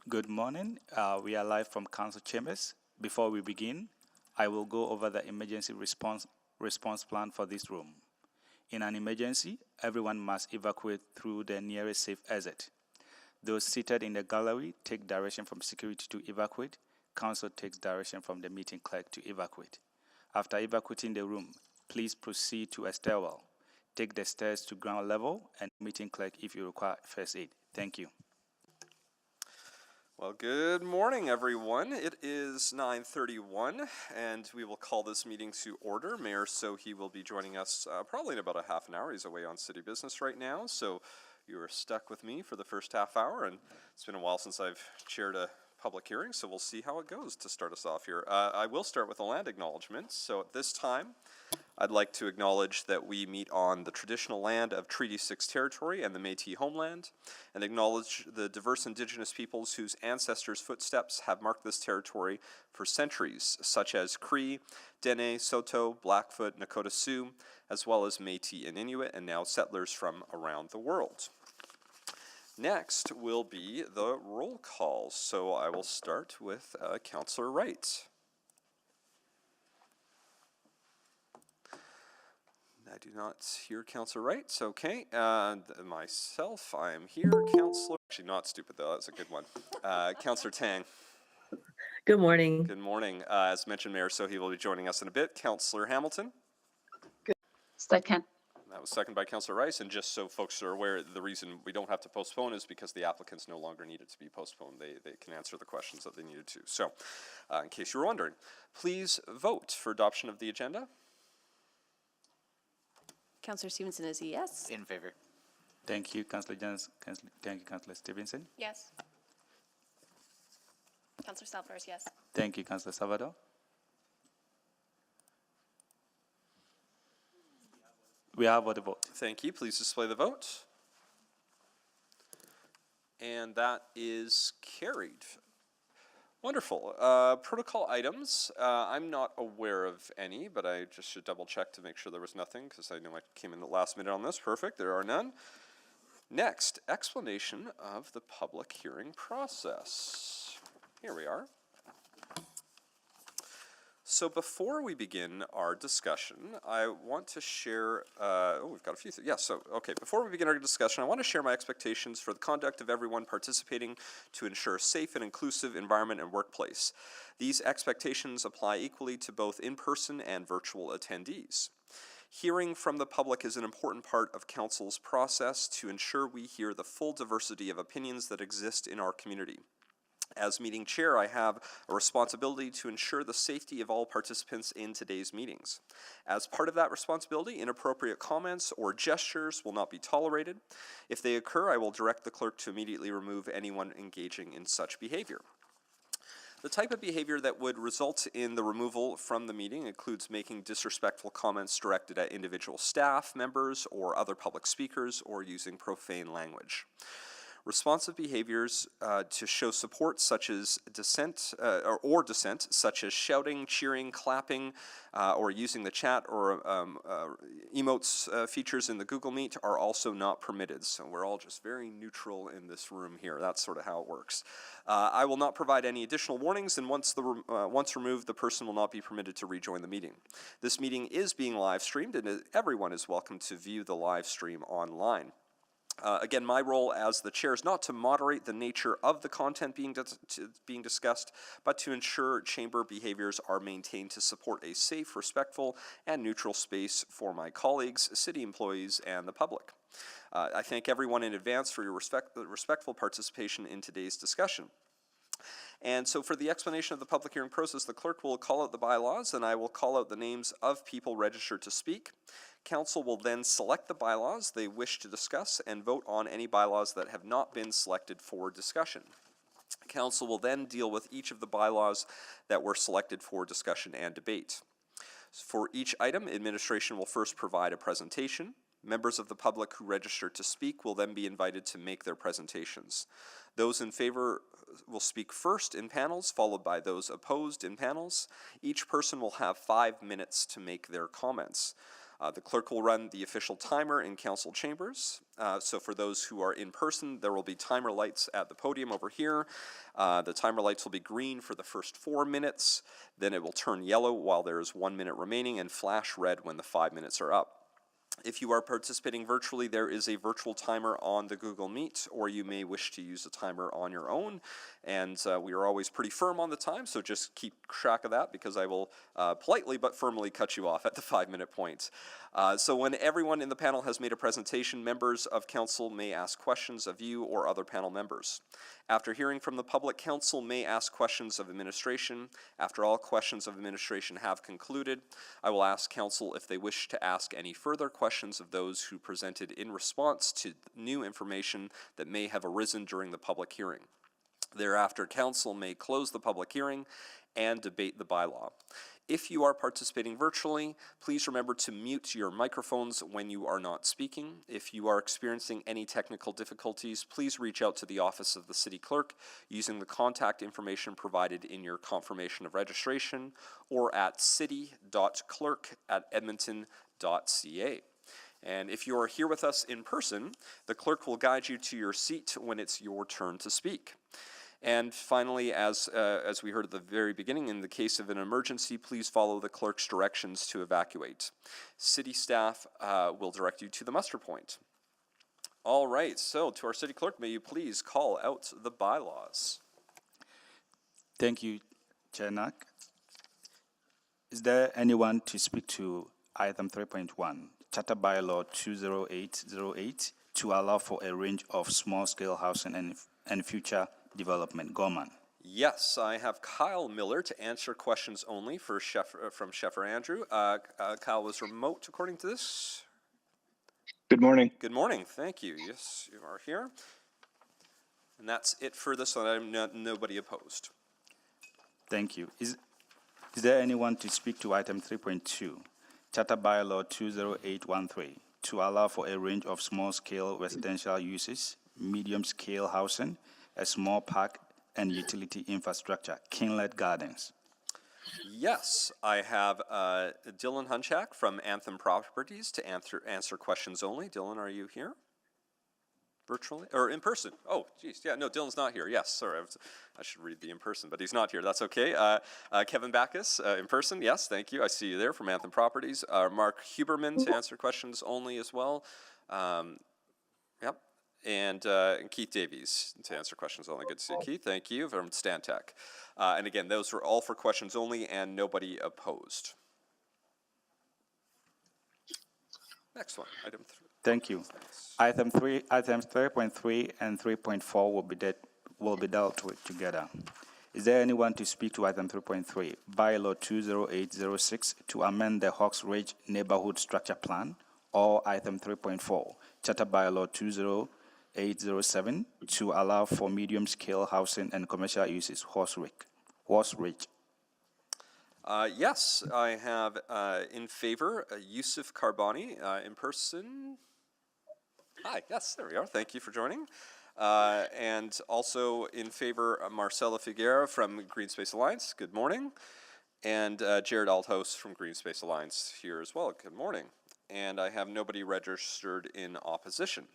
Good morning. We are live from Council Chambers. Before we begin, I will go over the emergency response plan for this room. In an emergency, everyone must evacuate through the nearest safe exit. Those seated in the gallery take direction from security to evacuate. Council takes direction from the meeting clerk to evacuate. After evacuating the room, please proceed to a stairwell. Take the stairs to ground level and meeting clerk if you require first aid. Thank you. Well, good morning, everyone. It is 9:31, and we will call this meeting to order. Mayor Sohi will be joining us probably in about a half an hour. He's away on city business right now, so you are stuck with me for the first half hour, and it's been a while since I've chaired a public hearing, so we'll see how it goes to start us off here. I will start with a land acknowledgement. So at this time, I'd like to acknowledge that we meet on the traditional land of Treaty 6 territory and the Métis homeland, and acknowledge the diverse Indigenous peoples whose ancestors' footsteps have marked this territory for centuries, such as Cree, Dene, Saulteaux, Blackfoot, Nakota Sioux, as well as Métis and Inuit, and now settlers from around the world. Next will be the roll call, so I will start with Councillor Wright. I do not hear Councillor Wright. Okay, and myself, I am here. Councillor, actually not stupid though, that's a good one. Councillor Tang. Good morning. Good morning. As mentioned, Mayor Sohi will be joining us in a bit. Councillor Hamilton. Good. Second. That was seconded by Councillor Rice, and just so folks are aware, the reason we don't have to postpone is because the applicants no longer need it to be postponed. They can answer the questions that they needed to. So, in case you were wondering, please vote for adoption of the agenda. Councillor Stevenson is a yes. In favor. Thank you, Councillor Jones. Thank you, Councillor Stevenson. Yes. Councillor Salvador is yes. Thank you, Councillor Salvador. We have the vote. Thank you. Please display the vote. And that is carried. Wonderful. Protocol items. I'm not aware of any, but I just should double check to make sure there was nothing, because I know I came in the last minute on this. Perfect. There are none. Next, explanation of the public hearing process. Here we are. So before we begin our discussion, I want to share, we've got a few things. Yeah, so, okay, before we begin our discussion, I want to share my expectations for the conduct of everyone participating to ensure a safe and inclusive environment and workplace. These expectations apply equally to both in-person and virtual attendees. Hearing from the public is an important part of Council's process to ensure we hear the full diversity of opinions that exist in our community. As meeting chair, I have a responsibility to ensure the safety of all participants in today's meetings. As part of that responsibility, inappropriate comments or gestures will not be tolerated. If they occur, I will direct the clerk to immediately remove anyone engaging in such behavior. The type of behavior that would result in the removal from the meeting includes making disrespectful comments directed at individual staff members or other public speakers, or using profane language. Responsive behaviors to show support, such as dissent, such as shouting, cheering, clapping, or using the chat or emotes features in the Google Meet, are also not permitted. So we're all just very neutral in this room here. That's sort of how it works. I will not provide any additional warnings, and once removed, the person will not be permitted to rejoin the meeting. This meeting is being live streamed, and everyone is welcome to view the live stream online. Again, my role as the chair is not to moderate the nature of the content being discussed, but to ensure chamber behaviors are maintained to support a safe, respectful, and neutral space for my colleagues, city employees, and the public. I thank everyone in advance for your respectful participation in today's discussion. And so for the explanation of the public hearing process, the clerk will call out the bylaws, and I will call out the names of people registered to speak. Council will then select the bylaws they wish to discuss and vote on any bylaws that have not been selected for discussion. Council will then deal with each of the bylaws that were selected for discussion and debate. For each item, administration will first provide a presentation. Members of the public who register to speak will then be invited to make their presentations. Those in favor will speak first in panels, followed by those opposed in panels. Each person will have 5 minutes to make their comments. The clerk will run the official timer in council chambers. So for those who are in person, there will be timer lights at the podium over here. The timer lights will be green for the first 4 minutes, then it will turn yellow while there is 1 minute remaining and flash red when the 5 minutes are up. If you are participating virtually, there is a virtual timer on the Google Meet, or you may wish to use a timer on your own. And we are always pretty firm on the time, so just keep track of that because I will politely but firmly cut you off at the 5 minute point. So when everyone in the panel has made a presentation, members of council may ask questions of you or other panel members. After hearing from the public, council may ask questions of administration. After all questions of administration have concluded, I will ask council if they wish to ask any further questions of those who presented in response to new information that may have arisen during the public hearing. Thereafter, council may close the public hearing and debate the bylaw. If you are participating virtually, please remember to mute your microphones when you are not speaking. If you are experiencing any technical difficulties, please reach out to the office of the city clerk using the contact information provided in your confirmation of registration or at city.clerk@edmonton.ca. And if you are here with us in person, the clerk will guide you to your seat when it's your turn to speak. And finally, as we heard at the very beginning, in the case of an emergency, please follow the clerk's directions to evacuate. City staff will direct you to the muster point. All right, so to our city clerk, may you please call out the bylaws. Thank you, Chair Knack. Is there anyone to speak to item 3.1, Charter Bylaw 20808, to allow for a range of small-scale housing and future development? Gorman. Yes, I have Kyle Miller to answer questions only for from Sheffer Andrew. Kyle was remote according to this. Good morning. Good morning, thank you. Yes, you are here. And that's it for this one. I'm nobody opposed. Thank you. Is there anyone to speak to item 3.2, Charter Bylaw 20813, to allow for a range of small-scale residential uses, medium-scale housing, a small park, and utility infrastructure, Kinglet Gardens? Yes, I have Dylan Hunchak from Anthem Properties to answer questions only. Dylan, are you here? Virtually? Or in person? Oh, geez, yeah, no, Dylan's not here. Yes, sorry, I should read the in person, but he's not here. That's okay. Kevin Backus, in person, yes, thank you. I see you there from Anthem Properties. Mark Huberman to answer questions only as well. Yep. And Keith Davies to answer questions only. Good to see you, Keith. Thank you from Stantec. And again, those were all for questions only and nobody opposed. Next one, item 3. Thank you. Items 3.3 and 3.4 will be dealt with together. Is there anyone to speak to item 3.3, Bylaw 20806, to amend the Hawks Ridge Neighborhood Structure Plan, or item 3.4, Charter Bylaw 20807, to allow for medium-scale housing and commercial uses, Horse Ridge? Yes, I have in favor Yusuf Karbani in person. Hi, yes, there we are. Thank you for joining. And also in favor Marcela Figuera from Green Space Alliance. Good morning. And Jared Althouse from Green Space Alliance here as well. Good morning. And I have nobody registered in opposition.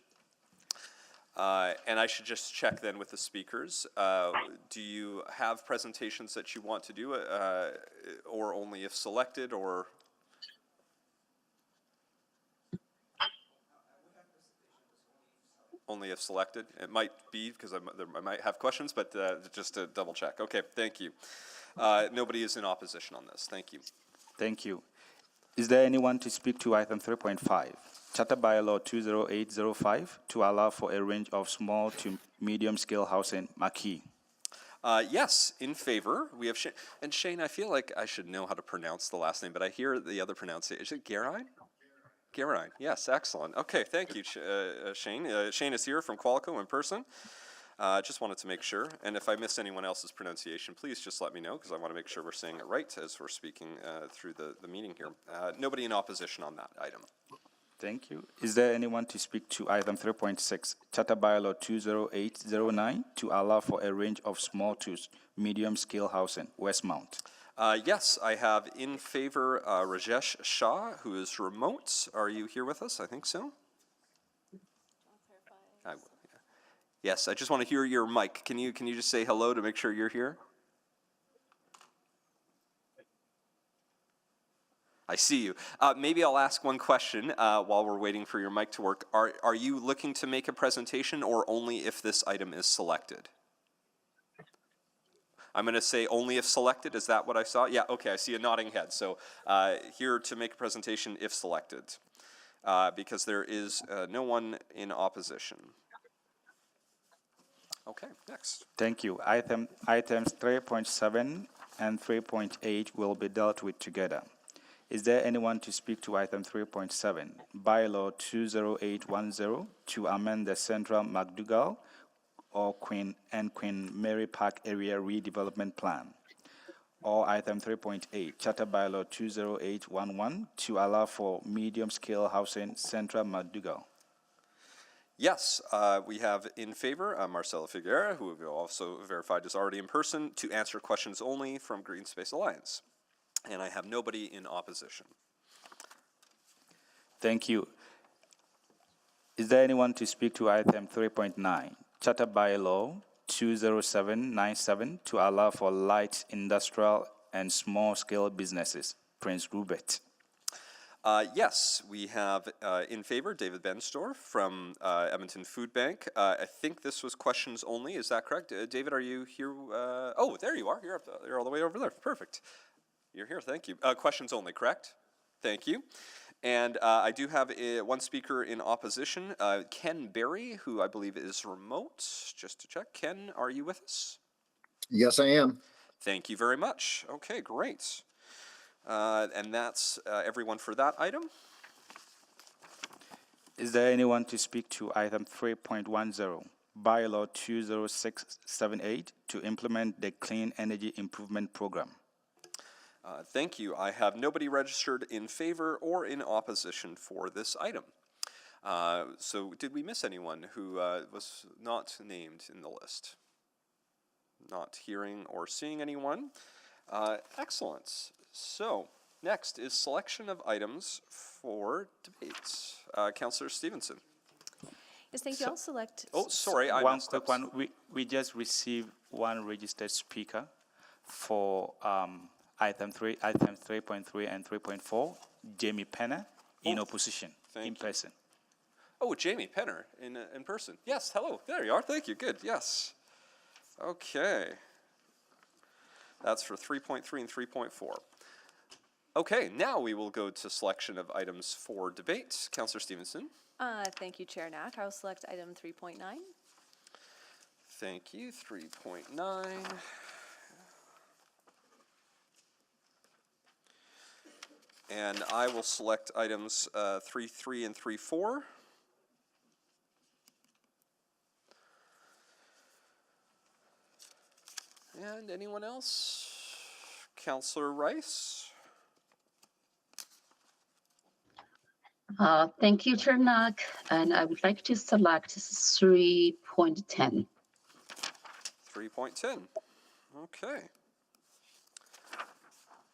And I should just check then with the speakers. Do you have presentations that you want to do, or only if selected, or? Only if selected. It might be because I might have questions, but just to double check. Okay, thank you. Nobody is in opposition on this. Thank you. Thank you. Is there anyone to speak to item 3.5, Charter Bylaw 20805, to allow for a range of small to medium-scale housing, Marquis? Yes, in favor. We have Shane. And Shane, I feel like I should know how to pronounce the last name, but I hear the other pronunciation. Is it Garine? Garine. Yes, excellent. Okay, thank you, Shane. Shane is here from Qualico in person. Just wanted to make sure. And if I missed anyone else's pronunciation, please just let me know, because I want to make sure we're saying it right as we're speaking through the meeting here. Nobody in opposition on that item. Thank you. Is there anyone to speak to item 3.6, Charter Bylaw 20809, to allow for a range of small to medium-scale housing, Westmount? Yes, I have in favor Rajesh Shah, who is remote. Are you here with us? I think so. Yes, I just want to hear your mic. Can you just say hello to make sure you're here? I see you. Maybe I'll ask one question while we're waiting for your mic to work. Are you looking to make a presentation or only if this item is selected? I'm going to say only if selected. Is that what I saw? Yeah, okay, I see a nodding head. So here to make a presentation if selected, because there is no one in opposition. Okay, next. Thank you. Items 3.7 and 3.8 will be dealt with together. Is there anyone to speak to item 3.7, Bylaw 20810, to amend the Central McDougall or Queen Mary Park Area Redevelopment Plan? Or item 3.8, Charter Bylaw 20811, to allow for medium-scale housing Central McDougall? Yes, we have in favor Marcela Figuera, who we also verified is already in person, to answer questions only from Green Space Alliance. And I have nobody in opposition. Thank you. Is there anyone to speak to item 3.9, Charter Bylaw 20797, to allow for light industrial and small-scale businesses? Prince Rupert. Yes, we have in favor David Benstorff from Edmonton Food Bank. I think this was questions only. Is that correct? David, are you here? Oh, there you are. You're all the way over there. Perfect. You're here. Thank you. Questions only, correct? Thank you. And I do have one speaker in opposition, Ken Berry, who I believe is remote. Just to check. Ken, are you with us? Yes, I am. Thank you very much. Okay, great. And that's everyone for that item. Is there anyone to speak to item 3.10, Bylaw 20678, to implement the Clean Energy Improvement Program? Thank you. I have nobody registered in favor or in opposition for this item. So did we miss anyone who was not named in the list? Not hearing or seeing anyone. Excellent. So next is selection of items for debates. Councillor Stevenson. Yes, thank you. I'll select. Oh, sorry, I One messed quick up. one. We just received one registered speaker for items 3.3 and 3.4, Jamie Penner, in opposition, in person. Oh, Jamie Penner in person. Yes, hello. There you are. Thank you. Good. Yes. Okay. That's for 3.3 and 3.4. Okay, now we will go to selection of items for debate. Councillor Stevenson. Thank you, Chair Knack. I will select item 3.9. Thank you. 3.9. And I will select items 3.3 and 3.4. And anyone else? Councillor Rice? Thank you, Chair Knack, and I would like to select 3.10. 3.10. Okay.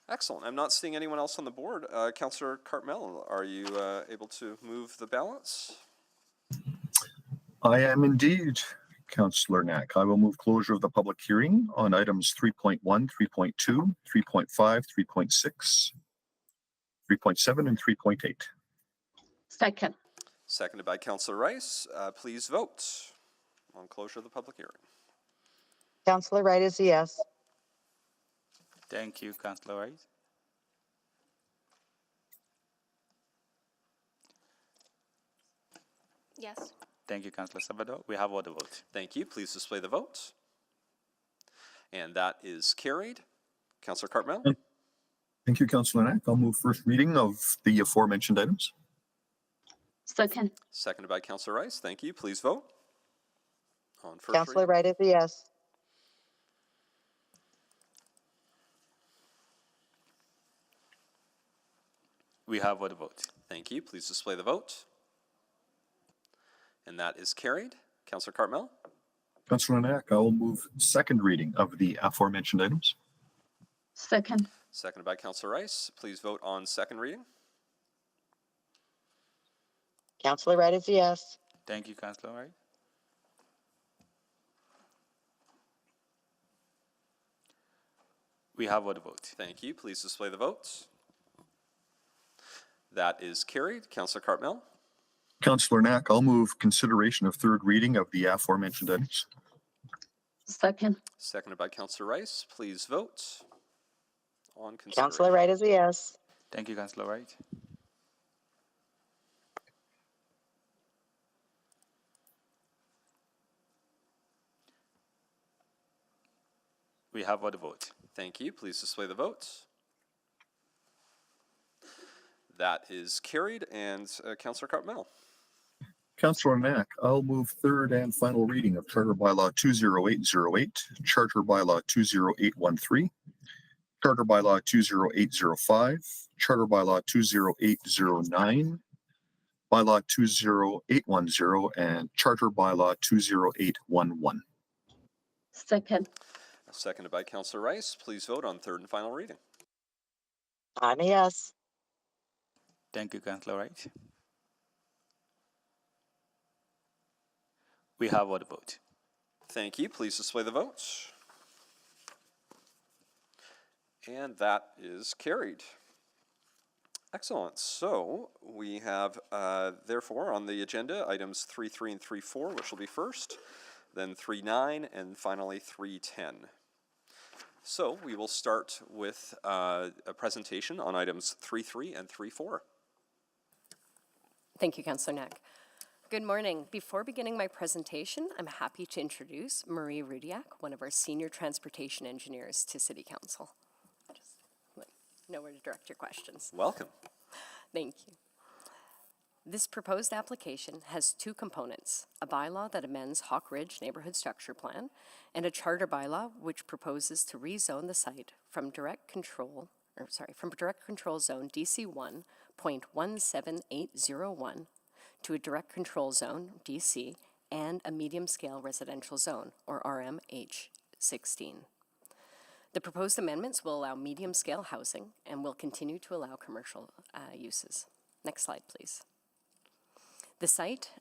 Excellent. I'm not seeing anyone else on the board. Councillor Cartmel, are you able to move the balance? I am indeed, Councillor Knack. I will move closure of the public hearing on items 3.1, 3.2, 3.5, 3.6, 3.7, and 3.8. Second. Seconded by Councillor Rice. Please vote on closure of the public hearing. Councillor Wright is a yes. Thank you, Councillor Rice. Yes. Thank you, Councillor Salvador. We have all the votes. Thank you. Please display the vote. And that is carried. Councillor Cartmel. Thank you, Councillor Knack. I'll move first reading of the aforementioned items. Second. Seconded by Councillor Rice. Thank you. Please vote on first Councillor reading. Wright is a yes. We have all the votes. Thank you. Please display the vote. And that is carried. Councillor Cartmel. Councillor Knack, I will move second reading of the aforementioned items. Second. Seconded by Councillor Rice. Please vote on second reading. Counselor Wright is a yes. Thank you, Councillor Wright. We have a vote. Thank you. Please display the votes. That is carried. Councillor Cartmell. Councillor Knack, I'll move consideration of third reading of the aforementioned items. Second. Seconded by Councillor Rice. Please vote on consideration. Counselor Wright is a yes. Thank you, Councillor Wright. We have a vote. Thank you. Please display the votes. That is carried. And Councillor Cartmell. Councillor Knack, I'll move third and final reading of Charter Bylaw 20808, Charter Bylaw 20813, Charter Bylaw 20805, Charter Bylaw 20809, Bylaw 20810, and Charter Bylaw 20811. Second. Seconded by Councillor Rice. Please vote on third and final reading. I'm a yes. Thank you, Councillor Wright. We have a vote. Thank you. Please display the votes. And that is carried. Excellent. So we have, therefore, on the agenda, items 3.3 and 3.4, which will be first, then 3.9, and finally 3.10. So we will start with a presentation on items 3.3 and 3.4. Thank you, Councillor Knack. Good morning. Before beginning my presentation, I'm happy to introduce Marie Rudiak, one of our senior transportation engineers to City Council. Just know where to direct your questions. Welcome. Thank you. This proposed application has two components, a bylaw that amends Hawk Ridge Neighborhood Structure Plan and a charter bylaw which proposes to rezone the site from direct control zone DC 1.17801 to a direct control zone DC and a medium scale residential zone or RMH16. The proposed amendments will allow medium scale housing and will continue to allow commercial uses. Next slide, please. The site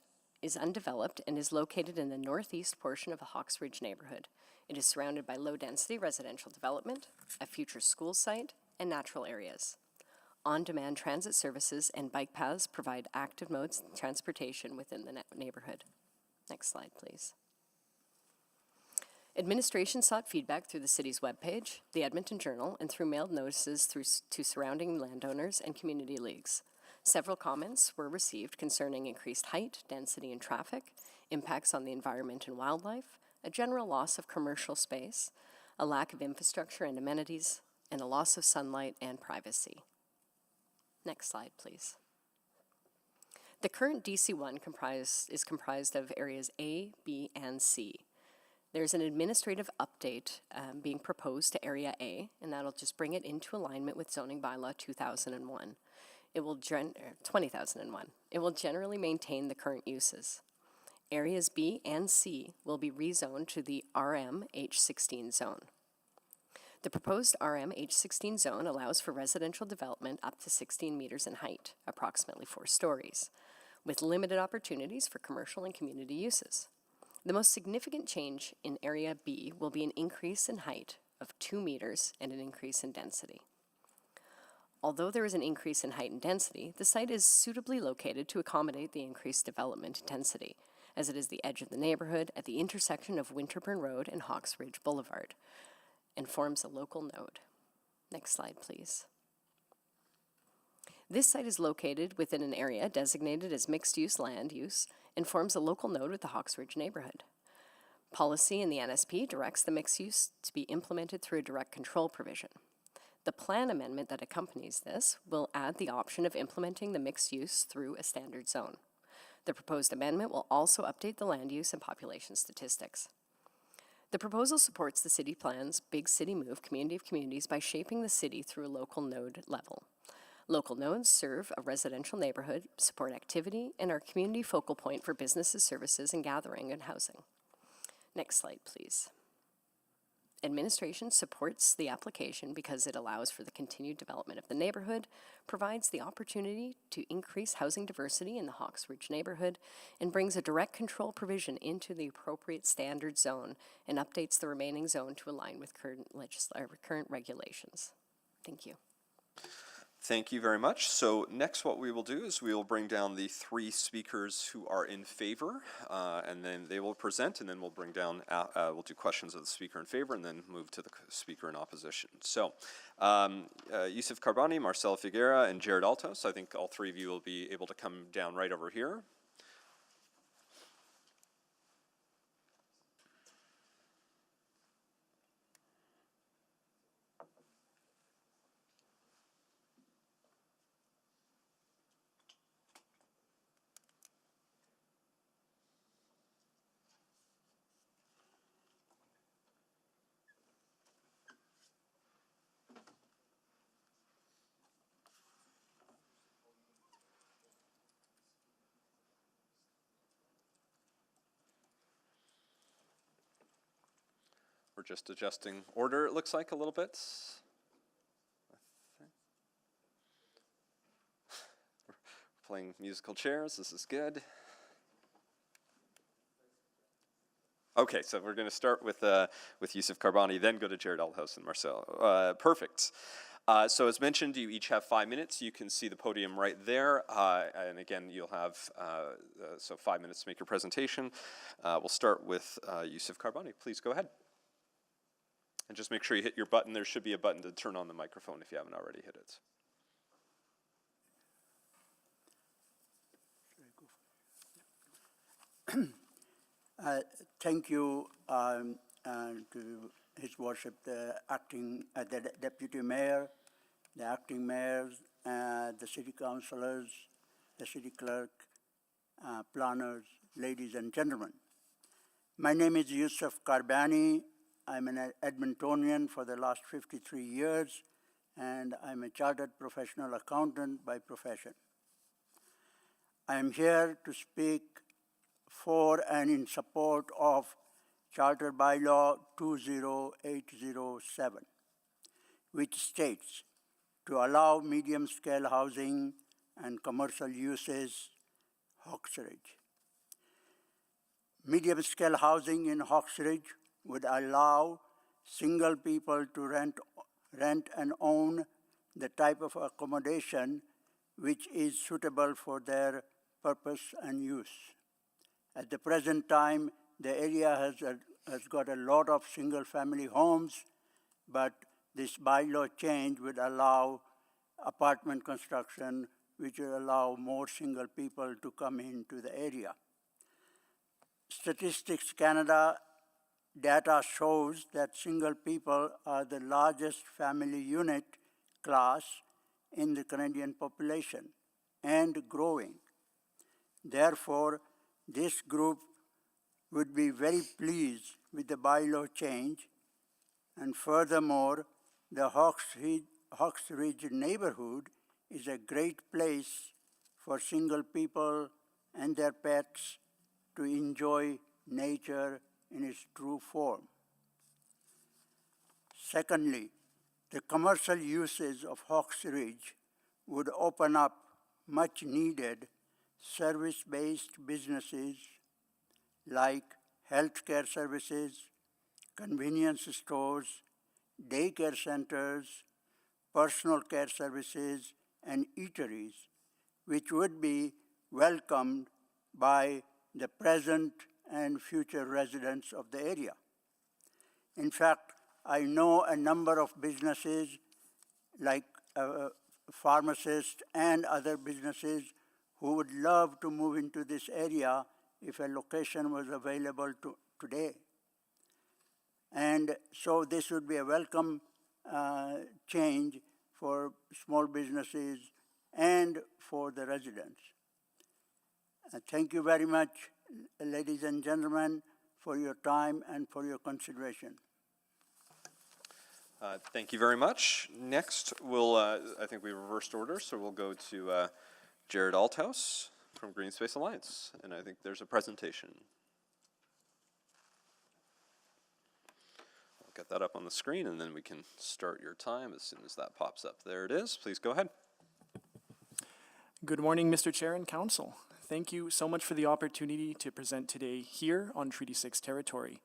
is undeveloped and is located in the northeast portion of the Hawks Ridge neighborhood. It is surrounded by low-density residential development, a future school site, and natural areas. On-demand transit services and bike paths provide active modes of transportation within the neighborhood. Next slide, please. Administration sought feedback through the city's webpage, the Edmonton Journal, and through mailed notices to surrounding landowners and community leagues. Several comments were received concerning increased height, density, and traffic, impacts on the environment and wildlife, a general loss of commercial space, a lack of infrastructure and amenities, and a loss of sunlight and privacy. Next slide, please. The current DC1 is comprised of areas A, B, and C. There's an administrative update being proposed to Area A, and that'll just bring it into alignment with Zoning Bylaw 2001. 2001. It will generally maintain the current uses. Areas B and C will be rezoned to the RMH16 zone. The proposed RMH16 zone allows for residential development up to 16 meters in height, approximately 4 stories, with limited opportunities for commercial and community uses. The most significant change in Area B will be an increase in height of 2 meters and an increase in density. Although there is an increase in height and density, the site is suitably located to accommodate the increased development intensity, as it is the edge of the neighborhood at the intersection of Winterburn Road and Hawks Ridge Boulevard, and forms a local node. Next slide, please. This site is located within an area designated as mixed-use land use and forms a local node with the Hawks Ridge neighborhood. Policy in the NSP directs the mixed use to be implemented through a direct control provision. The plan amendment that accompanies this will add the option of implementing the mixed use through a standard zone. The proposed amendment will also update the land use and population statistics. The proposal supports the city plan's Big City Move community of communities by shaping the city through a local node level. Local nodes serve a residential neighborhood, support activity, and are a community focal point for businesses, services, and gathering and housing. Next slide, please. Administration supports the application because it allows for the continued development of the neighborhood, provides the opportunity to increase housing diversity in the Hawks Ridge neighborhood, and brings a direct control provision into the appropriate standard zone and updates the remaining zone to align with current regulations. Thank you. Thank you very much. So next what we will do is we will bring down the three speakers who are in favor, and then they will present, and then we'll bring down, we'll do questions of the speaker in favor, and then move to the speaker in opposition. So Yusuf Karbani, Marcel Figuera, and Jared Altos, I think all three of you will be able to come down right over here. We're just adjusting order, it looks like, a little bit. We're playing musical chairs, this is good. Okay, so we're going to start with Yusuf Karbani, then go to Jared Altos and Marcel. Perfect. So as mentioned, you each have 5 minutes. You can see the podium right there. And again, you'll have, so 5 minutes to make your presentation. We'll start with Yusuf Karbani. Please go ahead. And just make sure you hit your button. There should be a button to turn on the microphone if you haven't already hit it. Thank you to His Worship, the Deputy Mayor, the Acting Mayors, the City Councillors, the City Clerk, planners, ladies and gentlemen. My name is Yusuf Karbani. I'm an Edmontonian for the last 53 years, and I'm a chartered professional accountant by profession. I am here to speak for and in support of Charter Bylaw 20807, which states to allow medium-scale housing and commercial uses, Hawks Ridge. Medium-scale housing in Hawks Ridge would allow single people to rent and own the type of accommodation which is suitable for their purpose and use. At the present time, the area has got a lot of single-family homes, but this bylaw change would allow apartment construction, which will allow more single people to come into the area. Statistics Canada data shows that single people are the largest family unit class in the Canadian population and growing. Therefore, this group would be very pleased with the bylaw change, and furthermore, the Hawks Ridge neighborhood is a great place for single people and their pets to enjoy nature in its true form. Secondly, the commercial uses of Hawks Ridge would open up much needed service-based businesses like healthcare services, convenience stores, daycare centers, personal care services, and eateries, which would be welcomed by the present and future residents of the area. In fact, I know a number of businesses like pharmacists and other businesses who would love to move into this area if a location was available today. And so this would be a welcome change for small businesses and for the residents. Thank you very much, ladies and gentlemen, for your time and for your consideration. Thank you very much. Next, we'll, I think we reversed order, so we'll go to Jared Altos from Green Space Alliance, and I think there's a presentation. get that up on the screen, and then we can start your time as soon as that pops up. There it is. Please go ahead. Good morning, Mr. Chair and Council. Thank you so much for the opportunity to present today here on Treaty 6 territory.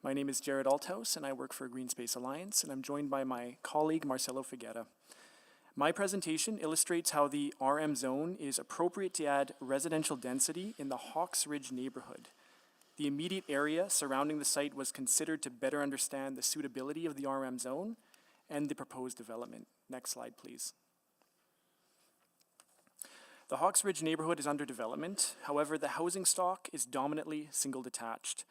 My name is Jared Althouse, and I work for Green Space Alliance, and I'm joined by my colleague, Marcelo Figuera. My presentation illustrates how the RM zone is appropriate to add residential density in the Hawks Ridge neighborhood. The immediate area surrounding the site was considered to better understand the suitability of the RM zone and the proposed development. Next slide, please. The Hawks Ridge neighborhood is under development. However, the housing stock is dominantly single detached.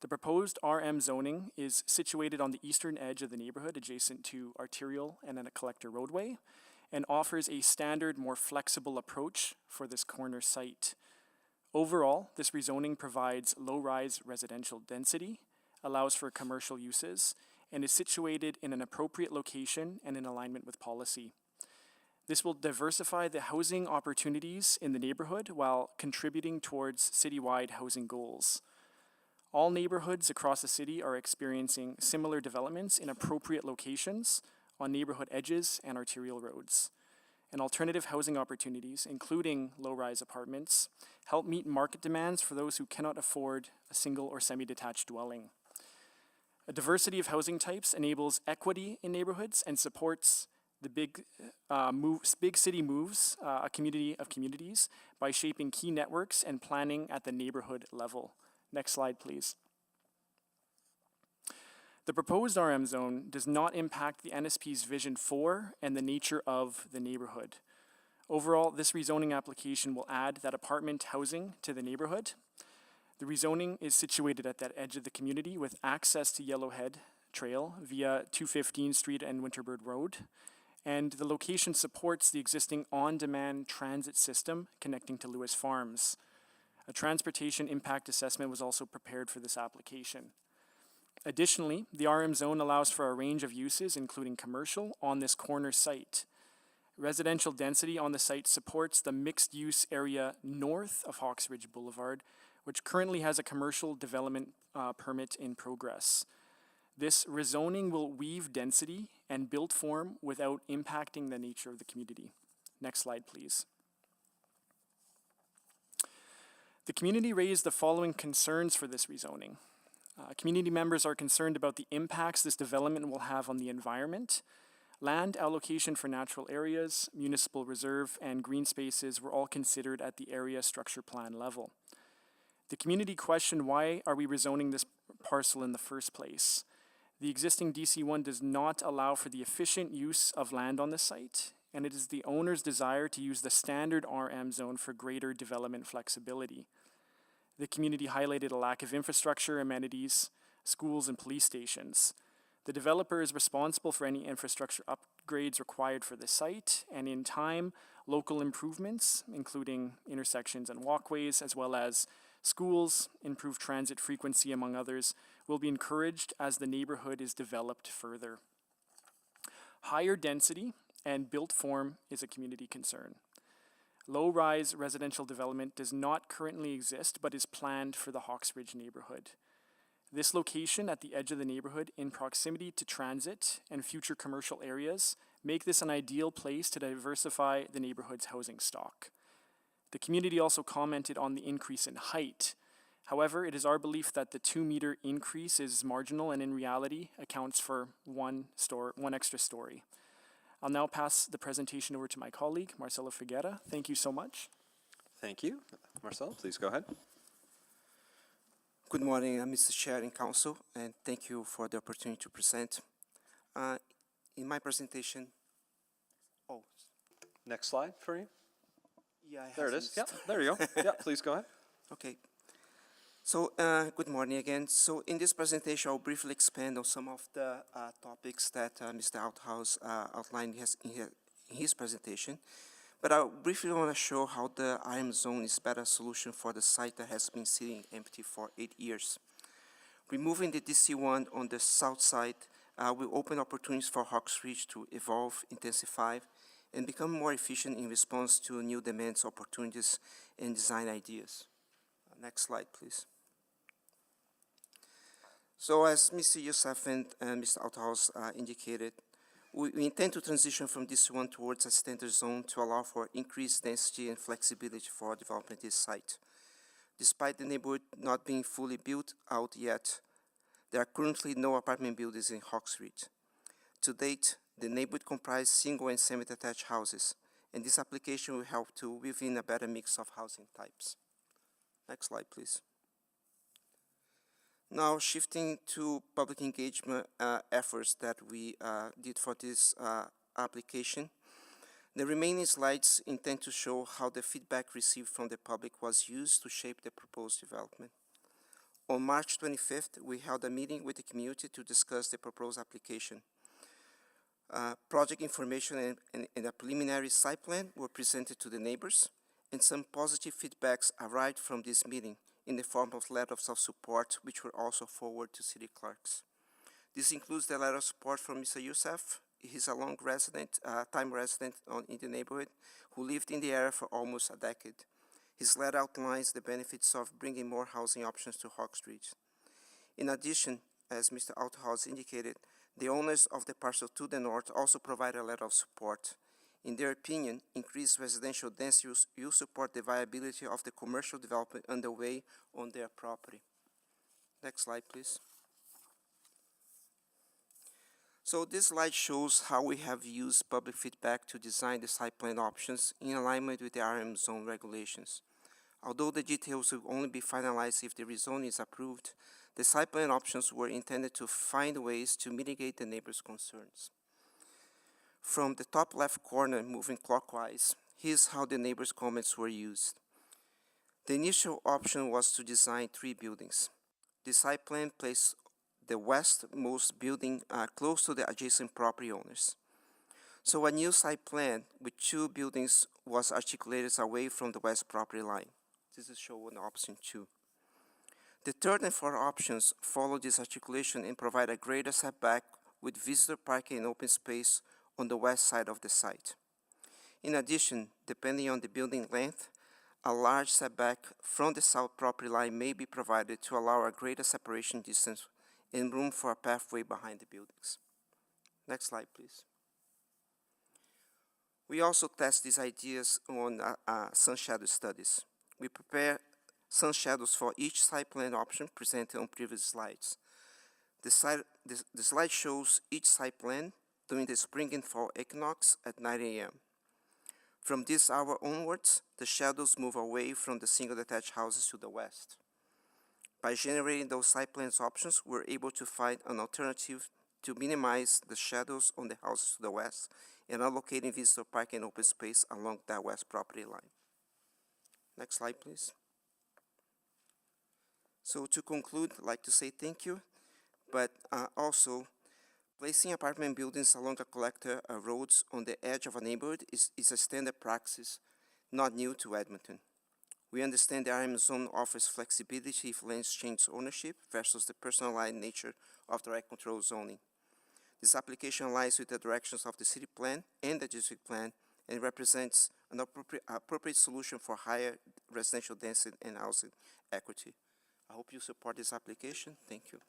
The proposed RM zoning is situated on the eastern edge of the neighborhood, adjacent to arterial and then a collector roadway, and offers a standard, more flexible approach for this corner site. Overall, this rezoning provides low-rise residential density, allows for commercial uses, and is situated in an appropriate location and in alignment with policy. This will diversify the housing opportunities in the neighborhood while contributing towards citywide housing goals. All neighborhoods across the city are experiencing similar developments in appropriate locations on neighborhood edges and arterial roads. And alternative housing opportunities, including low-rise apartments, help meet market demands for those who cannot afford a single or semi-detached dwelling. A diversity of housing types enables equity in neighborhoods and supports the big city moves, a community of communities, by shaping key networks and planning at the neighborhood level. Next slide, please. The proposed RM zone does not impact the NSP's vision for and the nature of the neighborhood. Overall, this rezoning application will add that apartment housing to the neighborhood. The rezoning is situated at that edge of the community with access to Yellowhead Trail via 215 Street and Winterbird Road. And the location supports the existing on-demand transit system connecting to Lewis Farms. A transportation impact assessment was also prepared for this application. Additionally, the RM zone allows for a range of uses, including commercial, on this corner site. Residential density on the site supports the mixed-use area north of Hawks Ridge Boulevard, which currently has a commercial development permit in progress. This rezoning will weave density and built form without impacting the nature of the community. Next slide, please. The community raised the following concerns for this rezoning. Community members are concerned about the impacts this development will have on the environment. Land allocation for natural areas, municipal reserve, and green spaces were all considered at the area structure plan level. The community questioned, why are we rezoning this parcel in the first place? The existing DC1 does not allow for the efficient use of land on the site, and it is the owner's desire to use the standard RM zone for greater development flexibility. The community highlighted a lack of infrastructure, amenities, schools, and police stations. The developer is responsible for any infrastructure upgrades required for the site, and in time, local improvements, including intersections and walkways, as well as schools, improved transit frequency, among others, will be encouraged as the neighborhood is developed further. Higher density and built form is a community concern. Low-rise residential development does not currently exist, but is planned for the Hawks Ridge neighborhood. This location at the edge of the neighborhood, in proximity to transit and future commercial areas, make this an ideal place to diversify the neighborhood's housing stock. The community also commented on the increase in height. However, it is our belief that the 2-meter increase is marginal and in reality accounts for one extra story. I'll now pass the presentation over to my colleague, Marcelo Figuera. Thank you so much. Thank you. Marcel, please go ahead. Good morning, Mr. Chair and Council, and thank you for the opportunity to present. In my presentation, Next slide for you. Yeah, There it is. Yeah, there you go. Yeah, please go ahead. Okay. So, good morning again. So, in this presentation, I'll briefly expand on some of the topics that Mr. Althouse outlined in his presentation. But I briefly want to show how the RM zone is a better solution for the site that has been sitting empty for 8 years. Removing the DC1 on the south side will open opportunities for Hawks Ridge to evolve, intensify, and become more efficient in response to new demands, opportunities, and design ideas. Next slide, please. So as Mr. Youssef and Mr. Outhouse indicated, we intend to transition from this one towards a standard zone to allow for increased density and flexibility for development this site. Despite the neighborhood not being fully built out yet, there are currently no apartment buildings in Hawks Ridge. To date, the neighborhood comprises single and semi-detached houses, and this application will help to weave in a better mix of housing types. Next slide, please. Now, shifting to public engagement efforts that we did for this application. The remaining slides intend to show how the feedback received from the public was used to shape the proposed development. On March 25th, we held a meeting with the community to discuss the proposed application. Project information and a preliminary site plan were presented to the neighbors, and some positive feedbacks arrived from this meeting in the form of letters of support, which were also forwarded to city clerks. This includes the letter of support from Mr. Youssef. He's a long resident, time resident in the neighborhood, who lived in the area for almost a decade. His letter outlines the benefits of bringing more housing options to Hawks Ridge. In addition, as Mr. Outhouse indicated, the owners of the parcel to the north also provide a letter of support. In their opinion, increased residential density will support the viability of the commercial development underway on their property. Next slide, please. So this slide shows how we have used public feedback to design the site plan options in alignment with the RM zone regulations. Although the details will only be finalized if the rezoning is approved, the site plan options were intended to find ways to mitigate the neighbors' concerns. From the top left corner, moving clockwise, here's how the neighbors' comments were used. The initial option was to design 3 buildings. The site plan placed the westmost building close to the adjacent property owners. So a new site plan with 2 buildings was articulated away from the west property line. This is shown in option 2. The third and fourth options follow this articulation and provide a greater setback with visitor parking and open space on the west side of the site. In addition, depending on the building length, a large setback from the south property line may be provided to allow a greater separation distance and room for a pathway behind the buildings. Next slide, please. We also test these ideas on sun shadow studies. We prepare sun shadows for each site plan option presented on previous slides. The slide shows each site plan during the spring and fall equinox at 9 a.m. From this hour onwards, the shadows move away from the single detached houses to the west. By generating those site plans options, we're able to find an alternative to minimize the shadows on the houses to the west and allocating visitor parking and open space along that west property line. Next slide, please. So to conclude, I'd like to say thank you, but also placing apartment buildings along a collector roads on the edge of a neighborhood is a standard practice, not new to Edmonton. We understand the RM zone offers flexibility if lands change ownership versus the personalized nature of direct control zoning. This application aligns with the directions of the city plan and the district plan and represents an appropriate solution for higher residential density and housing equity. I hope you support this application. Thank you.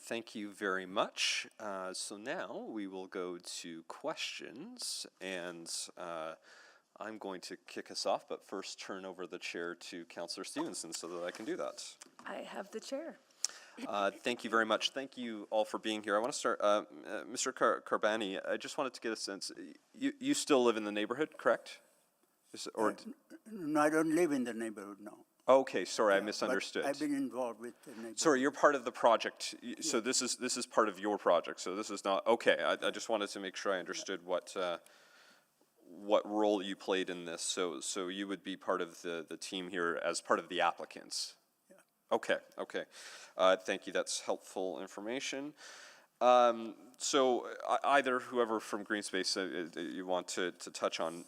Thank you very much. So now we will go to questions, and I'm going to kick us off, but first turn over the chair to Councillor Stevenson so that I can do that. I have the chair. Thank you very much. Thank you all for being here. I want to start, Mr. Carbani, I just wanted to get a sense, you still live in the neighborhood, correct? No, I don't live in the neighborhood now. Okay, sorry, I misunderstood. I've been involved with the neighborhood. Sorry, you're part of the project, so this is part of your project, so this is not, okay, I just wanted to make sure I understood what role you played in this, so you would be part of the team here as part of the applicants? Yeah. Okay. Thank you, that's helpful information. So either whoever from Greenspace you want to touch on.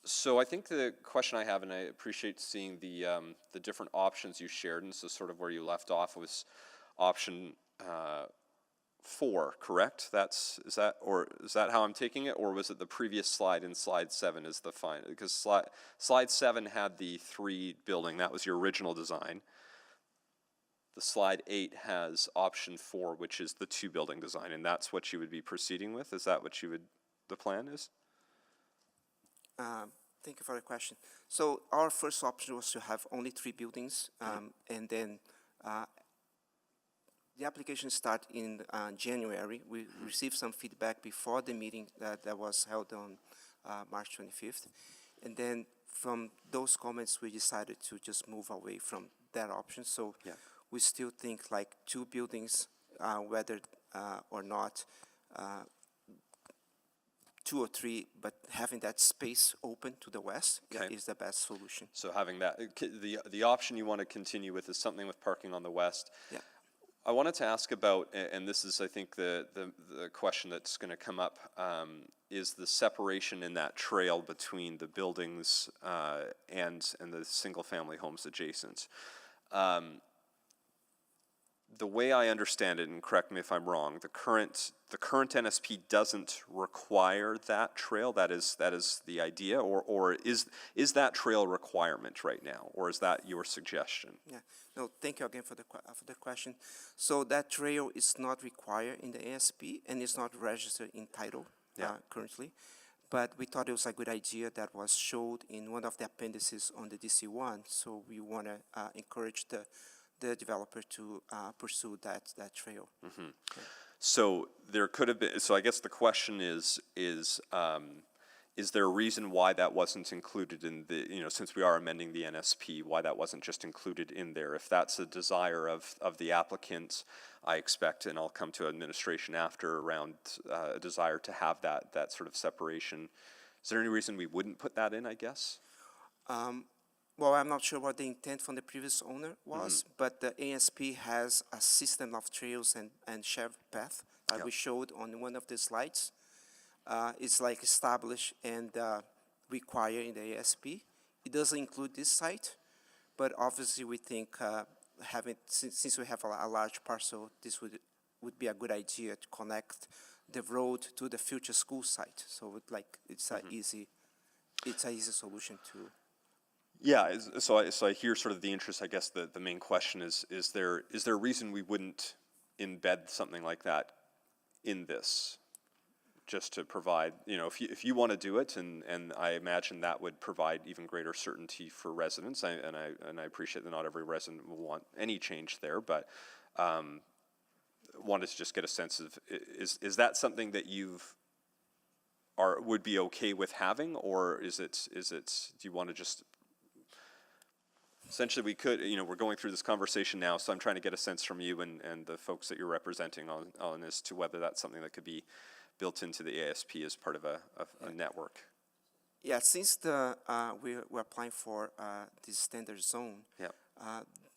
So I think the question I have, and I appreciate seeing the different options you shared, and so sort of where you left off was option 4, correct? Is that how I'm taking it, or was it the previous slide in slide 7 is the final? Because slide 7 had the 3 building, that was your original design. the slide 8 has option 4, which is the 2-building design, and that's what you would be proceeding with? Is that what you would, the plan is? Thank you for the question. So our first option was to have only 3 buildings, and then the application started in January. We received some feedback before the meeting that was held on March 25th. And then from those comments, we decided to just move away from that option. So we still think like 2 buildings, whether or not 2 or 3, but having that space open to the west is the best solution. So having that, the option you want to continue with is something with parking on the west. Yeah. I wanted to ask about, and this is, I think, the question that's going to come up, is the separation in that trail between the buildings and the single-family homes adjacent. The way I understand it, and correct me if I'm wrong, the current NSP doesn't require that trail. That is the idea, or is that trail a requirement right now, or is that your suggestion? Yeah. No, thank you again for the question. So that trail is not required in the ASP and it's not registered in title currently. But we thought it was a good idea that was showed in one of the appendices on the DC1. So we want to encourage the developer to pursue that trail. Mm-hmm. So there could have been. So I guess the question is there a reason why that wasn't included in the, since we are amending the NSP, why that wasn't just included in there? If that's a desire of the applicant, I expect, and I'll come to administration after, around a desire to have that sort of separation. Is there any reason we wouldn't put that in, I guess? Well, I'm not sure what the intent from the previous owner was, but the ASP has a system of trails and shared path that we showed on one of the slides. It's like established and required in the ASP. It doesn't include this site, but obviously we think since we have a large parcel, this would be a good idea to connect the road to the future school site. So it's a easy solution to. Yeah, so I hear sort of the interest. I guess the main question is there a reason we wouldn't embed something like that in this, just to provide, if you want to do it, and I imagine that would provide even greater certainty for residents. And I appreciate that not every resident will want any change there, but wanted to just get a sense of, is that something that would be okay with having, or is it do you want to just, essentially we could, we're going through this conversation now, so I'm trying to get a sense from you and the folks that you're representing on as to whether that's something that could be built into the ASP as part of a network. Yeah, since we're applying for this standard zone,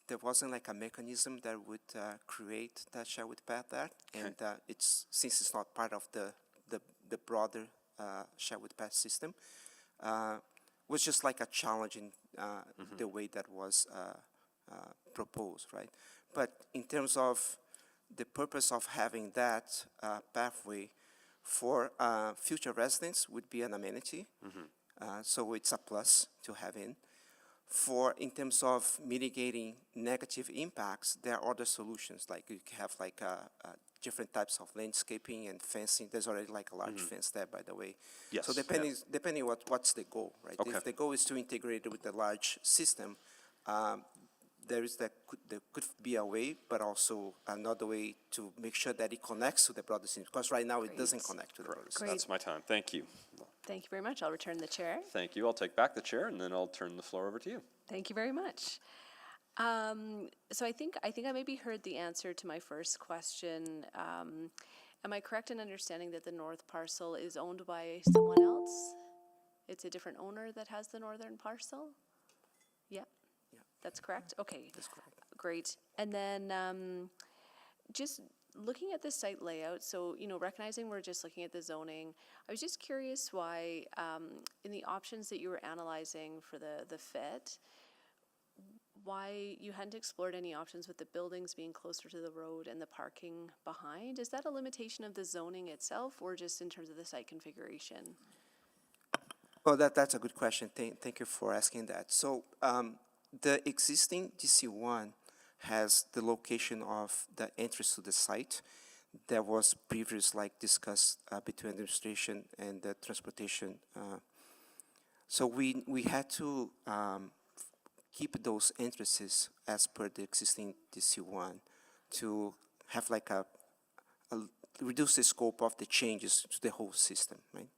there wasn't like a mechanism that would create that Sherwood path there, and since it's not part of the broader Sherwood path system, was just like a challenge in the way that was proposed, right? But in terms of the purpose of having that pathway for future residents would be an amenity, so it's a plus to have in. In terms of mitigating negative impacts, there are other solutions, like you have like different types of landscaping and fencing. There's already like a large fence there, by the way. Yes. So depending what's the goal, right? Okay. If the goal is to integrate it with the large system, there could be a way, but also another way to make sure that it connects to the broader system, because right now it doesn't connect to the broader system. That's my time. Thank you. Thank you very much. I'll return the chair. Thank you. I'll take back the chair, and then I'll turn the floor over to you. Thank you very much. So I think I maybe heard the answer to my first question. Am I correct in understanding that the north parcel is owned by someone else? It's a different owner that has the northern parcel? Yeah? Yeah. That's correct? Okay. That's correct. Great. And then just looking at the site layout, so, recognizing we're just looking at the zoning, I was just curious why in the options that you were analyzing for the fit, why you hadn't explored any options with the buildings being closer to the road and the parking behind. Is that a limitation of the zoning itself, or just in terms of the site configuration? Well, that's a good question. Thank you for asking that. So the existing DC1 has the location of the entrance to the site that was previously like discussed between administration and the transportation. So we had to keep those entrances as per the existing DC1 to have like a reduce the scope of the changes to the whole system, right?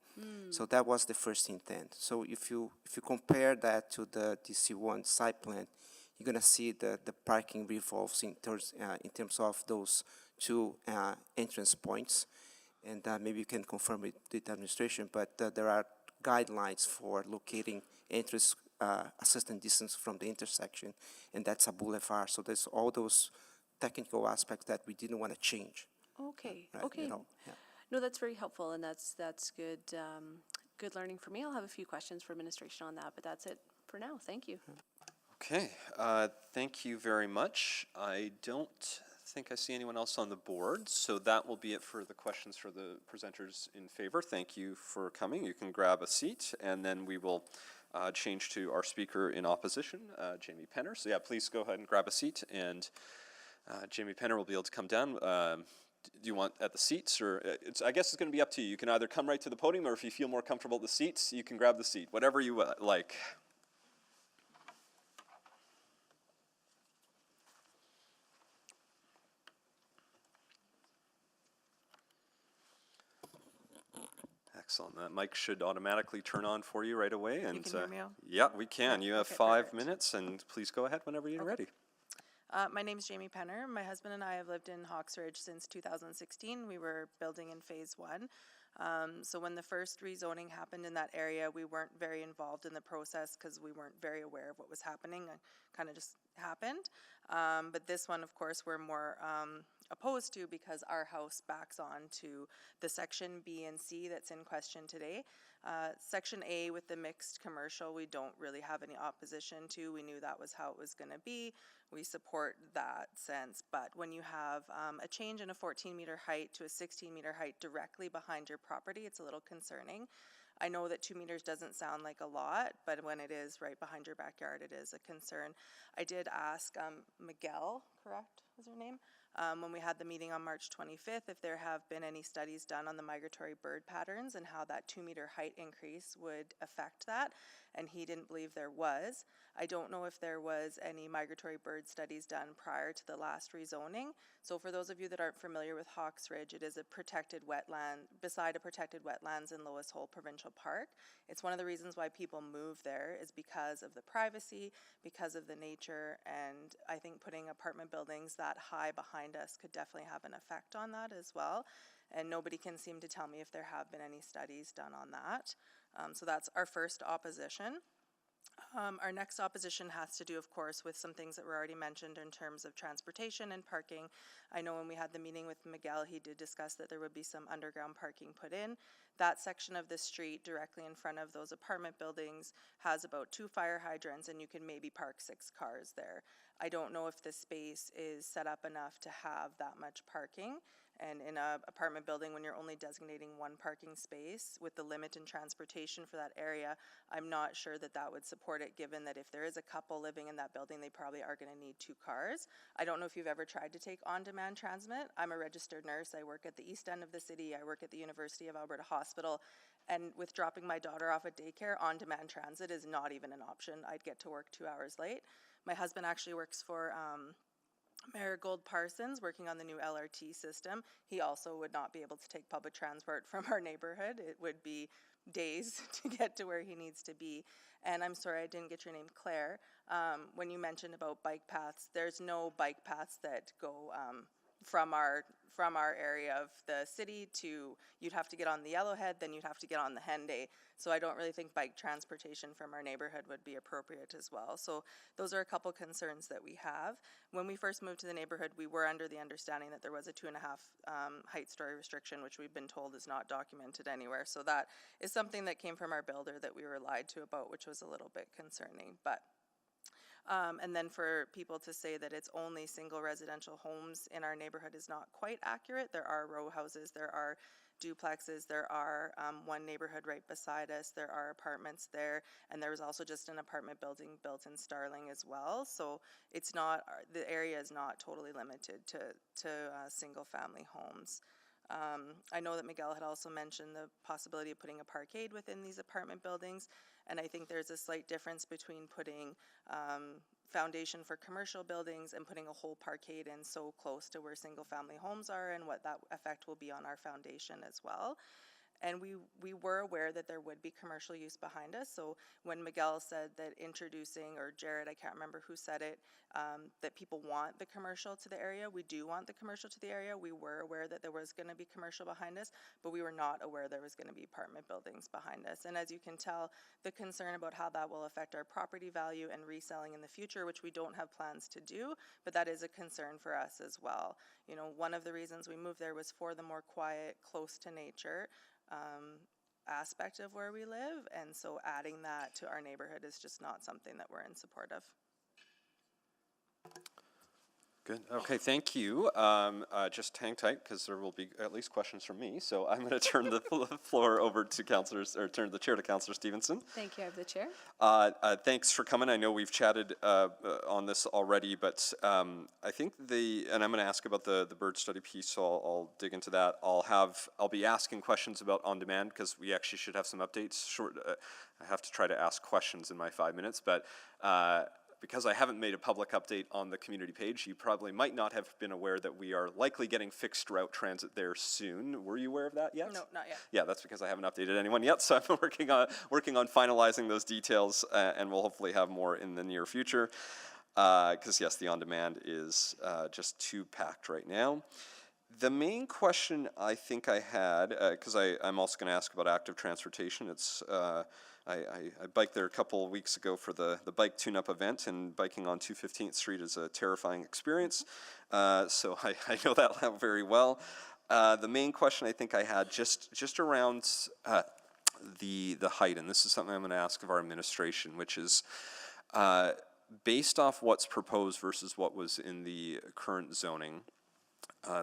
So that was the first intent. So if you compare that to the DC1 site plan, you're gonna see that the parking revolves in terms of those two entrance points, and maybe you can confirm with the administration. But there are guidelines for locating entrance a certain distance from the intersection, and that's a boulevard. So there's all those technical aspects that we didn't want to change. Okay, Right, okay. you know, yeah. No, that's very helpful, and that's good, good learning for me. I'll have a few questions for administration on that, but that's it for now. Thank you. Okay, thank you very much. I don't think I see anyone else on the board, so that will be it for the questions for the presenters in favor. Thank you for coming. You can grab a seat, and then we will change to our speaker in opposition, Jamie Penner. So yeah, please go ahead and grab a seat, and Jamie Penner will be able to come down. Do you want at the seats, or I guess it's going to be up to you. You can either come right to the podium, or if you feel more comfortable at the seats, you can grab the seat, whatever you like. Excellent. That mic should automatically turn on for you right away. And you can hear me now? Yeah, we can. You have Okay, 5 perfect. minutes, and please go ahead whenever you're ready. My name is Jamie Penner. My husband and I have lived in Hawks Ridge since 2016. We were building in phase 1. So when the first rezoning happened in that area, we weren't very involved in the process because we weren't very aware of what was happening. It kind of just happened. But this one, of course, we're more opposed to because our house backs on to the section B and C that's in question today. Section A with the mixed commercial, we don't really have any opposition to. We knew that was how it was going to be. We support that sense. But when you have a change in a 14-meter height to a 16-meter height directly behind your property, it's a little concerning. I know that 2 meters doesn't sound like a lot, but when it is right behind your backyard, it is a concern. I did ask Miguel, correct, was her name? When we had the meeting on March 25th, if there have been any studies done on the migratory bird patterns and how that 2-meter height increase would affect that, and he didn't believe there was. I don't know if there was any migratory bird studies done prior to the last rezoning. So for those of you that aren't familiar with Hawks Ridge, it is a protected wetland, beside a protected wetlands in Lois Hole Provincial Park. It's one of the reasons why people move there is because of the privacy, because of the nature, and I think putting apartment buildings that high behind us could definitely have an effect on that as well. And nobody can seem to tell me if there have been any studies done on that. So that's our first opposition. Our next opposition has to do, of course, with some things that were already mentioned in terms of transportation and parking. I know when we had the meeting with Miguel, he did discuss that there would be some underground parking put in. That section of the street directly in front of those apartment buildings has about 2 fire hydrants, and you can maybe park 6 cars there. I don't know if the space is set up enough to have that much parking. And in an apartment building, when you're only designating 1 parking space with the limit in transportation for that area, I'm not sure that that would support it, given that if there is a couple living in that building, they probably are going to need 2 cars. I don't know if you've ever tried to take on-demand transit. I'm a registered nurse. I work at the east end of the city. I work at the University of Alberta Hospital. And with dropping my daughter off at daycare, on-demand transit is not even an option. I'd get to work 2 hours late. My husband actually works for Marigold Parsons, working on the new LRT system. He also would not be able to take public transport from our neighborhood. It would be days to get to where he needs to be. And I'm sorry, I didn't get your name, Claire. When you mentioned about bike paths, there's no bike paths that go from our area of the city to, you'd have to get on the Yellowhead, then you'd have to get on the Henday. So I don't really think bike transportation from our neighborhood would be appropriate as well. So those are a couple concerns that we have. When we first moved to the neighborhood, we were under the understanding that there was a 2.5 height story restriction, which we've been told is not documented anywhere. So that is something that came from our builder that we were lied to about, which was a little bit concerning. But and then for people to say that it's only single residential homes in our neighborhood is not quite accurate. There are row houses, there are duplexes. There are one neighborhood right beside us. There are apartments there, and there was also just an apartment building built in Starling as well. So it's not, the area is not totally limited to single family homes. I know that Miguel had also mentioned the possibility of putting a parkade within these apartment buildings, and I think there's a slight difference between putting foundation for commercial buildings and putting a whole parkade in so close to where single family homes are, and what that effect will be on our foundation as well. And we were aware that there would be commercial use behind us. So when Miguel said that introducing, or Jared, I can't remember who said it, that people want the commercial to the area, we do want the commercial to the area. We were aware that there was going to be commercial behind us, but we were not aware there was going to be apartment buildings behind us. And as you can tell, the concern about how that will affect our property value and reselling in the future, which we don't have plans to do, but that is a concern for us as well. You know, one of the reasons we moved there was for the more quiet, close to nature aspect of where we live, and so adding that to our neighborhood is just not something that we're in support of. Good. Okay, thank you. Just hang tight because there will be at least questions from me. So I'm going to turn the floor over to councillors, or turn the chair to Councillor Stevenson. Thank you. I have the chair. Thanks for coming. I know we've chatted on this already, but I think and I'm going to ask about the bird study piece, so I'll dig into that. I'll be asking questions about on demand because we actually should have some updates. I have to try to ask questions in my 5 minutes, but because I haven't made a public update on the community page, you probably might not have been aware that we are likely getting fixed route transit there soon. Were you aware of that yet? No, not yet. Yeah, that's because I haven't updated anyone yet, so I'm working on finalizing those details, and we'll hopefully have more in the near future. Because yes, the on-demand is just too packed right now. The main question I think I had, because I'm also going to ask about active transportation. It's I biked there a couple of weeks ago for the bike tune-up event, and biking on 215th Street is a terrifying experience. So I know that very well. The main question I think I had just around the height, and this is something I'm going to ask of our administration, which is based off what's proposed versus what was in the current zoning.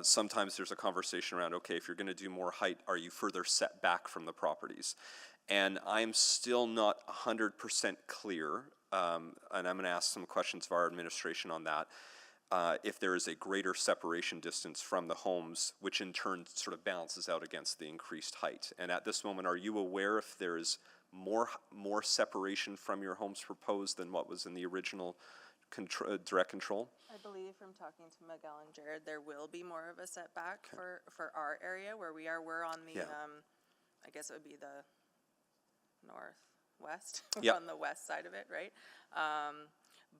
Sometimes there's a conversation around, okay, if you're going to do more height, are you further set back from the properties? And I'm still not 100% clear, and I'm going to ask some questions of our administration on that, if there is a greater separation distance from the homes, which in turn sort of balances out against the increased height. And at this moment, are you aware if there is more separation from your homes proposed than what was in the original direct control? I believe from talking to Miguel and Jared, there will be more of a setback for our area where we are. We're on the, I guess it would be the northwest. We're on the west side of it, right?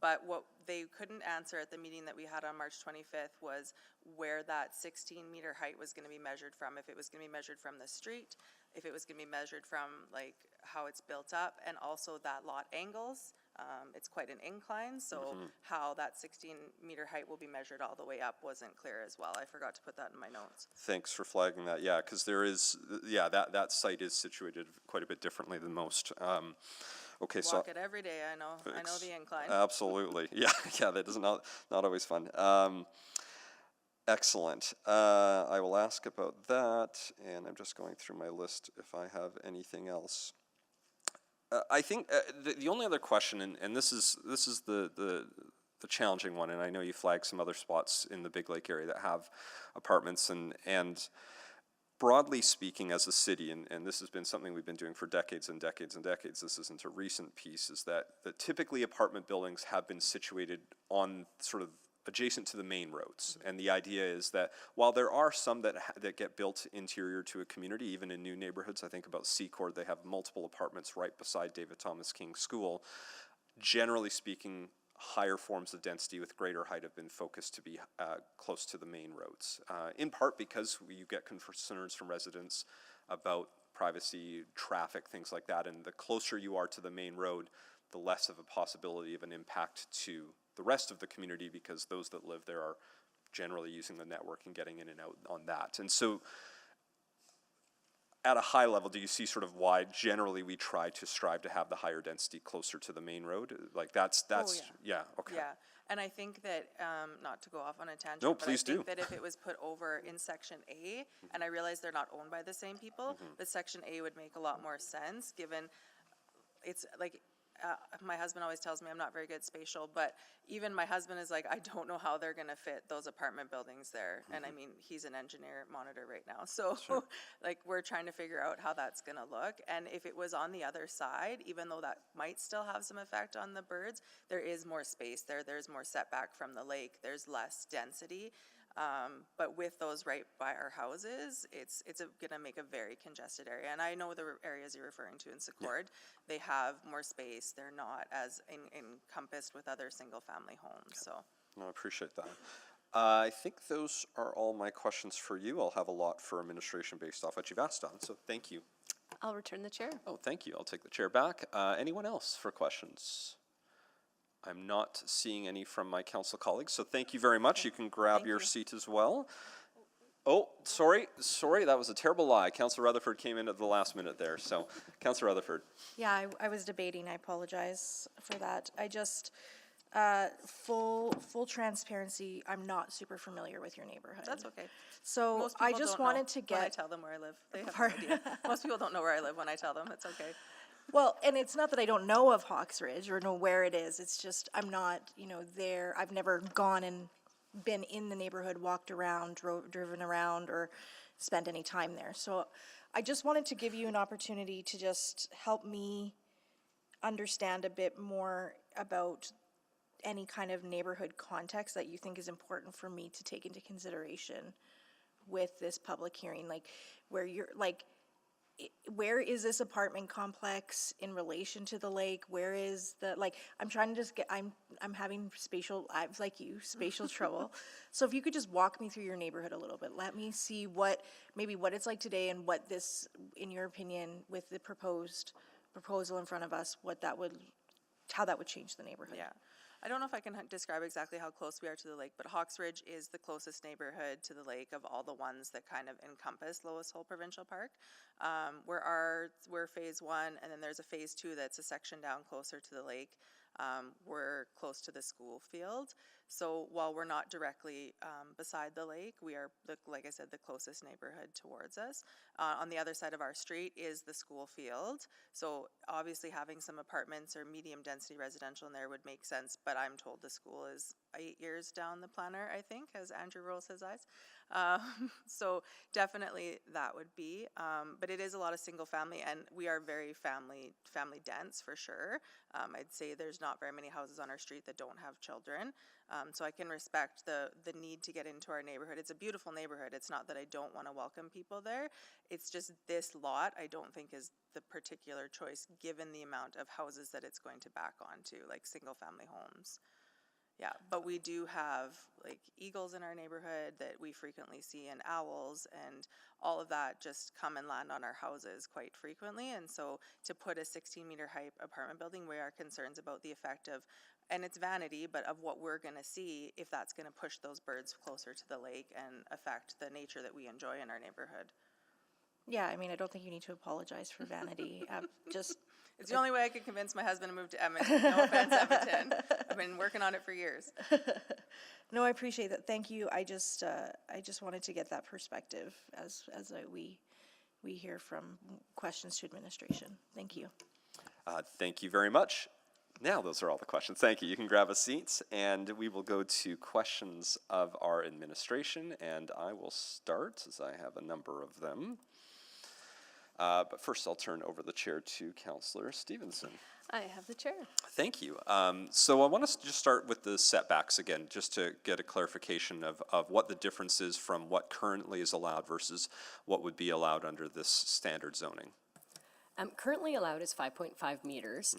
But what they couldn't answer at the meeting that we had on March 25th was where that 16-meter height was going to be measured from. If it was going to be measured from the street, if it was going to be measured from like how it's built up, and also that lot angles. It's quite an incline, so how that 16-meter height will be measured all the way up wasn't clear as well. I forgot to put that in my notes. Thanks for flagging that. Yeah, because there is, that site is situated quite a bit differently than most. Okay, so walk it every day. I know the incline. Absolutely, yeah, that is not always fun. Excellent. I will ask about that, and I'm just going through my list if I have anything else. I think the only other question, and this is the challenging one, and I know you flagged some other spots in the Big Lake area that have apartments, and broadly speaking as a city, and this has been something we've been doing for decades and decades and decades, this isn't a recent piece, is that typically apartment buildings have been situated on sort of adjacent to the main roads. And the idea is that while there are some that get built interior to a community, even in new neighborhoods, I think about Secord, they have multiple apartments right beside David Thomas King School. Generally speaking, higher forms of density with greater height have been focused to be close to the main roads, in part because you get concerns from residents about privacy, traffic, things like that, and the closer you are to the main road, the less of a possibility of an impact to the rest of the community, because those that live there are generally using the network and getting in and out on that. And so at a high level, do you see sort of why generally we try to strive to have the higher density closer to the main road? Like that's okay. Yeah. And I think that, not to go off on a tangent. No, but please I think do. that if it was put over in Section A, and I realize they're not owned by the same people, but Section A would make a lot more sense, given it's like, my husband always tells me I'm not very good spatial, but even my husband is like, I don't know how they're gonna fit those apartment buildings there. And I mean, he's an engineer monitor right now, so like, we're trying to figure out how that's gonna look. And if it was on the other side, even though that might still have some effect on the birds, there is more space there, there's more setback from the lake, there's less density. But with those right by our houses, it's gonna make a very congested area. And I know the areas you're referring to in Secord, they have more space. They're not as encompassed with other single-family homes, so. No, I appreciate that. I think those are all my questions for you. I'll have a lot for administration based off what you've asked on, so thank you. I'll return the chair. Oh, thank you. I'll take the chair back. Anyone else for questions? I'm not seeing any from my council colleagues, so thank you very much. You can grab your seat as well. Oh, sorry, that was a terrible lie. Councillor Rutherford came in at the last minute there, so Councillor Rutherford. Yeah, I was debating. I apologize for that. I just, full transparency, I'm not super familiar with your neighborhood. That's okay. So Most I people just don't wanted know to when I get, tell them where I live. They have no idea. Most people don't know where I live when I tell them. It's okay. well, and it's not that I don't know of Hawks Ridge or know where it is. It's just, I'm not, there. I've never gone and been in the neighborhood, walked around, driven around, or spent any time there. So I just wanted to give you an opportunity to just help me understand a bit more about any kind of neighborhood context that you think is important for me to take into consideration with this public hearing, like where you're like, where is this apartment complex in relation to the lake? Where is the, like, I'm trying to just get, I'm having spatial, I'm like you, spatial trouble. So if you could just walk me through your neighborhood a little bit, let me see maybe what it's like today and what this, in your opinion, with the proposal in front of us, how that would change the neighborhood. Yeah. I don't know if I can describe exactly how close we are to the lake, but Hawks Ridge is the closest neighborhood to the lake of all the ones that kind of encompass Lois Hole Provincial Park. We're phase 1, and then there's a phase 2 that's a section down closer to the lake. We're close to the school field. So while we're not directly beside the lake, we are, like I said, the closest neighborhood towards us. On the other side of our street is the school field. So obviously having some apartments or medium density residential in there would make sense, but I'm told the school is 8 years down the planner, I think, as Andrew rolls his eyes. So definitely that would be, but it is a lot of single family, and we are very family dense for sure. I'd say there's not very many houses on our street that don't have children. So I can respect the need to get into our neighborhood. It's a beautiful neighborhood. It's not that I don't want to welcome people there. It's just this lot I don't think is the particular choice given the amount of houses that it's going to back onto, like single family homes. Yeah, but we do have like eagles in our neighborhood that we frequently see, and owls, and all of that just come and land on our houses quite frequently. And so to put a 16-meter height apartment building, we are concerned about the effect of, and it's vanity, but of what we're going to see if that's going to push those birds closer to the lake and affect the nature that we enjoy in our neighborhood. Yeah, I mean, I don't think you need to apologize for vanity. It's the only way I could convince my husband to move to Edmonton. No offense, Edmonton. I've been working on it for years. No, I appreciate that. Thank you. I just wanted to get that perspective as we hear from questions to administration. Thank you. Thank you very much. Now those are all the questions. Thank you. You can grab a seat, and we will go to questions of our administration, and I will start as I have a number of them. But first, I'll turn over the chair to Councillor Stevenson. I have the chair. Thank you. So I want us to just start with the setbacks again, just to get a clarification of what the difference is from what currently is allowed versus what would be allowed under this standard zoning. Currently allowed is 5.5 meters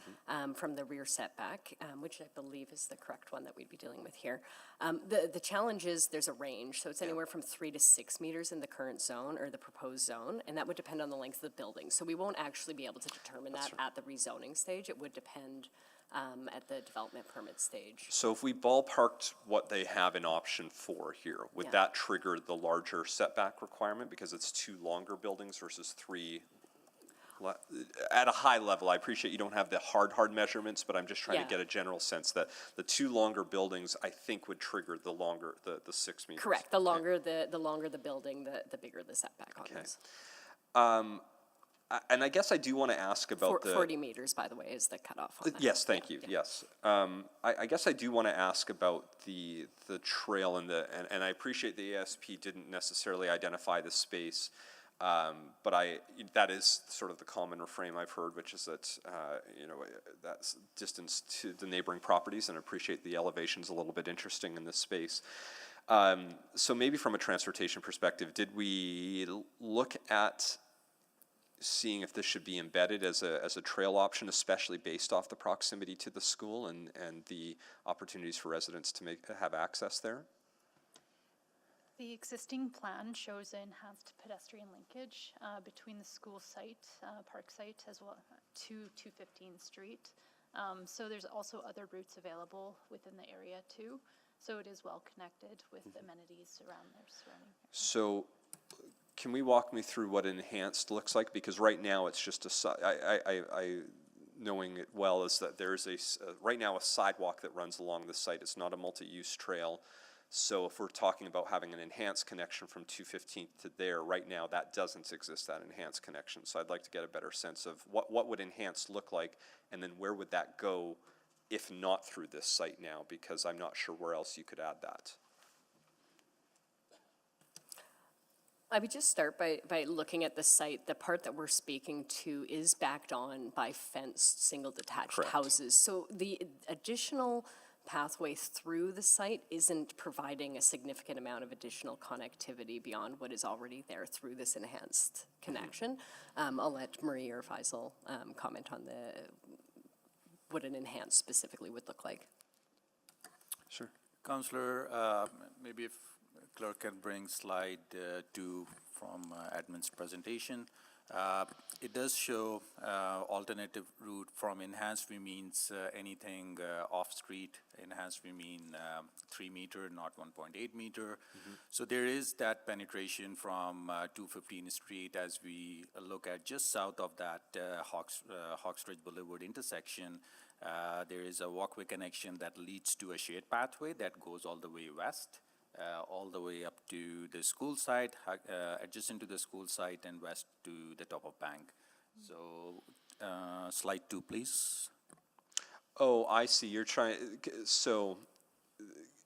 from the rear setback, which I believe is the correct one that we'd be dealing with here. The challenge is there's a range, so it's anywhere from 3 to 6 meters in the current zone or the proposed zone, and that would depend on the length of the building. So we won't actually be able to determine that at the rezoning stage. It would depend at the development permit stage. So if we ballparked what they have in option 4 here, would that trigger the larger setback requirement because it's 2 longer buildings versus 3? at a high level, I appreciate you don't have the hard measurements, but I'm just trying to Yeah. get a general sense that the two longer buildings, I think, would trigger the 6 meters. Correct. The longer the building, the bigger the setback on Okay. those. And I guess I do want to ask about 40 meters, by the way, is the cutoff on that. Yes, thank you. Yes, I guess I do want to ask about the trail and and I appreciate the ASP didn't necessarily identify the space, but that is sort of the common refrain I've heard, which is that that's distance to the neighboring properties, and I appreciate the elevation's a little bit interesting in this space. So maybe from a transportation perspective, did we look at seeing if this should be embedded as a trail option, especially based off the proximity to the school and the opportunities for residents to have access there? The existing plan shows an enhanced pedestrian linkage between the school site, park site, as well to 215 Street. So there's also other routes available within the area too. So it is well connected with amenities around their surrounding area. So can we walk me through what enhanced looks like? Because right now it's just I knowing it well is that there's right now a sidewalk that runs along the site. It's not a multi-use trail. So if we're talking about having an enhanced connection from 215th to there, right now that doesn't exist, that enhanced connection. So I'd like to get a better sense of what would enhanced look like, and then where would that go if not through this site now, because I'm not sure where else you could add that. I would just start by looking at the site. The part that we're speaking to is backed on by fenced single detached Correct. houses. So the additional pathway through the site isn't providing a significant amount of additional connectivity beyond what is already there through this enhanced connection. I'll let Marie or Faisal comment on what an enhanced specifically would look like. Sure. Councillor, maybe if clerk can bring slide 2 from admin's presentation. It does show alternative route. From enhanced we means anything off street. Enhanced we mean 3 meter, not 1.8 meter. So there is that penetration from 215 Street as we look at just south of that Hawkstridge Boulevard intersection. There is a walkway connection that leads to a shared pathway that goes all the way west. All the way up to the school site, adjacent to the school site, and west to the top of bank. So, slide 2, please. Oh, I see. You're trying. So,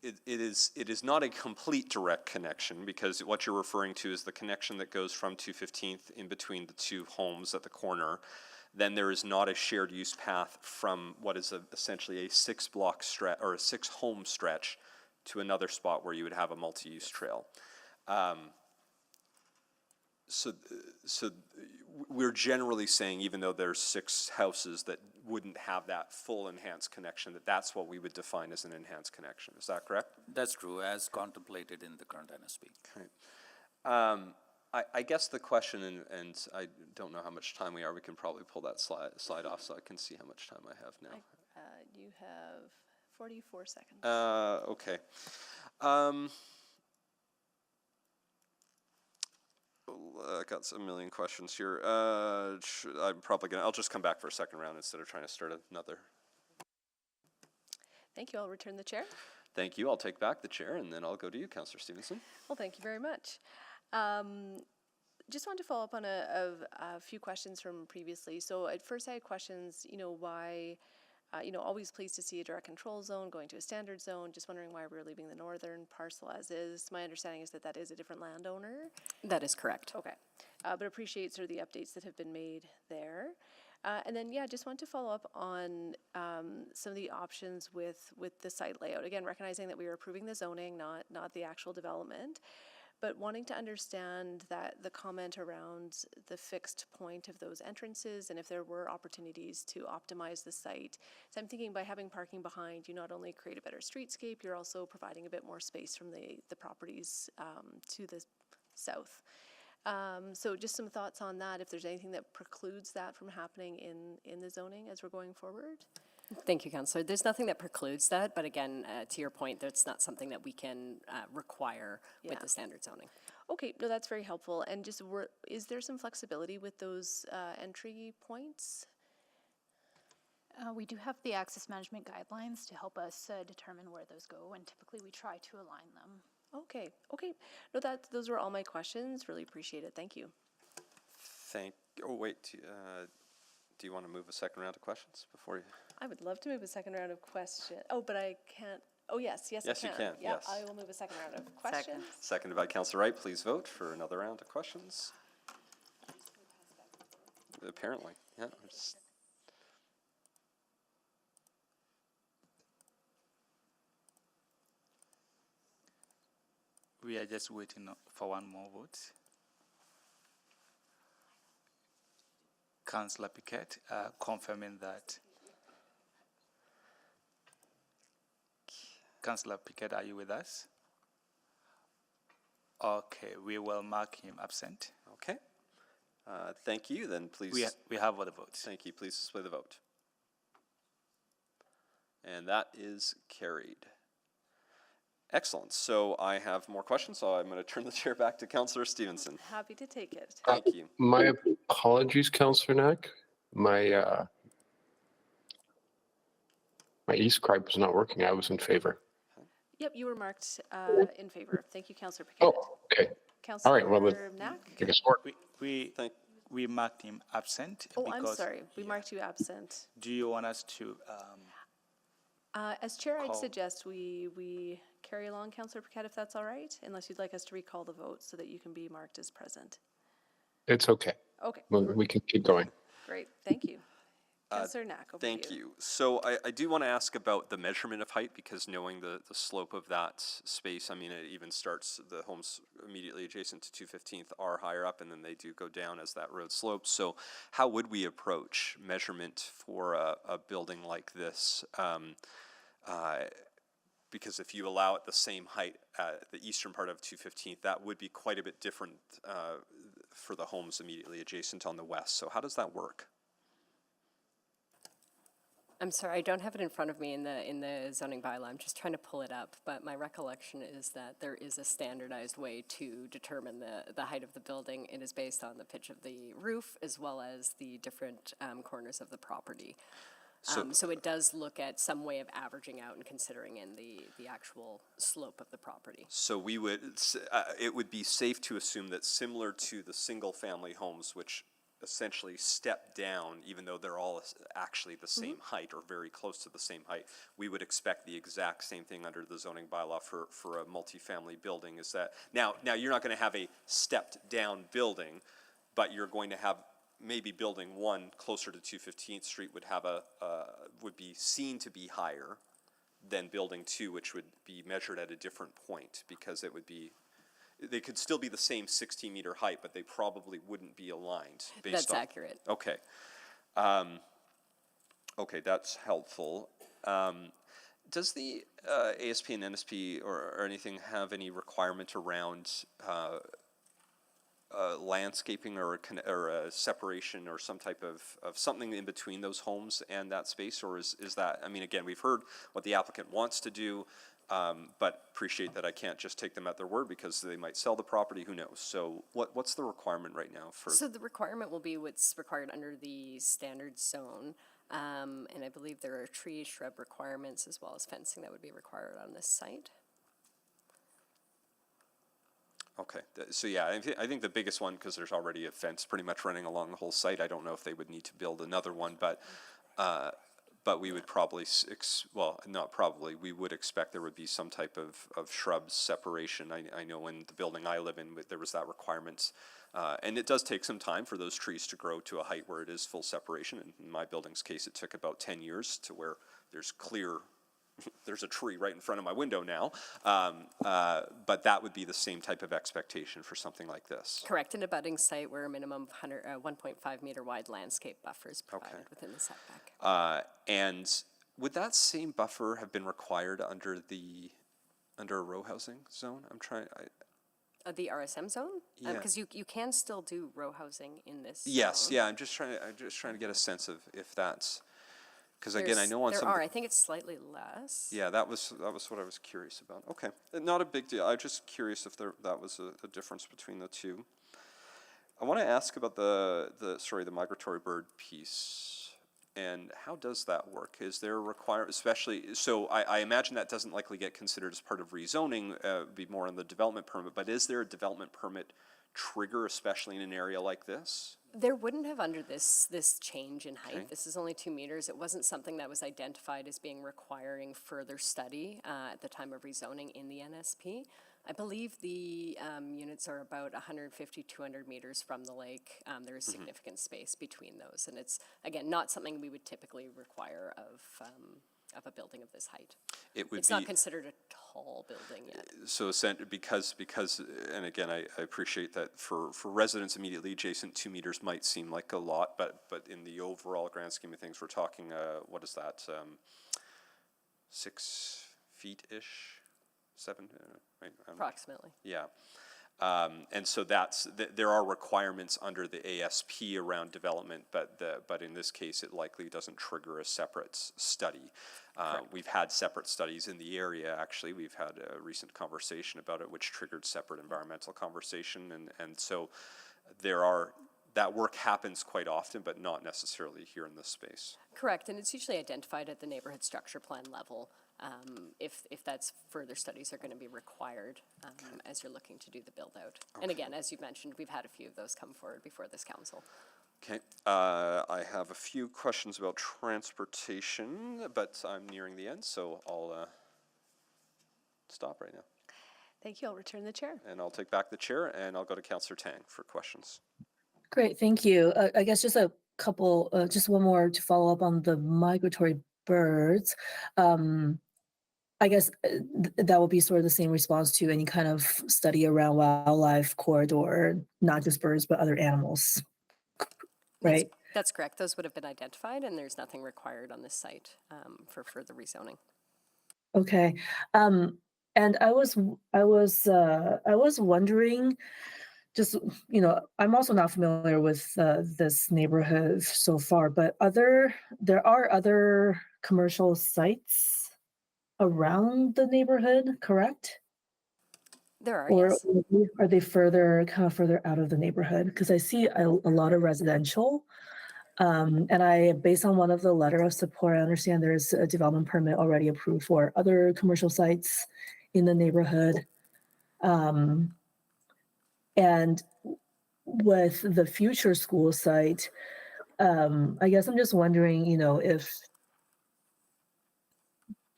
it is not a complete direct connection, because what you're referring to is the connection that goes from 215th in between the two homes at the corner. Then there is not a shared use path from what is essentially a 6-block stretch or a 6-home stretch to another spot where you would have a multi-use trail. So we're generally saying, even though there's 6 houses that wouldn't have that full enhanced connection, that's what we would define as an enhanced connection. Is that correct? That's true, as contemplated in the current NSP. Okay. I guess the question, and I don't know how much time we are, we can probably pull that slide off so I can see how much time I have now. You have 44 seconds. Okay. I got a million questions here. I'll just come back for a second round instead of trying to start another. Thank you. I'll return the chair. Thank you. I'll take back the chair, and then I'll go to you, Councillor Stevenson. Well, thank you very much. Just wanted to follow up on a few questions from previously. So at first I had questions, why, always pleased to see a direct control zone going to a standard zone. Just wondering why we're leaving the northern parcel as is. My understanding is that is a different landowner. That is correct. Okay. But appreciate sort of the updates that have been made there. And then, just want to follow up on some of the options with the site layout. Again, recognizing that we are approving the zoning, not the actual development, but wanting to understand that the comment around the fixed point of those entrances and if there were opportunities to optimize the site. So I'm thinking by having parking behind, you not only create a better streetscape, you're also providing a bit more space from the properties to the south. So just some thoughts on that, if there's anything that precludes that from happening in the zoning as we're going forward? Thank you, Councillor. There's nothing that precludes that, but again, to your point, that's not something that we can require with the standard zoning. Okay, no, that's very helpful. And just, is there some flexibility with those entry points? We do have the access management guidelines to help us determine where those go, and typically we try to align them. Okay, okay. No, those were all my questions. Really appreciate it. Thank you. Oh, wait, do you want to move a second round of questions before you? I would love to move a second round of questions. Oh, but I can't. Oh, yes, Yes, I you can. can, Yeah, yes. I will move a second round of questions. Seconded by Councillor Wright. Please vote for another round of questions. Apparently, yeah. We are just waiting for one more vote. Councillor Piquet confirming that. Councillor Piquet, are you with us? Okay, we will mark him absent. Okay. Thank you. Then please. We have all the votes. Thank you. Please display the vote. And that is carried. Excellent. So I have more questions, so I'm going to turn the chair back to Councillor Stevenson. Happy to take it. Thank you. My apologies, Councillor Knack. My e-scribe was not working. I was in favor. Yep, you were marked in favor. Thank you, Councillor Piquet. Oh, okay. Councillor All right. Well, Knack? take a score. We marked him absent. Oh, I'm because, sorry. We marked you absent. Do you want us to? As chair, I'd call. suggest we carry along, Councillor Piquet, if that's all right, unless you'd like us to recall the vote so that you can be marked as present. It's okay. Okay. We can keep going. Great. Thank you. Councillor Knack, over to you. Thank you. So I do want to ask about the measurement of height, because knowing the slope of that space, I mean, it even starts, the homes immediately adjacent to 215th are higher up, and then they do go down as that road slopes. So how would we approach measurement for a building like this? Because if you allow it the same height at the eastern part of 215th, that would be quite a bit different for the homes immediately adjacent on the west. So how does that work? I'm sorry, I don't have it in front of me in the zoning bylaw. I'm just trying to pull it up, but my recollection is that there is a standardized way to determine the height of the building. It is based on the pitch of the roof as well as the different corners of the property. So it does look at some way of averaging out and considering in the actual slope of the property. So we would, it would be safe to assume that similar to the single-family homes, which essentially step down, even though they're all actually the same height or very close to the same height, we would expect the exact same thing under the zoning bylaw for a multifamily building. Is that now you're not going to have a stepped down building, but you're going to have maybe building one closer to 215th Street would have would be seen to be higher than building two, which would be measured at a different point, because it would be, they could still be the same 16-meter height, but they probably wouldn't be aligned. That's accurate. Okay. Okay, that's helpful. Does the ASP and NSP or anything have any requirement around landscaping or a separation or some type of something in between those homes and that space? Or is that, I mean, again, we've heard what the applicant wants to do, but appreciate that I can't just take them at their word, because they might sell the property, who knows? So what's the requirement right now for? So the requirement will be what's required under the standard zone. And I believe there are tree shrub requirements as well as fencing that would be required on this site. Okay, so yeah, I think the biggest one, because there's already a fence pretty much running along the whole site, I don't know if they would need to build another one, but we would probably, well, not probably, we would expect there would be some type of shrubs separation. I know in the building I live in, there was that requirement. And it does take some time for those trees to grow to a height where it is full separation. In my building's case, it took about 10 years to where there's clear, there's a tree right in front of my window now. But that would be the same type of expectation for something like this. Correct, an abutting site where a minimum of 1.5 meter wide landscape buffer is provided within the setback. And would that same buffer have been required under a row housing zone? I'm trying. The RSM zone? Yeah. Because you can still do row housing in this Yes, zone. yeah. I'm just trying to get a sense of if that's. Because again, I know on there some. are. I think it's slightly less. Yeah, that was what I was curious about. Okay, not a big deal. I was just curious if that was a difference between the two. I want to ask about the migratory bird piece, and how does that work? Is there a requirement, especially, so I imagine that doesn't likely get considered as part of rezoning, be more on the development permit, but is there a development permit trigger, especially in an area like this? There wouldn't have under this change in height. Okay. This is only 2 meters. It wasn't something that was identified as being requiring further study at the time of rezoning in the NSP. I believe the units are about 150, 200 meters from the lake. There is significant space between those. And it's, again, not something we would typically require of a building of this height. It's not considered a tall building yet. So because, and again, I appreciate that for residents immediately adjacent, 2 meters might seem like a lot, but in the overall grand scheme of things, we're talking, what is that, 6 feet-ish? 7, right? Approximately. Yeah. And so there are requirements under the ASP around development, but in this case, it likely doesn't trigger a separate study. We've had separate studies in the area, actually. We've had a recent conversation about it, which triggered separate environmental conversation. And so that work happens quite often, but not necessarily here in this space. Correct, and it's usually identified at the neighborhood structure plan level. If that's further studies are going to be required as you're looking to do the build out. Okay. And again, as you mentioned, we've had a few of those come forward before this council. Okay, I have a few questions about transportation, but I'm nearing the end, so I'll stop right now. Thank you. I'll return the chair. And I'll take back the chair, and I'll go to Councillor Tang for questions. Great, thank you. I guess just a couple, just one more to follow up on the migratory birds. I guess that will be sort of the same response to any kind of study around wildlife corridor, not just birds, but other animals, right? That's correct. Those would have been identified, and there's nothing required on this site for further rezoning. Okay, and I was wondering, just, I'm also not familiar with this neighborhood so far, but there are other commercial sites around the neighborhood, correct? There are, Or yes. are they further out of the neighborhood? Because I see a lot of residential. And based on one of the letter of support, I understand there's a development permit already approved for other commercial sites in the neighborhood. And with the future school site, I guess I'm just wondering, if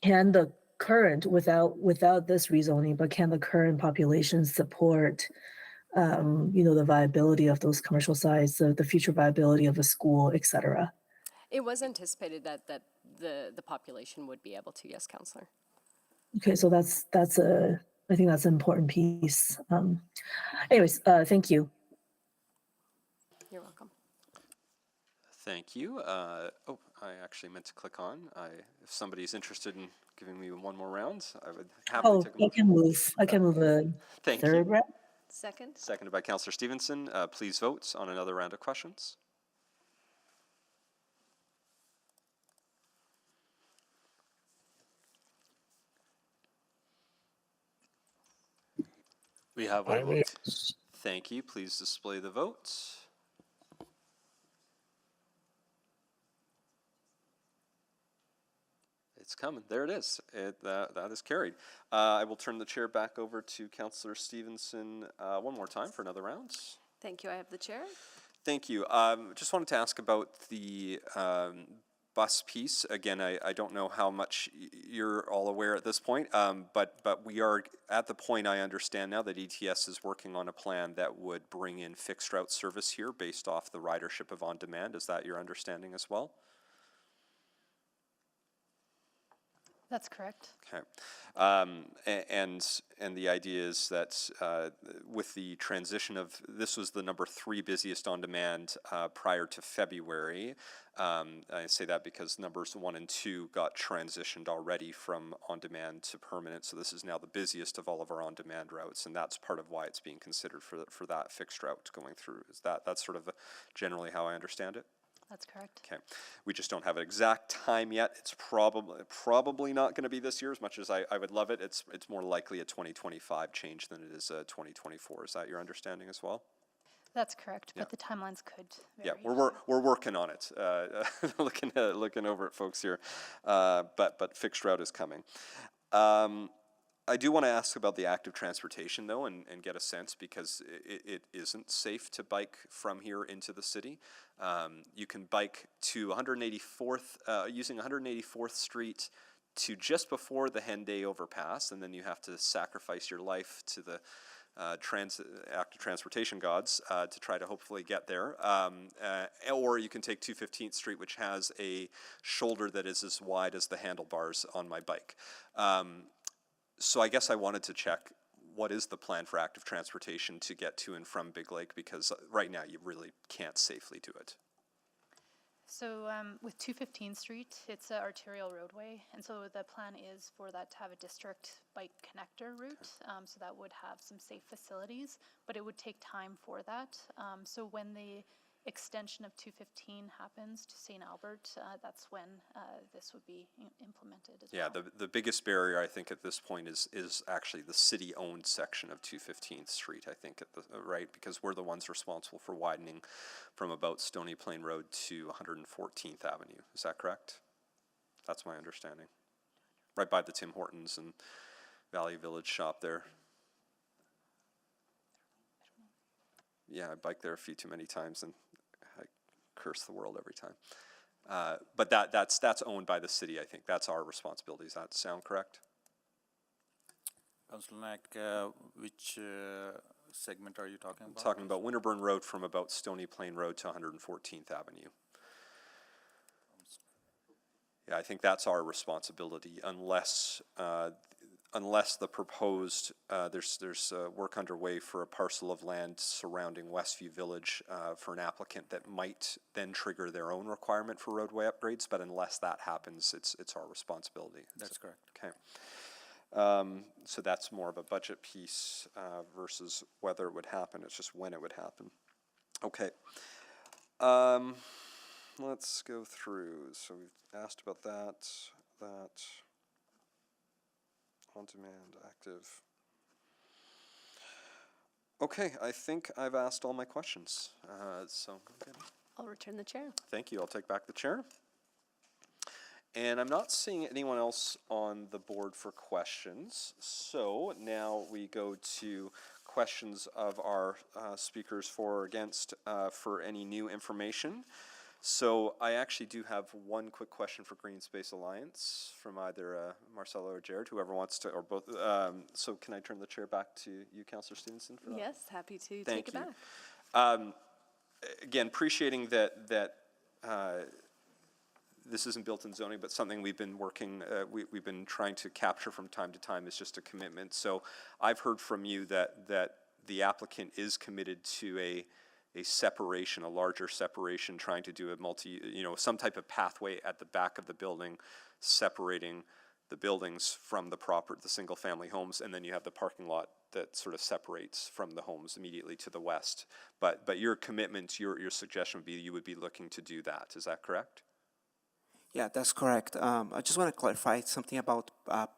can the current, without this rezoning, but can the current population support, the viability of those commercial sites, the future viability of a school, et cetera? It was anticipated that the population would be able to, yes, Councillor. Okay, so I think that's an important piece. Anyways, thank you. You're welcome. Thank you. I actually meant to click on. If somebody's interested in giving me one more round, I would happily take a motion. I can move a third round. Second. Seconded by Councillor Stevenson. Please vote on another round of questions. We have a vote. Thank you. Please display the vote. It's coming. There it is. That is carried. I will turn the chair back over to Councillor Stevenson one more time for another round. Thank you. I have the chair. Thank you. Just wanted to ask about the bus piece. Again, I don't know how much you're all aware at this point, but we are at the point, I understand now, that ETS is working on a plan that would bring in fixed route service here based off the ridership of On Demand. Is that your understanding as well? That's correct. Okay, and the idea is that with the transition of, this was the number 3 busiest on demand prior to February. I say that because numbers 1 and 2 got transitioned already from on demand to permanent, so this is now the busiest of all of our on demand routes, and that's part of why it's being considered for that fixed route going through. Is that's sort of generally how I understand it? That's correct. Okay, we just don't have an exact time yet. It's probably not going to be this year. As much as I would love it, it's more likely a 2025 change than it is a 2024. Is that your understanding as well? That's correct, Yeah. but the timelines could vary. Yeah, we're working on it. Looking over at folks here, but fixed route is coming. I do want to ask about the active transportation, though, and get a sense, because it isn't safe to bike from here into the city. You can bike to 184th, using 184th Street to just before the Henday overpass, and then you have to sacrifice your life to the active transportation gods to try to hopefully get there. Or you can take 215th Street, which has a shoulder that is as wide as the handlebars on my bike. So I guess I wanted to check, what is the plan for active transportation to get to and from Big Lake? Because right now you really can't safely do it. So with 215th Street, it's an arterial roadway, and so the plan is for that to have a district bike connector route. So that would have some safe facilities, but it would take time for that. So when the extension of 215 happens to St. Albert, that's when this would be implemented as well. Yeah, the biggest barrier I think at this point is actually the city-owned section of 215th Street, I think, right? Because we're the ones responsible for widening from about Stony Plain Road to 114th Avenue. Is that correct? That's my understanding. Right by the Tim Hortons and Valley Village shop there. Yeah, I biked there a few too many times and I curse the world every time. But that's owned by the city, I think. That's our responsibility. Does that sound correct? Councillor Knack, which segment are you talking about? I'm talking about Winterburn Road from about Stony Plain Road to 114th Avenue. Yeah, I think that's our responsibility, unless the proposed, there's work underway for a parcel of land surrounding Westview Village for an applicant that might then trigger their own requirement for roadway upgrades, but unless that happens, it's our responsibility. That's correct. Okay. So that's more of a budget piece versus whether it would happen. It's just when it would happen. Okay. Let's go through. So we've asked about that. On-demand, active. Okay, I think I've asked all my questions. So okay. I'll return the chair. Thank you. I'll take back the chair. And I'm not seeing anyone else on the board for questions. So now we go to questions of our speakers for or against for any new information. So I actually do have one quick question for Green Space Alliance from either Marcelo or Jared, whoever wants to, or both. So can I turn the chair back to you, Councillor Stevenson, for that? Yes, happy to Thank take it you. back. Again, appreciating that this isn't built in zoning, but something we've been working, we've been trying to capture from time to time is just a commitment. So I've heard from you that the applicant is committed to a separation, a larger separation, trying to do a some type of pathway at the back of the building, separating the buildings from the single family homes, and then you have the parking lot that sort of separates from the homes immediately to the west. But your commitment, your suggestion would be you would be looking to do that. Is that correct? Yeah, that's correct. I just want to clarify something about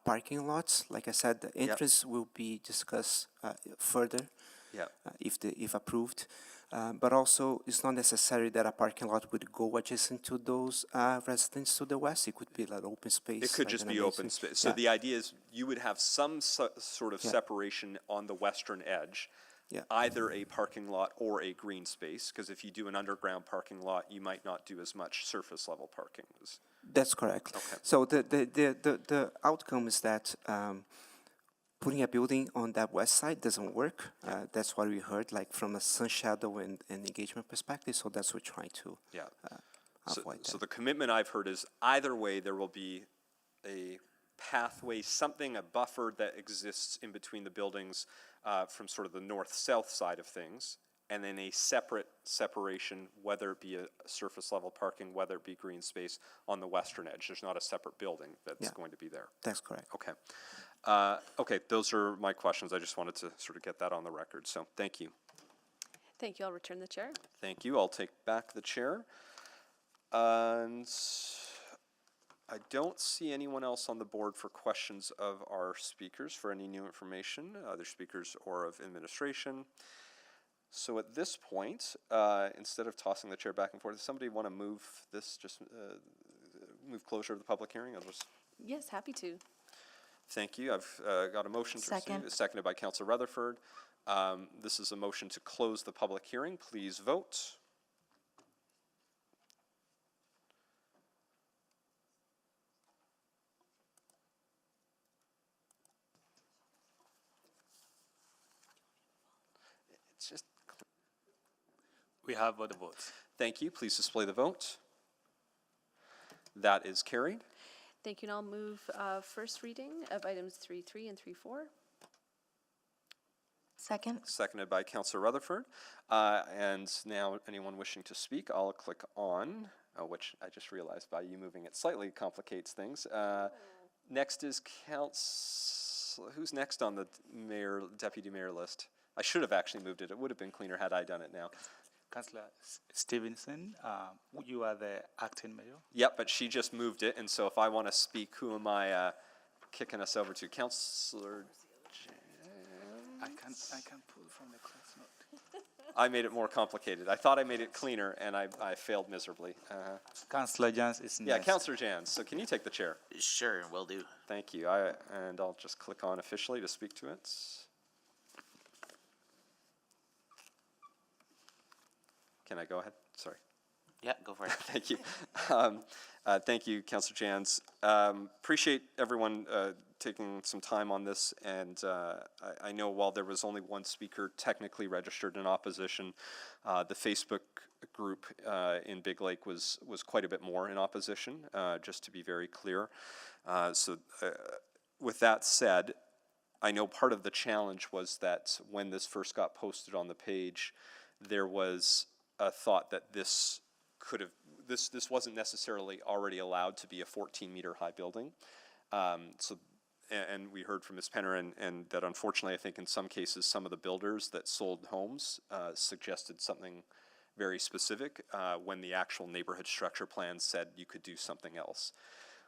parking lots. Like I said, the entrance will be discussed further if approved. But also, it's not necessary that a parking lot would go adjacent to those residents to the west. It could be like open space. It could just be open space. So the idea is you would have some sort of separation on the western edge, either a parking lot or a green space, because if you do an underground parking lot, you might not do as much surface level parking. That's correct. Okay. So the outcome is that putting a building on that west side doesn't work. That's what we heard, like from a sun shadow and engagement perspective. So that's what we're trying to avoid. So the commitment I've heard is either way there will be a pathway, a buffer that exists in between the buildings from sort of the north-south side of things, and then a separation, whether it be a surface level parking, whether it be green space on the western edge. There's not a separate building that's going to be there. That's correct. Okay. Okay, those are my questions. I just wanted to sort of get that on the record. So thank you. Thank you. I'll return the chair. Thank you. I'll take back the chair. And I don't see anyone else on the board for questions of our speakers for any new information, other speakers or of administration. So at this point, instead of tossing the chair back and forth, does somebody want to move this, just move closure of the public hearing? Otherwise, Yes, happy to. thank you. I've got a motion to Second. receive, seconded by Councillor Rutherford. This is a motion to close the public hearing. Please vote. It's just, We have all the votes. thank you. Please display the vote. That is carried. Thank you, and I'll move first reading of items 3.3 and 3.4. Second. Seconded by Councillor Rutherford. And now anyone wishing to speak, I'll click on, which I just realized by you moving it slightly complicates things. Next is who's next on the deputy mayor list? I should have actually moved it. It would have been cleaner had I done it now. Councillor Stevenson, you are the acting mayor. Yep, but she just moved it, and so if I want to speak, who am I kicking us over to? Councillor I can pull from the class note. I made it more complicated. I thought I made it cleaner, and I failed miserably. Councillor Jans is Yeah, next. Councillor Jans, so can you take the chair? Sure, will do. Thank you. And I'll just click on officially to speak to it. Can I go ahead? Sorry. Yeah, go for it. Thank you. Thank you, Councillor Jans. Appreciate everyone taking some time on this, and I know while there was only one speaker technically registered in opposition, the Facebook group in Big Lake was quite a bit more in opposition, just to be very clear. With that said, I know part of the challenge was that when this first got posted on the page, there was a thought that this wasn't necessarily already allowed to be a 14-meter high building. And we heard from Ms. Penner and that unfortunately I think in some cases some of the builders that sold homes suggested something very specific when the actual neighborhood structure plan said you could do something else,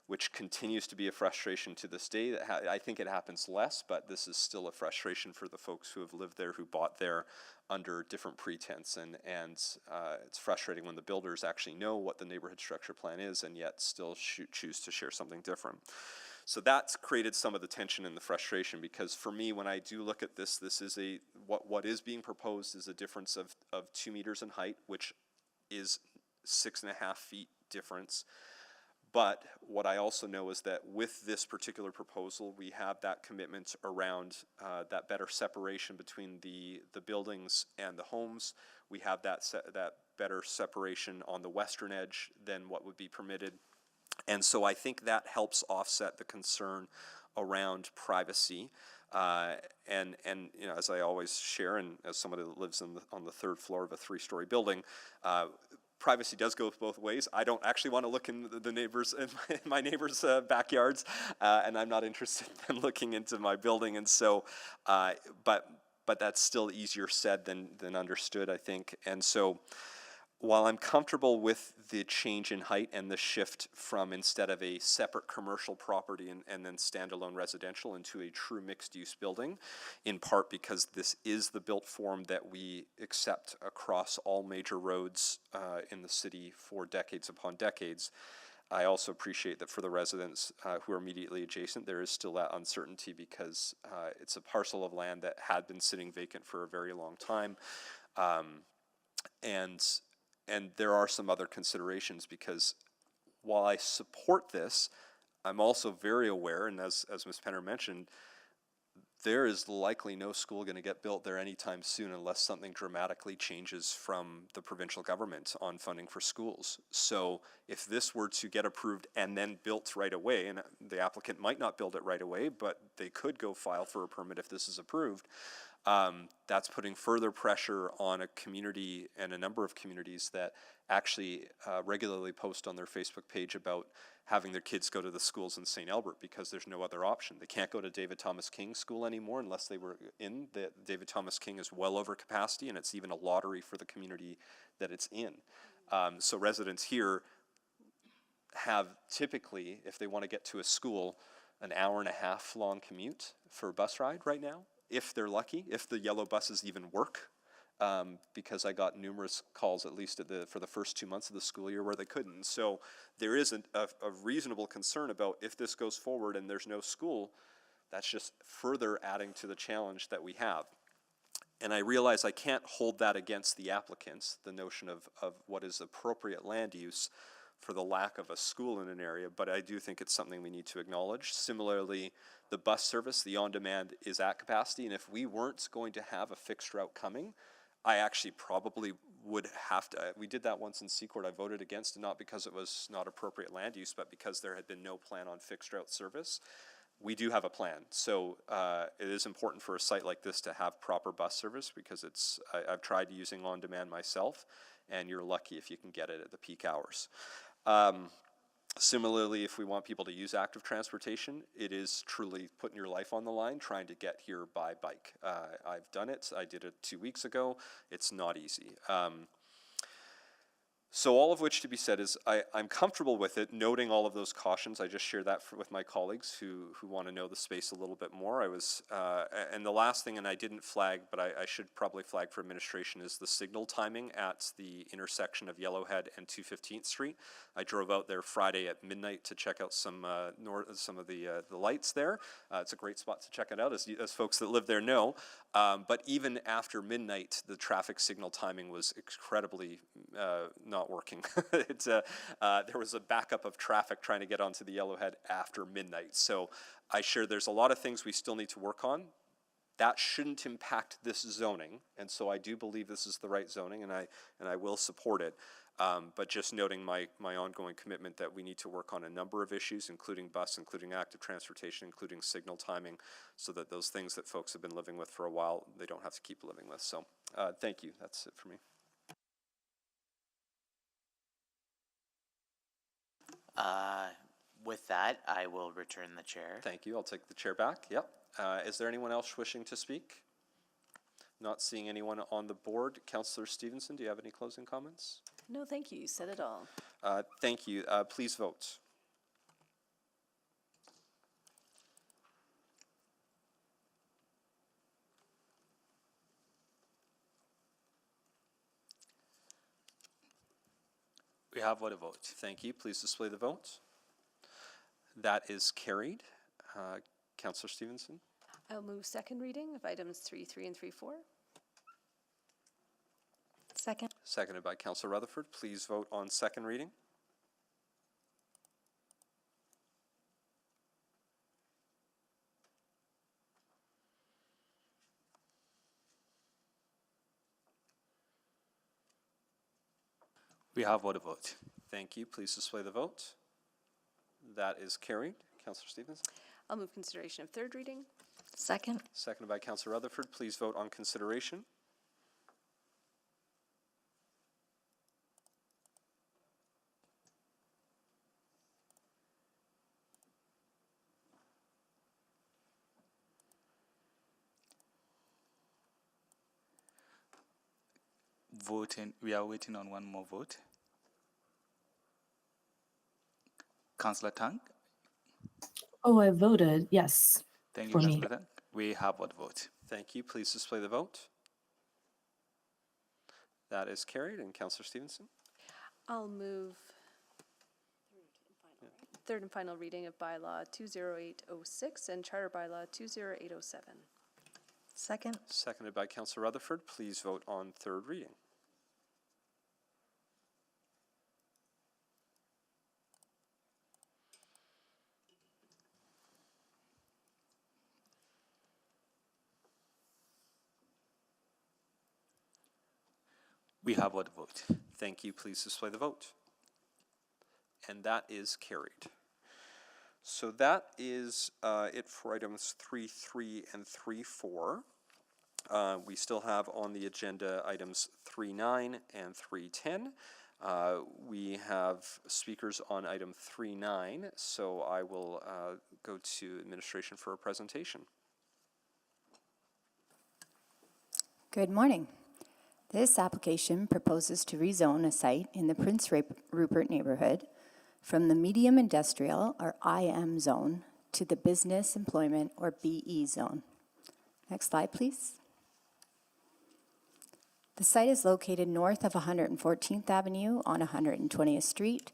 which continues to be a frustration to this day. I think it happens less, but this is still a frustration for the folks who have lived there, who bought there under different pretense, and it's frustrating when the builders actually know what the neighborhood structure plan is and yet still choose to share something different. So that's created some of the tension and the frustration, because for me, when I do look at this is what is being proposed is a difference of 2 meters in height, which is 6.5 feet difference. But what I also know is that with this particular proposal, we have that commitment around that better separation between the buildings and the homes. We have that better separation on the western edge than what would be permitted. And so I think that helps offset the concern around privacy. And you know, as I always share, and as somebody that lives on the third floor of a 3-story building, privacy does go both ways. I don't actually want to look in the neighbors, in my neighbors' backyards, and I'm not interested in them looking into my building. And so, but that's still easier said than understood, I think. And so, while I'm comfortable with the change in height and the shift from instead of a separate commercial property and then standalone residential into a true mixed-use building, in part because this is the built form that we accept across all major roads in the city for decades upon decades, I also appreciate that for the residents who are immediately adjacent, there is still that uncertainty because it's a parcel of land that had been sitting vacant for a very long time. And there are some other considerations, because while I support this, I'm also very aware, and as Ms. Penner mentioned, there is likely no school going to get built there anytime soon unless something dramatically changes from the provincial government on funding for schools. So if this were to get approved and then built right away, and the applicant might not build it right away, but they could go file for a permit if this is approved, that's putting further pressure on a community and a number of communities that actually regularly post on their Facebook page about having their kids go to the schools in St. Albert because there's no other option. They can't go to David Thomas King School anymore unless they were in. David Thomas King is well over capacity, and it's even a lottery for the community that it's in. So residents here have typically, if they want to get to a school, an hour and a half long commute for a bus ride right now, if they're lucky, if the yellow buses even work. Because I got numerous calls, at least for the first 2 months of the school year, where they couldn't. So there is a reasonable concern about if this goes forward and there's no school, that's just further adding to the challenge that we have. And I realize I can't hold that against the applicants, the notion of what is appropriate land use for the lack of a school in an area, but I do think it's something we need to acknowledge. Similarly, the bus service, the on-demand, is at capacity, and if we weren't going to have a fixed route coming, I actually probably would have to, we did that once in Seacourt. I voted against it, not because it was not appropriate land use, but because there had been no plan on fixed route service. We do have a plan. So it is important for a site like this to have proper bus service, because I've tried using on-demand myself, and you're lucky if you can get it at the peak hours. Similarly, if we want people to use active transportation, it is truly putting your life on the line trying to get here by bike. I've done it. I did it 2 weeks ago. It's not easy. So all of which to be said is I'm comfortable with it, noting all of those cautions. I just shared that with my colleagues who want to know the space a little bit more. And the last thing, and I didn't flag, but I should probably flag for administration, is the signal timing at the intersection of Yellowhead and 215th Street. I drove out there Friday at midnight to check out some of the lights there. It's a great spot to check it out, as folks that live there know. But even after midnight, the traffic signal timing was incredibly not working. There was a backup of traffic trying to get onto the Yellowhead after midnight. So I share there's a lot of things we still need to work on. That shouldn't impact this zoning, and so I do believe this is the right zoning, and I will support it. But just noting my ongoing commitment that we need to work on a number of issues, including bus, including active transportation, including signal timing, so that those things that folks have been living with for a while, they don't have to keep living with. So thank you. That's it for me. With that, I will return the chair. Thank you. I'll take the chair back. Yep. Is there anyone else wishing to speak? Not seeing anyone on the board. Councillor Stevenson, do you have any closing comments? No, thank you. You said it all. Thank you. Please vote. We have what a vote. Thank you. Please display the vote. That is carried. Councillor Stevenson? I'll move second reading of items 3.3 and 3.4. Second. Seconded by Councillor Rutherford. Please vote on second reading. We have what a vote. Thank you. Please display the vote. That is carried. Councillor Stevenson? I'll move consideration of third reading. Second. Seconded by Councillor Rutherford. Please vote on consideration. Voting. We are waiting on one more vote. Councillor Tang? Oh, I voted yes. Thank you, For me. Councillor Tang. We have what vote. Thank you. Please display the vote. That is carried. And Councillor Stevenson? I'll move third and final reading of bylaw 20806 and charter bylaw 20807. Second. Seconded by Councillor Rutherford. Please vote on third reading. We have what vote. Thank you. Please display the vote. And that is carried. So that is it for items 3.3 and 3.4. We still have on the agenda items 3.9 and 3.10. We have speakers on item 3.9, so I will go to administration for a presentation. Good morning. This application proposes to rezone a site in the Prince Rupert neighborhood from the medium industrial or IM zone to the business employment or BE zone. Next slide, please. The site is located north of 114th Avenue on 120th Street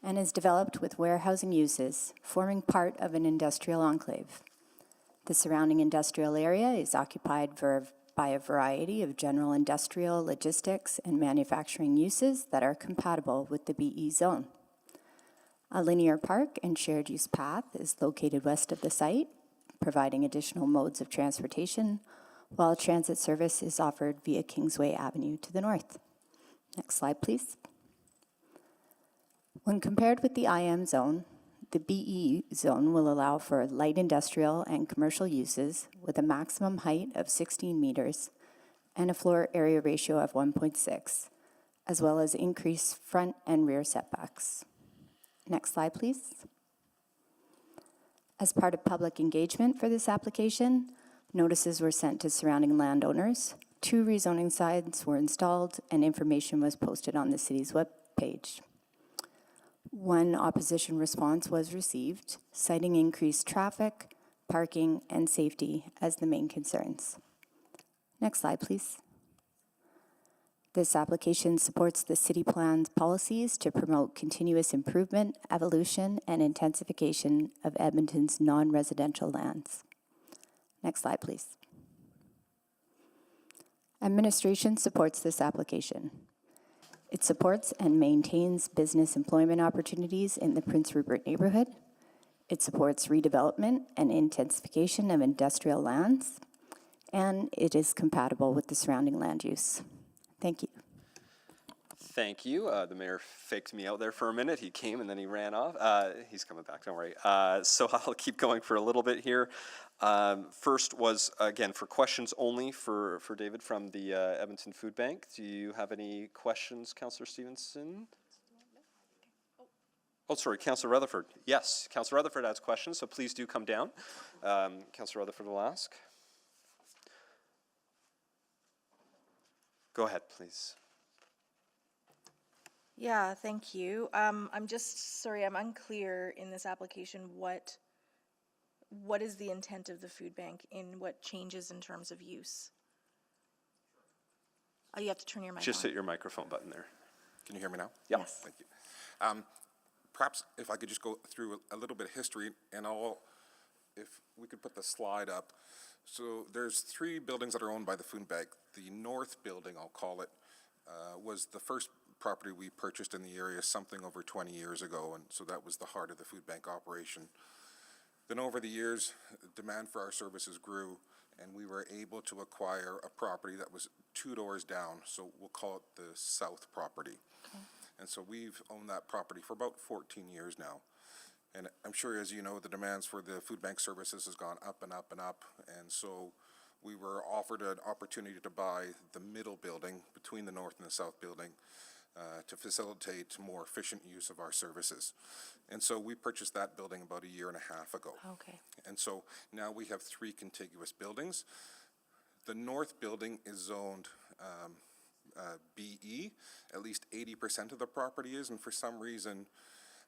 and is developed with warehousing uses, forming part of an industrial enclave. The surrounding industrial area is occupied by a variety of general industrial, logistics, and manufacturing uses that are compatible with the BE zone. A linear park and shared use path is located west of the site, providing additional modes of transportation, while transit service is offered via Kingsway Avenue to the north. Next slide, please. When compared with the IM zone, the BE zone will allow for light industrial and commercial uses with a maximum height of 16 meters and a floor area ratio of 1.6, as well as increased front and rear setbacks. Next slide, please. As part of public engagement for this application, notices were sent to surrounding landowners, 2 rezoning signs were installed, and information was posted on the city's webpage. 1 opposition response was received, citing increased traffic, parking, and safety as the main concerns. Next slide, please. This application supports the city plan's policies to promote continuous improvement, evolution, and intensification of Edmonton's non-residential lands. Next slide, please. Administration supports this application. It supports and maintains business employment opportunities in the Prince Rupert neighborhood. It supports redevelopment and intensification of industrial lands, and it is compatible with the surrounding land use. Thank you. Thank you. The mayor faked me out there for a minute. He came and then he ran off. He's coming back, don't worry. So I'll keep going for a little bit here. First was, again, for questions only for David from the Edmonton Food Bank. Do you have any questions, Councillor Stevenson? Oh, sorry, Councillor Rutherford. Yes, Councillor Rutherford has questions, so please do come down. Councillor Rutherford will ask. Go ahead, please. Yeah, thank you. I'm just, sorry, I'm unclear in this application what is the intent of the food bank in what changes in terms of use? Oh, you have to turn your mic Just on. hit your microphone button there. Can you hear me now? Yeah. Yes. Thank you. Perhaps if I could just go through a little bit of history, and if we could put the slide up. So there's 3 buildings that are owned by the food bank. The north building, I'll call it, was the first property we purchased in the area something over 20 years ago, and so that was the heart of the food bank operation. Then over the years, demand for our services grew, and we were able to acquire a property that was 2 doors down, so we'll call it the south property. Okay. And so we've owned that property for about 14 years now. And I'm sure, as you know, the demands for the food bank services has gone up and up and up, and so we were offered an opportunity to buy the middle building between the north and the south building to facilitate more efficient use of our services. And so we purchased that building about 1.5 years ago. Okay. And so now we have 3 contiguous buildings. The north building is zoned BE, at least 80% of the property is, and for some reason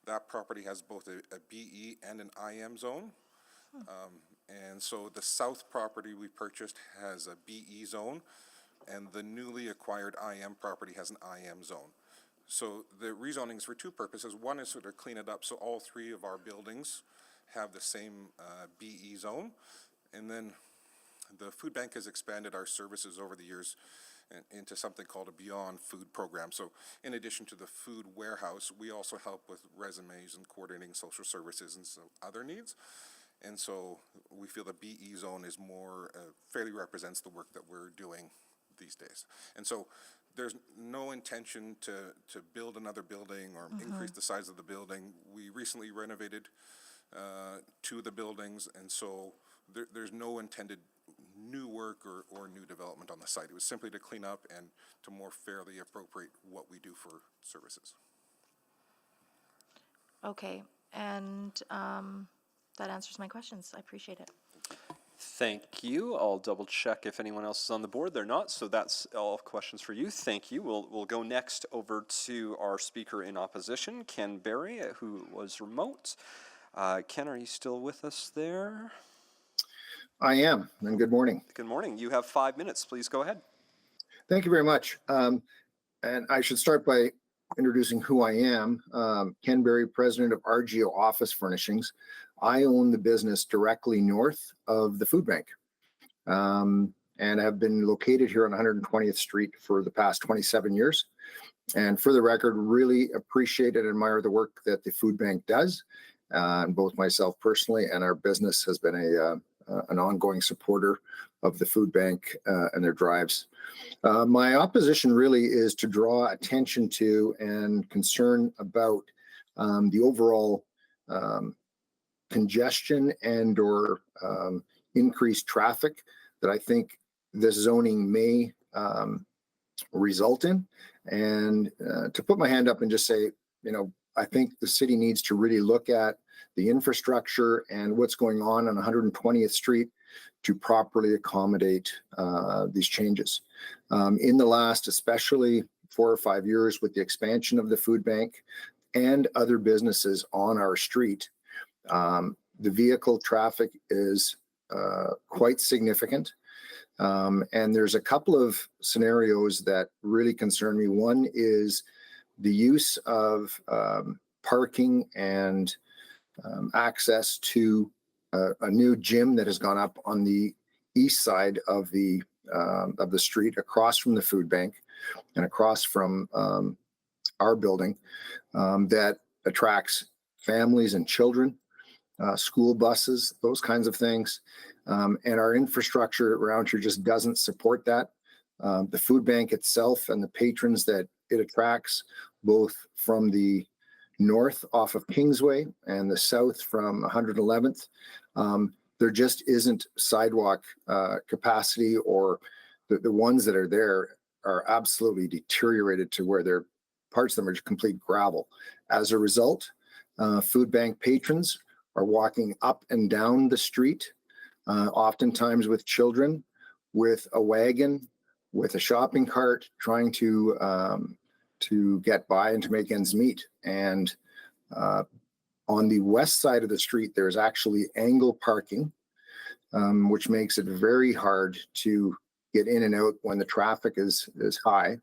that property has both a BE and an IM zone. And so the south property we purchased has a BE zone, and the newly acquired IM property has an IM zone. So the rezoning is for 2 purposes. One is sort of clean it up so all 3 of our buildings have the same BE zone. And then the food bank has expanded our services over the years into something called a Beyond Food program. So in addition to the food warehouse, we also help with resumes and coordinating social services and some other needs. And so we feel the BE zone is more, fairly represents the work that we're doing these days. And so there's no intention to build another building or increase the size of the building. We recently renovated 2 of the buildings, and so there's no intended new work or new development on the site. It was simply to clean up and to more fairly appropriate what we do for services. Okay, and that answers my questions. I appreciate it. Thank you. I'll double check if anyone else is on the board. They're not, so that's all questions for you. Thank you. We'll go next over to our speaker in opposition, Ken Berry, who was remote. Ken, are you still with us there? I am, and good morning. Good morning. You have 5 minutes. Please go ahead. Thank you very much. And I should start by introducing who I am. Ken Berry, president of RGO Office Furnishings. I own the business directly north of the food bank, and have been located here on 120th Street for the past 27 years. And for the record, really appreciate and admire the work that the food bank does. And both myself personally and our business has been an ongoing supporter of the food bank and their drives. My opposition really is to draw attention to and concern about the overall congestion and or increased traffic that I think this zoning may result in. And to put my hand up and just say, I think the city needs to really look at the infrastructure and what's going on 120th Street to properly accommodate these changes. In the last, especially 4 or 5 years with the expansion of the food bank and other businesses on our street, the vehicle traffic is quite significant. And there's a couple of scenarios that really concern me. One is the use of parking and access to a new gym that has gone up on the east side of the street, across from the food bank and across from our building, that attracts families and children, school buses, those kinds of things. And our infrastructure around here just doesn't support that. The food bank itself and the patrons that it attracts, both from the north off of Kingsway and the south from 111th, there just isn't sidewalk capacity, or the ones that are there are absolutely deteriorated to where they're, parts of them are complete gravel. As a result, food bank patrons are walking up and down the street, oftentimes with children, with a wagon, with a shopping cart, trying to get by and to make ends meet. And on the west side of the street, there's actually angle parking, which makes it very hard to get in and out when the traffic is high.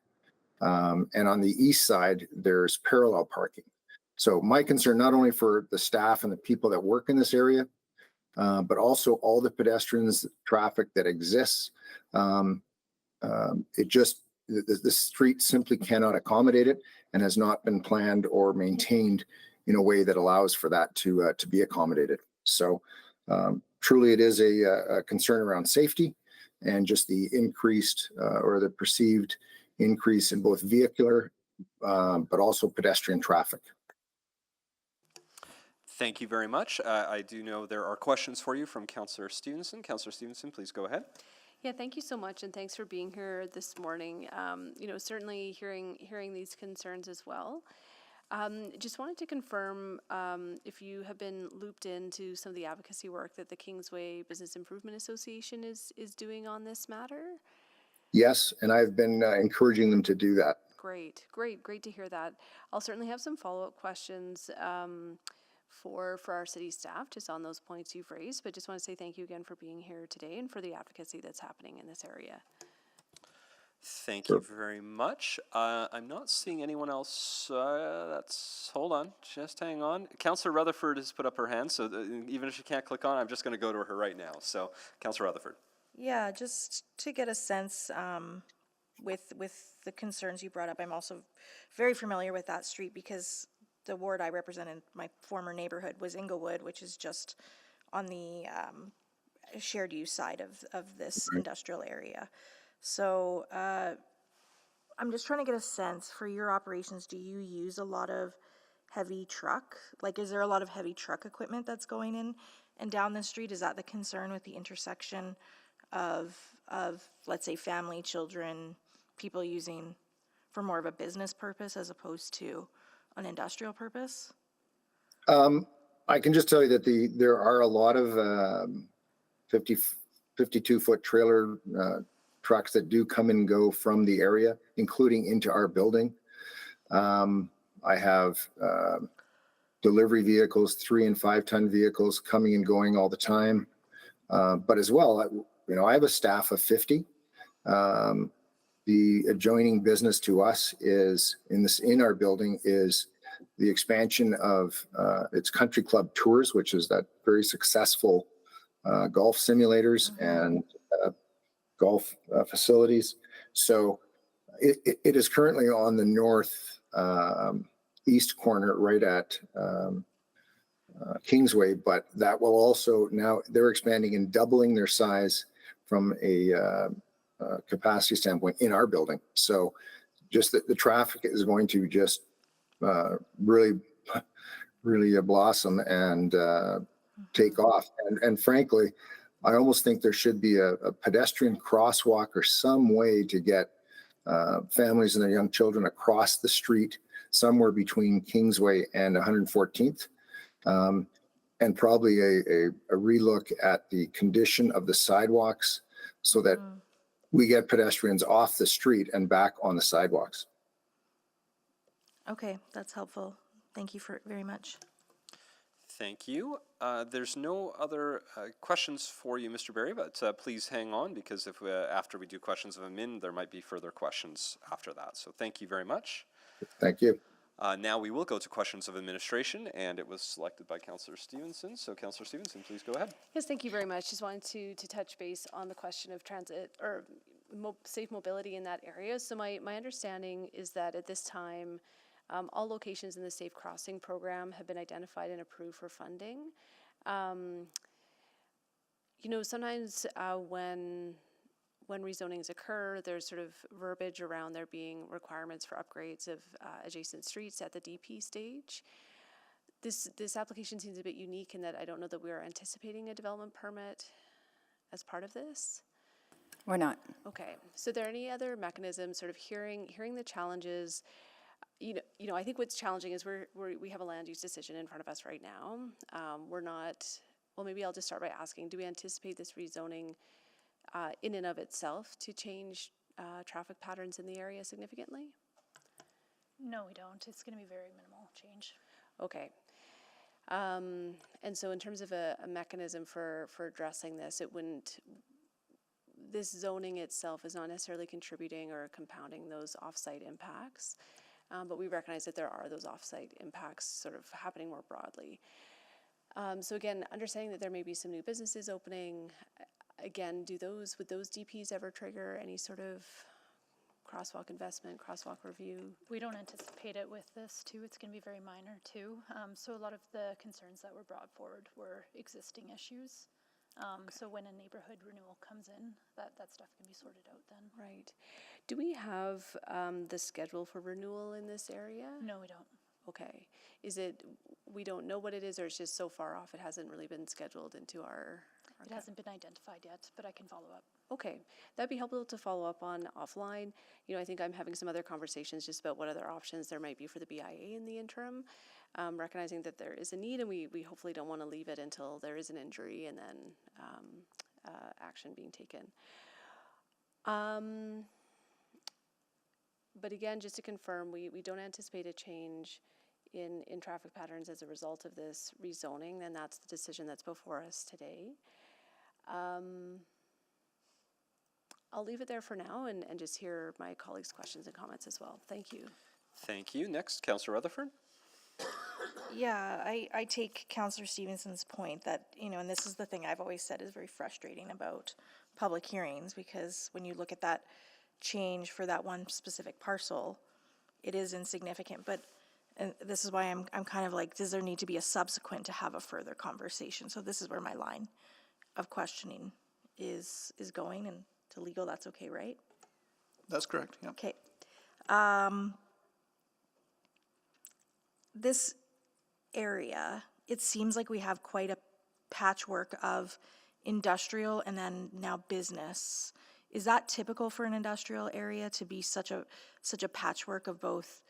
And on the east side, there's parallel parking. So my concern, not only for the staff and the people that work in this area, but also all the pedestrians, traffic that exists. The street simply cannot accommodate it, and has not been planned or maintained in a way that allows for that to be accommodated. So truly it is a concern around safety and just the increased or the perceived increase in both vehicular but also pedestrian traffic. Thank you very much. I do know there are questions for you from Councillor Stevenson. Councillor Stevenson, please go ahead. Yeah, thank you so much, and thanks for being here this morning. Certainly hearing these concerns as well. Just wanted to confirm if you have been looped into some of the advocacy work that the Kingsway Business Improvement Association is doing on this matter. Yes, and I've been encouraging them to do that. Great to hear that. I'll certainly have some follow-up questions for our city staff just on those points you've raised, but just want to say thank you again for being here today and for the advocacy that's happening in this area. Thank you very much. I'm not seeing anyone else. Hold on, just hang on. Councillor Rutherford has put up her hand, so even if she can't click on, I'm just going to go to her right now. So, Councillor Rutherford. Yeah, just to get a sense with the concerns you brought up, I'm also very familiar with that street because the ward I represented, my former neighborhood, was Inglewood, which is just on the shared use side of this industrial area. So I'm just trying to get a sense for your operations. Do you use a lot of heavy truck? Like, is there a lot of heavy truck equipment that's going in and down the street? Is that the concern with the intersection of let's say family, children, people using for more of a business purpose as opposed to an industrial purpose? I can just tell you that there are a lot of 50 52-foot trailer trucks that do come and go from the area, including into our building. I have delivery vehicles, 3 and 5 ton vehicles coming and going all the time. But as well, I have a staff of 50. The adjoining business to us is in our building is the expansion of its country club tours, which is that very successful golf simulators and golf facilities. So it is currently on the north east corner, right at Kingsway, but that will also, now they're expanding and doubling their size from a capacity standpoint in our building. So just the traffic is going to just really blossom and take off. And frankly, I almost think there should be a pedestrian crosswalk or some way to get families and their young children across the street somewhere between Kingsway and 114th. And probably a relook at the condition of the sidewalks so that we get pedestrians off the street and back on the sidewalks. Okay, that's helpful. Thank you very much. Thank you. There's no other questions for you, Mr. Berry, but please hang on, because if after we do questions of admin, there might be further questions after that. So thank you very much. Thank you. Now we will go to questions of administration, and it was selected by Councillor Stevenson. So Councillor Stevenson, please go ahead. Yes, thank you very much. Just wanted to touch base on the question of transit or safe mobility in that area. So my understanding is that at this time, all locations in the Safe Crossing program have been identified and approved for funding. Sometimes when rezonings occur, there's sort of verbiage around there being requirements for upgrades of adjacent streets at the DP stage. This application seems a bit unique in that I don't know that we are anticipating a development permit as part of this. We're not. Okay, so are there any other mechanisms, sort of hearing the challenges? I think what's challenging is we have a land use decision in front of us right now. We're not, well, maybe I'll just start by asking, do we anticipate this rezoning in and of itself to change traffic patterns in the area significantly? No, we don't. It's going to be very minimal change. Okay. And so in terms of a mechanism for addressing this, this zoning itself is not necessarily contributing or compounding those off-site impacts, but we recognize that there are those off-site impacts sort of happening more broadly. So again, understanding that there may be some new businesses opening, again, would those DPs ever trigger any sort of crosswalk investment, crosswalk review? We don't anticipate it with this too. It's going to be very minor too. So a lot of the concerns that were brought forward were existing issues. So when a neighborhood renewal comes in, that stuff can be sorted out then. Right. Do we have the schedule for renewal in this area? No, we don't. Okay. We don't know what it is, or it's just so far off it hasn't really been scheduled into our It hasn't been identified yet, but I can follow up. Okay, that'd be helpful to follow up on offline. I think I'm having some other conversations just about what other options there might be for the BIA in the interim, recognizing that there is a need, and we hopefully don't want to leave it until there is an injury and then action being taken. But again, just to confirm, we don't anticipate a change in traffic patterns as a result of this rezoning, and that's the decision that's before us today. I'll leave it there for now and just hear my colleagues' questions and comments as well. Thank you. Thank you. Next, Councillor Rutherford. Yeah, I take Councillor Stevenson's point that, and this is the thing I've always said is very frustrating about public hearings, because when you look at that change for that one specific parcel, it is insignificant. But and this is why I'm kind of like, does there need to be a subsequent to have a further conversation? So this is where my line of questioning is going, and to legal, that's okay, right? That's correct, yeah. Okay. This area, it seems like we have quite a patchwork of industrial and then now business. Is that typical for an industrial area to be such a patchwork of both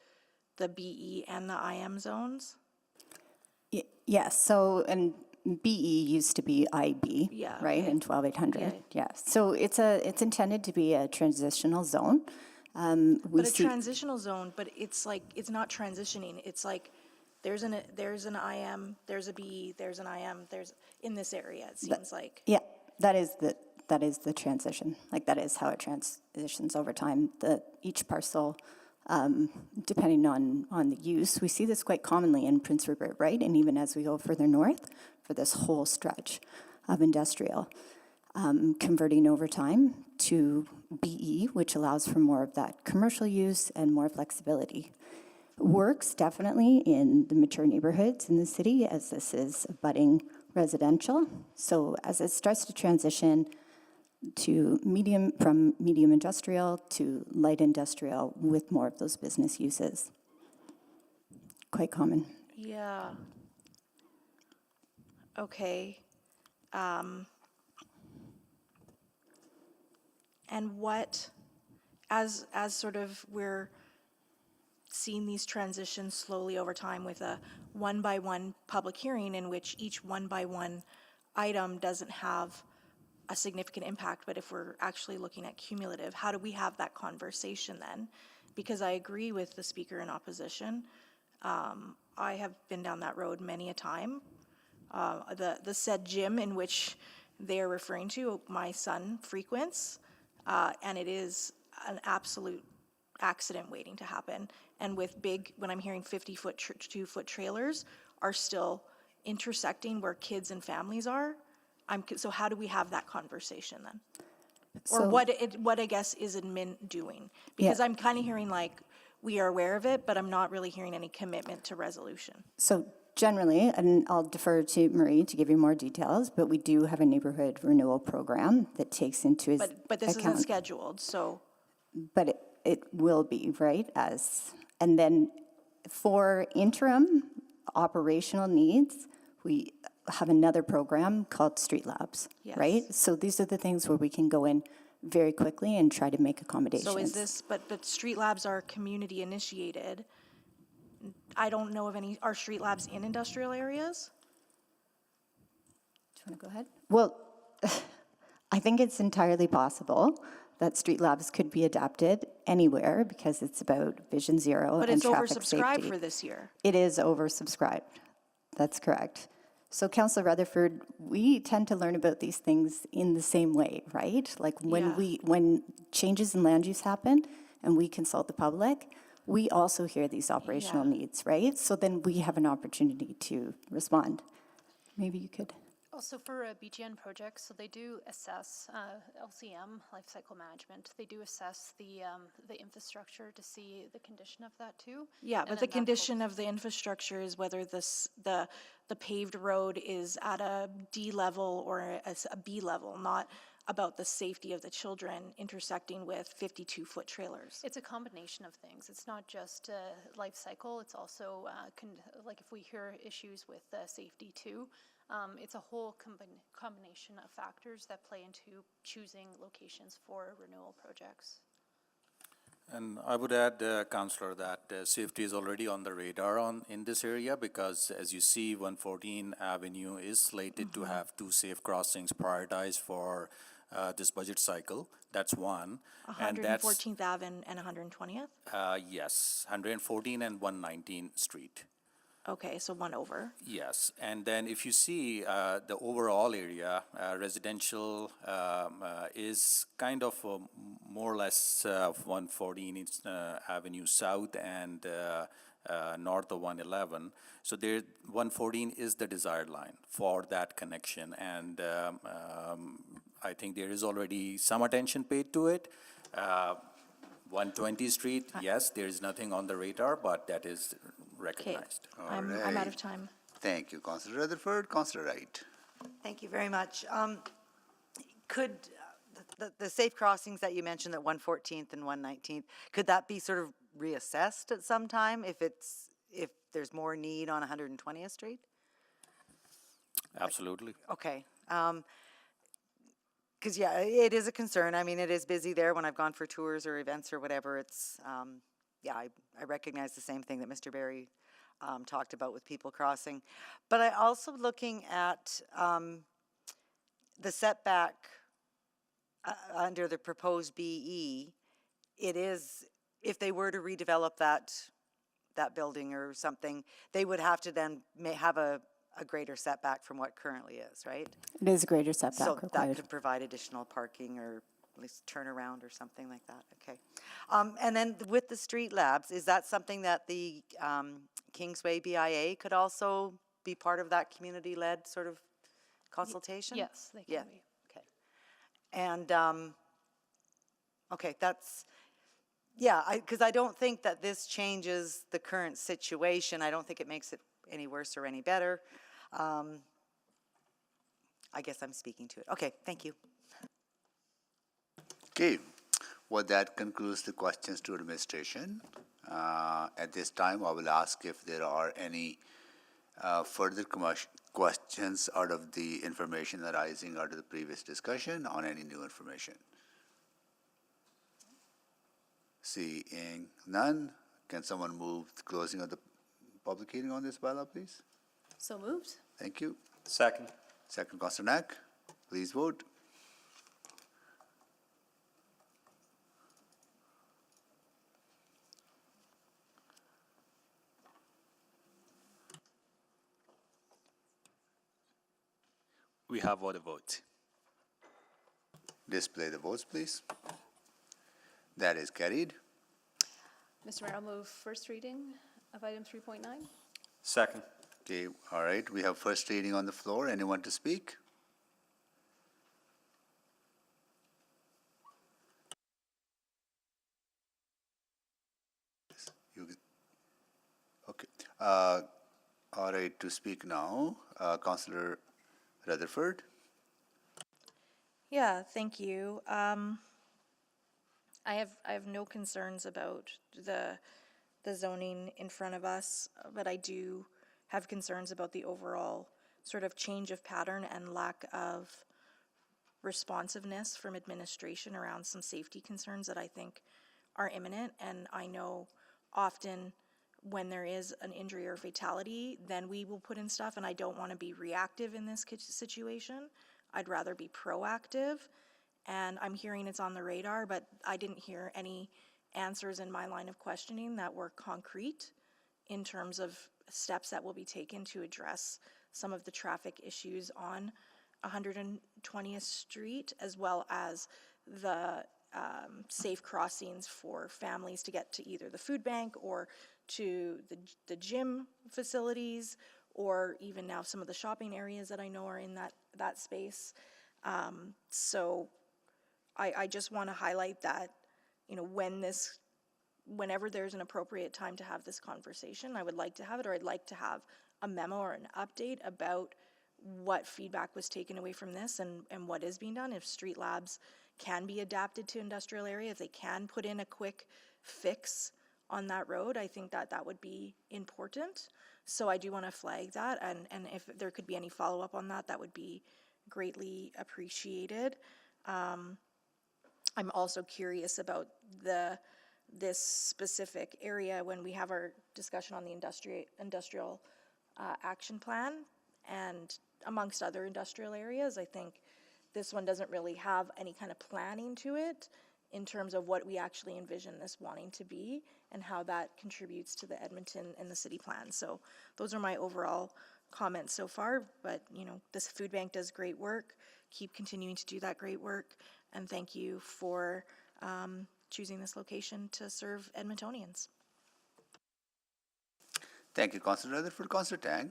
the BE and the IM zones? Yes, so, and BE used to be IB, Yeah, right, okay. in 12800. Yeah. Yeah. So it's intended to be a transitional zone. We But a see transitional zone, but it's like, it's not transitioning. It's like, there's an IM, there's a BE, there's an IM, there's, in this area, it seems like. yeah, that is the transition. Like that is how it transitions over time. Each parcel, depending on the use, we see this quite commonly in Prince Rupert, right? And even as we go further north, for this whole stretch of industrial, converting over time to BE, which allows for more of that commercial use and more flexibility. Works definitely in the mature neighborhoods in the city, as this is budding residential. So as it starts to transition to from medium industrial to light industrial with more of those business uses. Quite common. Yeah. Okay. And what, as sort of we're seeing these transitions slowly over time with a one-by-one public hearing in which each one-by-one item doesn't have a significant impact, but if we're actually looking at cumulative, how do we have that conversation then? Because I agree with the speaker in opposition. I have been down that road many a time. The said gym in which they are referring to, my son frequents, and it is an absolute accident waiting to happen. And with when I'm hearing 50-foot, 2-foot trailers are still intersecting where kids and families are, so how do we have that conversation then? Or So- what I guess is admin doing? Because Yeah. I'm kind of hearing like, we are aware of it, but I'm not really hearing any commitment to resolution. So generally, and I'll defer to Marie to give you more details, but we do have a neighborhood renewal program that takes into his But this isn't account. scheduled, so. But it will be, right? And then for interim operational needs, we have another program called Street Labs, Yes. right? So these are the things where we can go in very quickly and try to make accommodations. So is this, but street labs are community initiated. I don't know of any, are street labs in industrial areas? Do you want to go ahead? Well, I think it's entirely possible that Street Labs could be adapted anywhere because it's about Vision Zero But and it's traffic oversubscribed safety. for this year. It is oversubscribed. That's correct. So, Councillor Rutherford, we tend to learn about these things in the same way, right? Like when Yeah. when changes in land use happen and we consult the public, we also hear these operational Yeah. needs, right? So then we have an opportunity to respond. Maybe you could. Also for BGN projects, so they do assess LCM, life cycle management. They do assess the infrastructure to see the condition of that too. Yeah, And but then the condition of the infrastructure is whether the paved road is at a D level or a B level, not about the safety of the children intersecting with 52-foot trailers. It's a combination of things. It's not just life cycle. It's also like if we hear issues with safety too. It's a whole combination of factors that play into choosing locations for renewal projects. And I would add, Councillor, that safety is already on the radar in this area because, as you see, 114 Avenue is slated to have 2 safe crossings prioritized for this budget cycle. That's one. 114th Ave and 120th? Yes, 114 and 119 Street. Okay, so one over. Yes, and then if you see the overall area, residential is kind of more or less 114 Avenue South and north of 111. So there, 114 is the desired line for that connection, and I think there is already some attention paid to it. 120 Street, yes, there is nothing on the radar, but that is recognized. I'm out of time. Thank you, Councillor Rutherford. Councillor Wright. Thank you very much. Could the safe crossings that you mentioned, at 114th and 119th, could that be sort of reassessed at some time if there's more need on 120th Street? Absolutely. Okay. Because, yeah, it is a concern. I mean, it is busy there when I've gone for tours or events or whatever. It's, yeah, I recognize the same thing that Mr. Barry talked about with people crossing. But I also looking at the setback under the proposed BE, it is, if they were to redevelop that building or something, they would have to then have a greater setback from what currently is, right? It is a greater setback So required. that could provide additional parking or at least turnaround or something like that, okay. And then with the street labs, is that something that the Kingsway BIA could also be part of that community-led sort of consultation? Yes, they can Yeah, be. okay. And, okay, that's, yeah, because I don't think that this changes the current situation. I don't think it makes it any worse or any better. I guess I'm speaking to it. Okay, thank you. Okay, well, that concludes the questions to administration. At this time, I will ask if there are any further questions out of the information arising out of the previous discussion on any new information. Seeing none, can someone move the closing of the public hearing on this bylaw, please? So moved. Thank you. Second. Second, Councillor Knack. Please vote. We have all the votes. Display the votes, please. That is carried. Mr. Mayor, I'll move first reading of item 3.9. Second. Okay, all right. We have first reading on the floor. Anyone to speak? Okay. All right, to speak now, Councillor Rutherford. Yeah, thank you. I have no concerns about the zoning in front of us, but I do have concerns about the overall sort of change of pattern and lack of responsiveness from administration around some safety concerns that I think are imminent. And I know often when there is an injury or fatality, then we will put in stuff, and I don't want to be reactive in this situation. I'd rather be proactive, and I'm hearing it's on the radar, but I didn't hear any answers in my line of questioning that were concrete in terms of steps that will be taken to address some of the traffic issues on 120th Street, as well as the safe crossings for families to get to either the food bank or to the gym facilities, or even now some of the shopping areas that I know are in that space. So I just want to highlight that, you know, whenever there's an appropriate time to have this conversation, I would like to have it, or I'd like to have a memo or an update about what feedback was taken away from this and what is being done. If street labs can be adapted to industrial area, if they can put in a quick fix on that road, I think that would be important. So I do want to flag that, and if there could be any follow-up on that, that would be greatly appreciated. I'm also curious about this specific area when we have our discussion on the industrial action plan, and amongst other industrial areas. I think this one doesn't really have any kind of planning to it in terms of what we actually envision this wanting to be and how that contributes to the Edmonton and the city plan. So those are my overall comments so far, but you know, this food bank does great work. Keep continuing to do that great work, and thank you for choosing this location to serve Edmontonians. Thank you, Councillor Rutherford. Councillor Tang.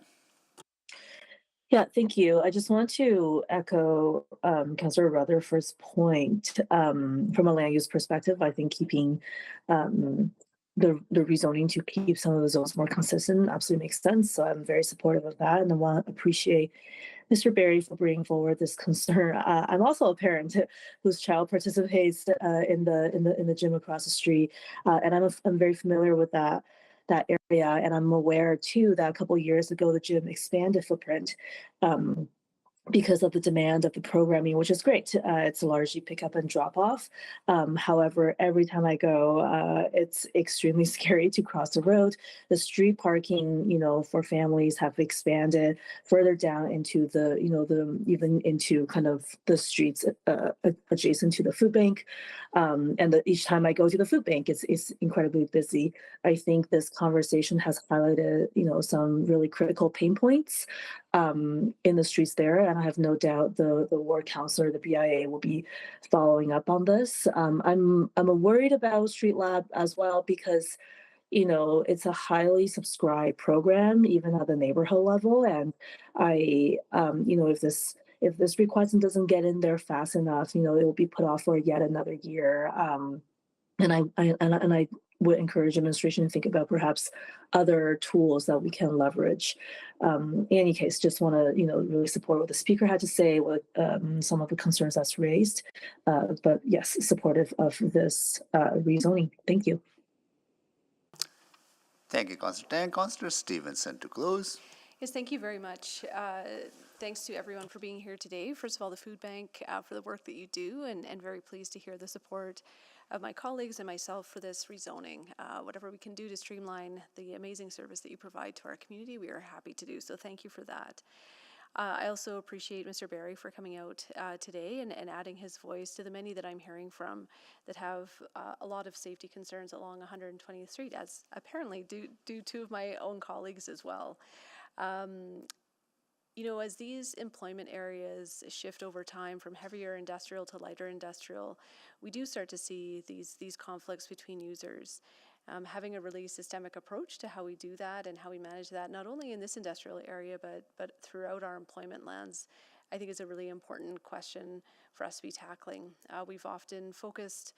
Yeah, thank you. I just want to echo Councillor Rutherford's point. From a land use perspective, I think keeping the rezoning to keep some of the zones more consistent absolutely makes sense. So I'm very supportive of that, and I want to appreciate Mr. Barry for bringing forward this concern. I'm also a parent whose child participates in the gym across the street, and I'm very familiar with that area, and I'm aware too that a couple of years ago the gym expanded footprint because of the demand of the programming, which is great. It's largely pick up and drop off. However, every time I go, it's extremely scary to cross the road. The street parking, for families have expanded further down into even into kind of the streets adjacent to the food bank. And each time I go to the food bank, it's incredibly busy. I think this conversation has highlighted, some really critical pain points in the streets there, and I have no doubt the ward councilor, the BIA, will be following up on this. I'm worried about Street Lab as well because it's a highly subscribed program, even at the neighborhood level, and if this request doesn't get in there fast enough, it will be put off for yet another year. And I would encourage administration to think about perhaps other tools that we can leverage. In any case, just want to really support what the speaker had to say, what some of the concerns that's raised. But yes, supportive of this rezoning. Thank you. Thank you, Councillor Tang. Councillor Stevenson to close. Yes, thank you very much. Thanks to everyone for being here today. First of all, the food bank for the work that you do, and very pleased to hear the support of my colleagues and myself for this rezoning. Whatever we can do to streamline the amazing service that you provide to our community, we are happy to do. So thank you for that. I also appreciate Mr. Barry for coming out today and adding his voice to the many that I'm hearing from that have a lot of safety concerns along 120th Street, as apparently do two of my own colleagues as well. As these employment areas shift over time from heavier industrial to lighter industrial, we do start to see these conflicts between users. Having a really systemic approach to how we do that and how we manage that, not only in this industrial area, but throughout our employment lands, I think is a really important question for us to be tackling. We've often focused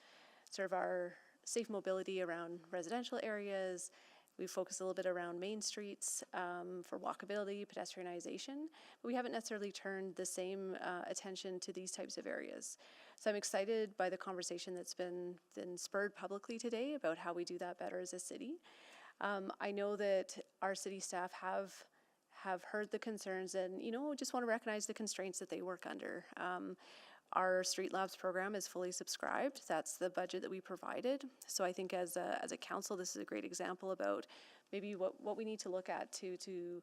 sort of our safe mobility around residential areas. We focus a little bit around main streets for walkability, pedestrianization, but we haven't necessarily turned the same attention to these types of areas. So I'm excited by the conversation that's been spurred publicly today about how we do that better as a city. I know that our city staff have heard the concerns and, just want to recognize the constraints that they work under. Our Street Labs program is fully subscribed. That's the budget that we provided. So I think as a council, this is a great example about maybe what we need to look at to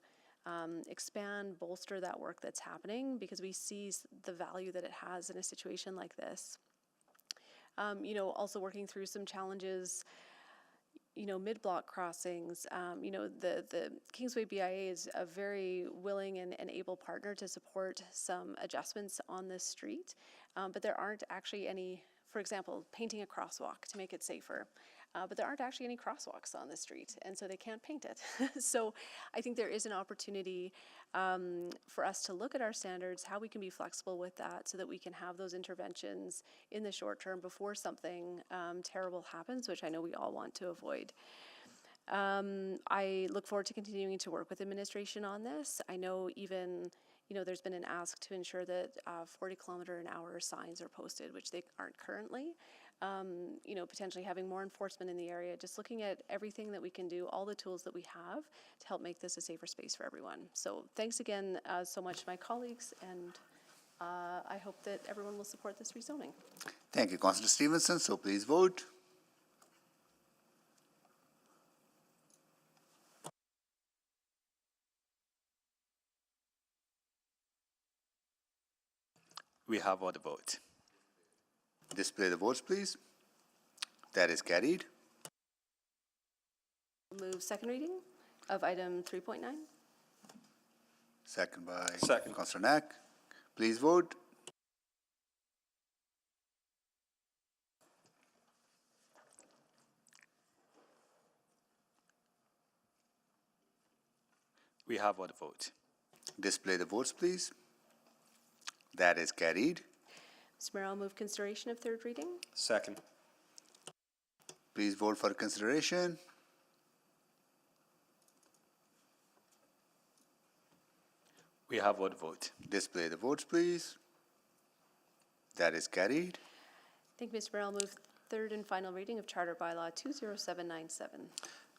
expand, bolster that work that's happening, because we see the value that it has in a situation like this. Also working through some challenges, mid-block crossings. The Kingsway BIA is a very willing and able partner to support some adjustments on this street, but there aren't actually any, for example, painting a crosswalk to make it safer. But there aren't actually any crosswalks on the street, and so they can't paint it. So I think there is an opportunity for us to look at our standards, how we can be flexible with that so that we can have those interventions in the short term before something terrible happens, which I know we all want to avoid. I look forward to continuing to work with administration on this. I know even there's been an ask to ensure that 40-kilometer-an-hour signs are posted, which they aren't currently. Potentially having more enforcement in the area, just looking at everything that we can do, all the tools that we have to help make this a safer space for everyone. So thanks again so much to my colleagues, and I hope that everyone will support this rezoning. Thank you, Councillor Stevenson. So please vote. We have all the vote. Display the votes, please. That is carried. Move second reading of item 3.9. Second by Councillor Knack. Please vote. We have all the vote. Display the votes, please. That is carried. Mr. Mayor, I'll move consideration of third reading. Second. Please vote for consideration. We have all the vote. Display the votes, please. That is carried. Thank you, Mr. Mayor. I'll move third and final reading of Charter Bylaw 20797.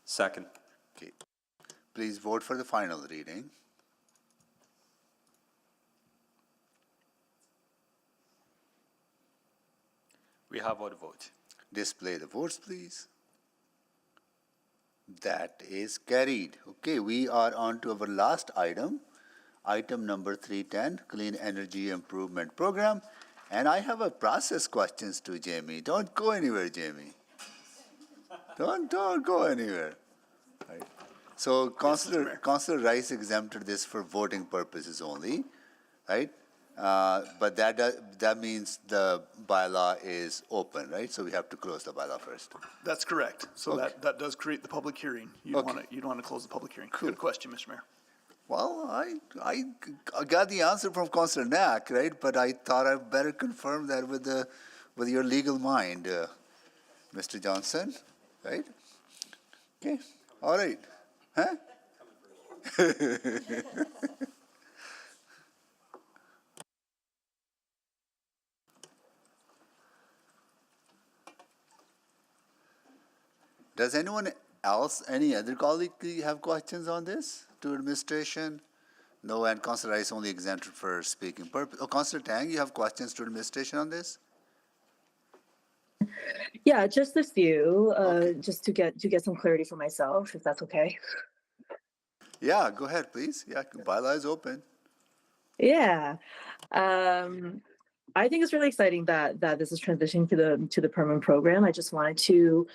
Second. Okay. Please vote for the final reading. We have all the vote. Display the votes, please. That is carried. Okay, we are on to our last item, item number 310, Clean Energy Improvement Program. And I have a process questions to Jamie. Don't go anywhere, Jamie. Don't go anywhere. Right. So Councillor Rice exempted this for voting purposes only, right? But that means the bylaw is open, right? So we have to close the bylaw first. That's correct. So that does create the public hearing. You'd want to close the public hearing. Cool. Good question, Mr. Mayor. Well, I got the answer from Councillor Knack, right? But I thought I'd better confirm that with your legal mind, Mr. Johnson, right? Okay, all right. Huh? Does anyone else, any other colleague have questions on this to administration? No, and Councillor Rice only exempted for speaking purpose. Oh, Councillor Tang, you have questions to administration on this? Yeah, just a few, just to get some clarity for myself, if that's okay. Yeah, go ahead, please. Yeah, bylaw is open. Yeah, I think it's really exciting that this is transitioning to the permanent program. I just wanted to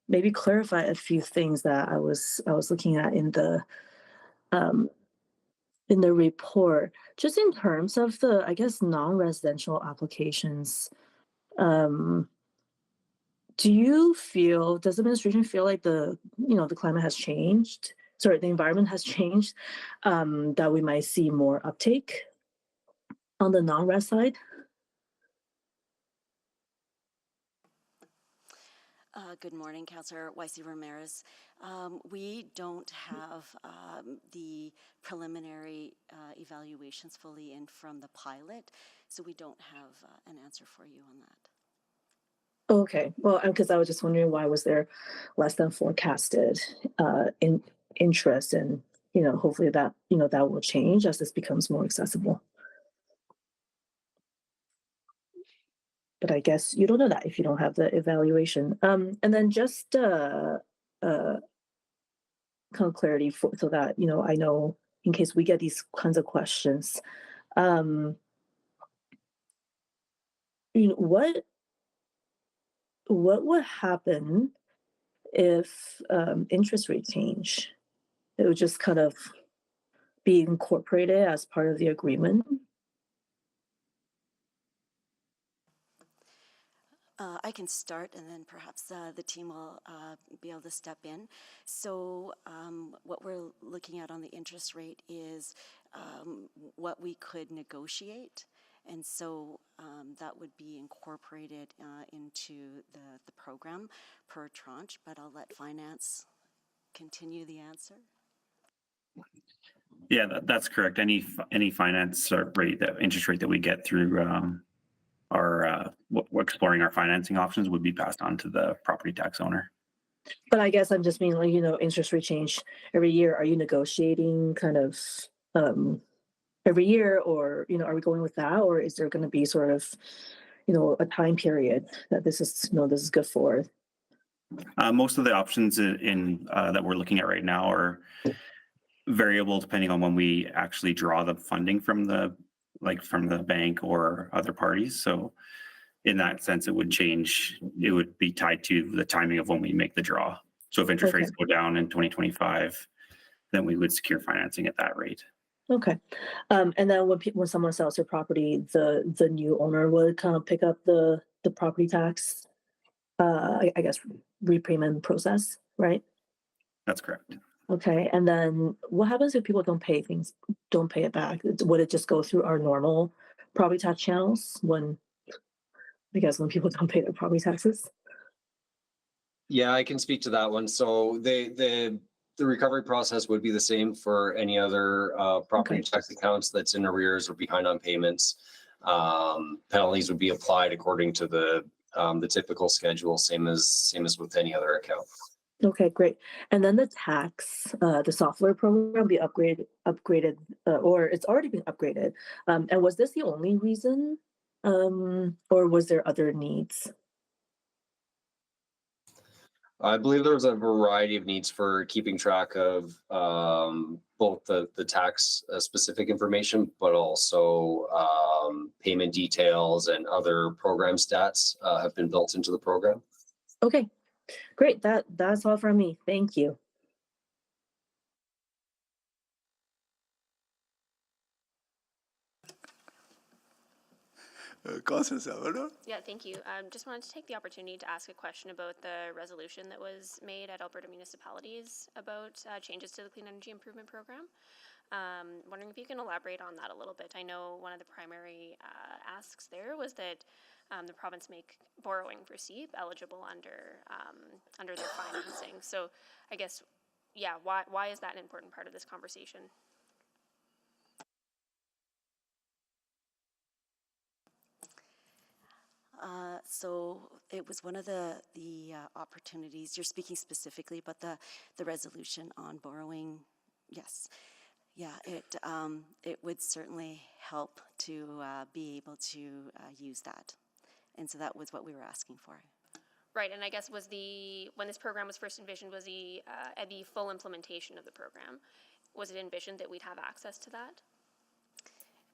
maybe clarify a few things that I was looking at in the report, just in terms of the, I guess, non-residential applications. Does the administration feel like the climate has changed? Sorry, the environment has changed, that we might see more uptake on the non-res side? Good morning, Councillor YC Ramirez. We don't have the preliminary evaluations fully in from the pilot, so we don't have an answer for you on that. Okay, well, because I was just wondering why was there less than forecasted interest, and hopefully that that will change as this becomes more accessible. But I guess you don't know that if you don't have the evaluation. And then just kind of clarity so that I know in case we get these kinds of questions. What would happen if interest rate change? It would just kind of be incorporated as part of the agreement. I can start, and then perhaps the team will be able to step in. So what we're looking at on the interest rate is what we could negotiate. And so that would be incorporated into the program per tranche, but I'll let finance continue the answer. Yeah, that's correct. Any finance rate, the interest rate that we get through our exploring our financing options would be passed on to the property tax owner. But I guess I'm just meaning, like, interest rate change every year. Are you negotiating kind of every year, or are we going with that, or is there going to be sort of a time period that this is this is good for? Most of the options in that we're looking at right now are variable depending on when we actually draw the funding from the bank or other parties. So in that sense, it would change. It would be tied to the timing of when we make the draw. So if interest rates go down in 2025, then we would secure financing at that rate. Okay. And then when someone sells their property, the new owner would kind of pick up the property tax, I guess, repayment process, right? That's correct. Okay. And then what happens if people don't pay it back? Would it just go through our normal property tax channels when people don't pay their property taxes? Yeah, I can speak to that one. So the recovery process would be the same for any other property tax accounts that's in arrears or behind on payments. Penalties would be applied according to the typical schedule, same as with any other account. Okay, great. And then the tax, the software program will be upgraded, or it's already been upgraded. And was this the only reason Or was there other needs? I believe there was a variety of needs for keeping track of both the tax specific information, but also payment details and other program stats have been built into the program. Okay, great. That's all from me. Thank you. Councilor Salvador? Yeah, thank you. Just wanted to take the opportunity to ask a question about the resolution that was made at Alberta municipalities about changes to the Clean Energy Improvement Program. Wondering if you can elaborate on that a little bit. I know one of the primary asks there was that the province make borrowing for SEEP eligible under their financing. So I guess, yeah, why is that an important part of this conversation? So it was one of the opportunities. You're speaking specifically about the resolution on borrowing. Yes, yeah. It would certainly help to be able to use that, and so that was what we were asking for. Right, and I guess when this program was first envisioned, was at the full implementation of the program, was it envisioned that we'd have access to that?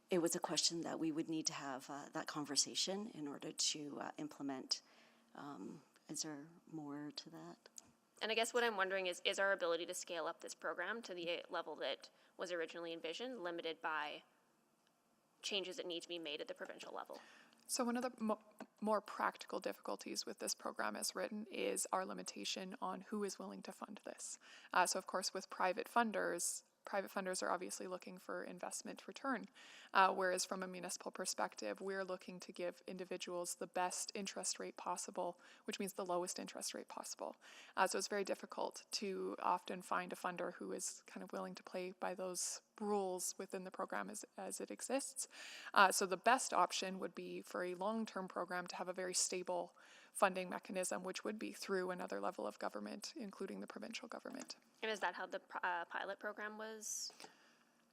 It was a question that we would need to have that conversation in order to implement. Is there more to that? And I guess what I'm wondering is our ability to scale up this program to the level that was originally envisioned limited by changes that need to be made at the provincial level? So one of the more practical difficulties with this program as written is our limitation on who is willing to fund this. So of course with private funders are obviously looking for investment return, whereas from a municipal perspective, we're looking to give individuals the best interest rate possible, which means the lowest interest rate possible. So it's very difficult to often find a funder who is kind of willing to play by those rules within the program as it exists. So the best option would be for a long-term program to have a very stable funding mechanism, which would be through another level of government, including the provincial government. And is that how the pilot program was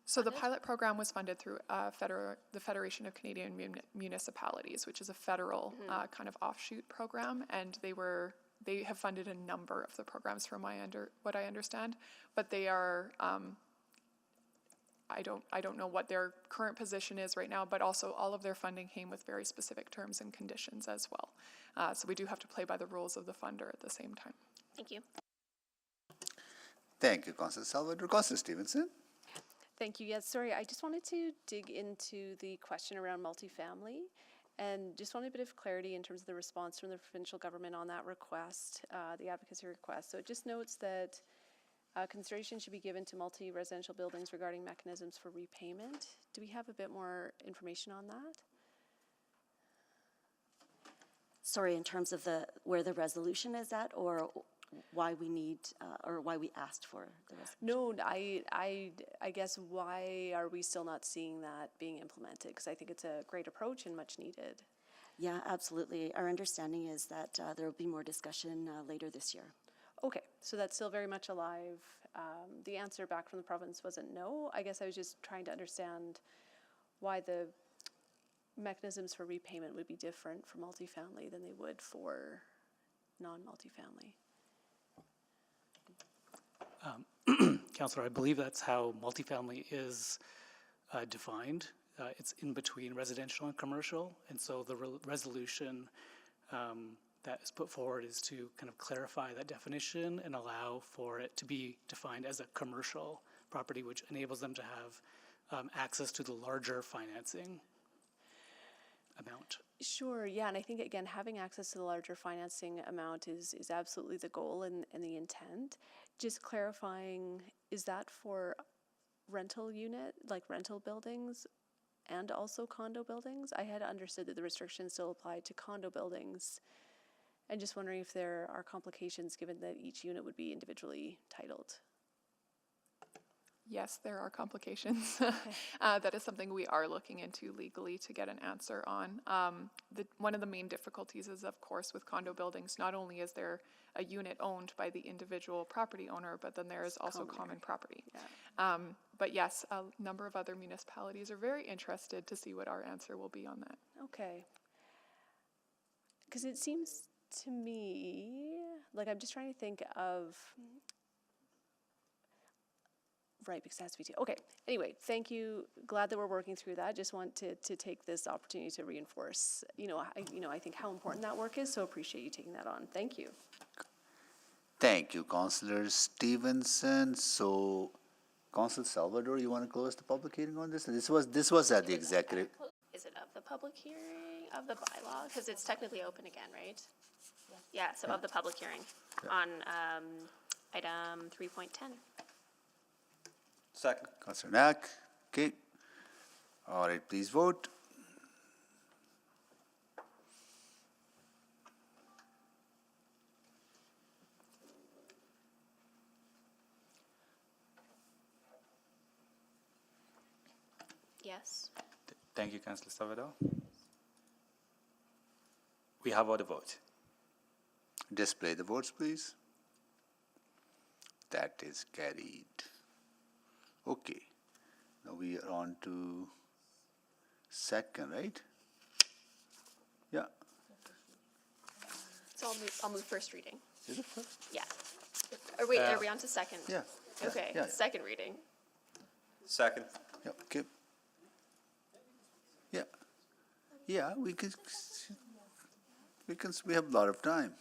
So the pilot program was funded through the Federation of Canadian Municipalities, which is a federal kind of offshoot program, and they have funded a number of the programs from what I understand, but they are I don't know what their current position is right now, but also all of their funding came with very specific terms and conditions as well. So we do have to play by the rules of the funder at the same time. Thank you. Thank you, Councillor Salvador. Councillor Stevenson. Thank you. Yes, sorry, I just wanted to dig into the question around multifamily and just wanted a bit of clarity in terms of the response from the provincial government on that request, the advocacy request. So it just notes that consideration should be given to multi-residential buildings regarding mechanisms for repayment. Do we have a bit more information on that? Sorry, in terms of where the resolution is at, or why we need, or why we asked for the resolution? No, I guess why are we still not seeing that being implemented? Because I think it's a great approach and much needed. Yeah, absolutely. Our understanding is that there will be more discussion later this year. Okay, so that's still very much alive. The answer back from the province wasn't no. I guess I was just trying to understand why the mechanisms for repayment would be different for multifamily than they would for non-multifamily. Councillor, I believe that's how multifamily is defined. It's in between residential and commercial, and so the resolution that is put forward is to kind of clarify that definition and allow for it to be defined as a commercial property, which enables them to have access to the larger financing amount. Sure, yeah, and I think, again, having access to the larger financing amount is absolutely the goal and the intent. Just clarifying, is that for rental unit, like rental buildings, and also condo buildings? I had understood that the restrictions still applied to condo buildings, and just wondering if there are complications given that each unit would be individually titled. Yes, there are complications. That is something we are looking into legally to get an answer on. One of the main difficulties is, of course, with condo buildings, not only is there a unit owned by the individual property owner, but then there is also common property. Yeah. But yes, a number of other municipalities are very interested to see what our answer will be on that. Okay. Because it seems to me, like I'm just trying to think of, right, because it has to be two. Okay, anyway, thank you. Glad that we're working through that. Just want to take this opportunity to reinforce, I think how important that work is, so appreciate you taking that on. Thank you. Thank you, Councillor Stevenson. So, Councillor Salvador, you want to close the public hearing on this? This was at the executive. Is it of the public hearing of the bylaw? Because it's technically open again, right? Yeah, so of the public hearing on item 3.10. Second. Councillor Knack. Okay. All right, please vote. Yes. Thank you, Councillor Salvador. We have all the votes. Display the votes, please. That is carried. Okay. Now we are on to second, right? Yeah. So I'll move first reading. Is it first? Yeah. Are we on to second? Yeah. Okay, yeah. second reading. Second. Yeah, okay. Yeah. Yeah, we have a lot of time.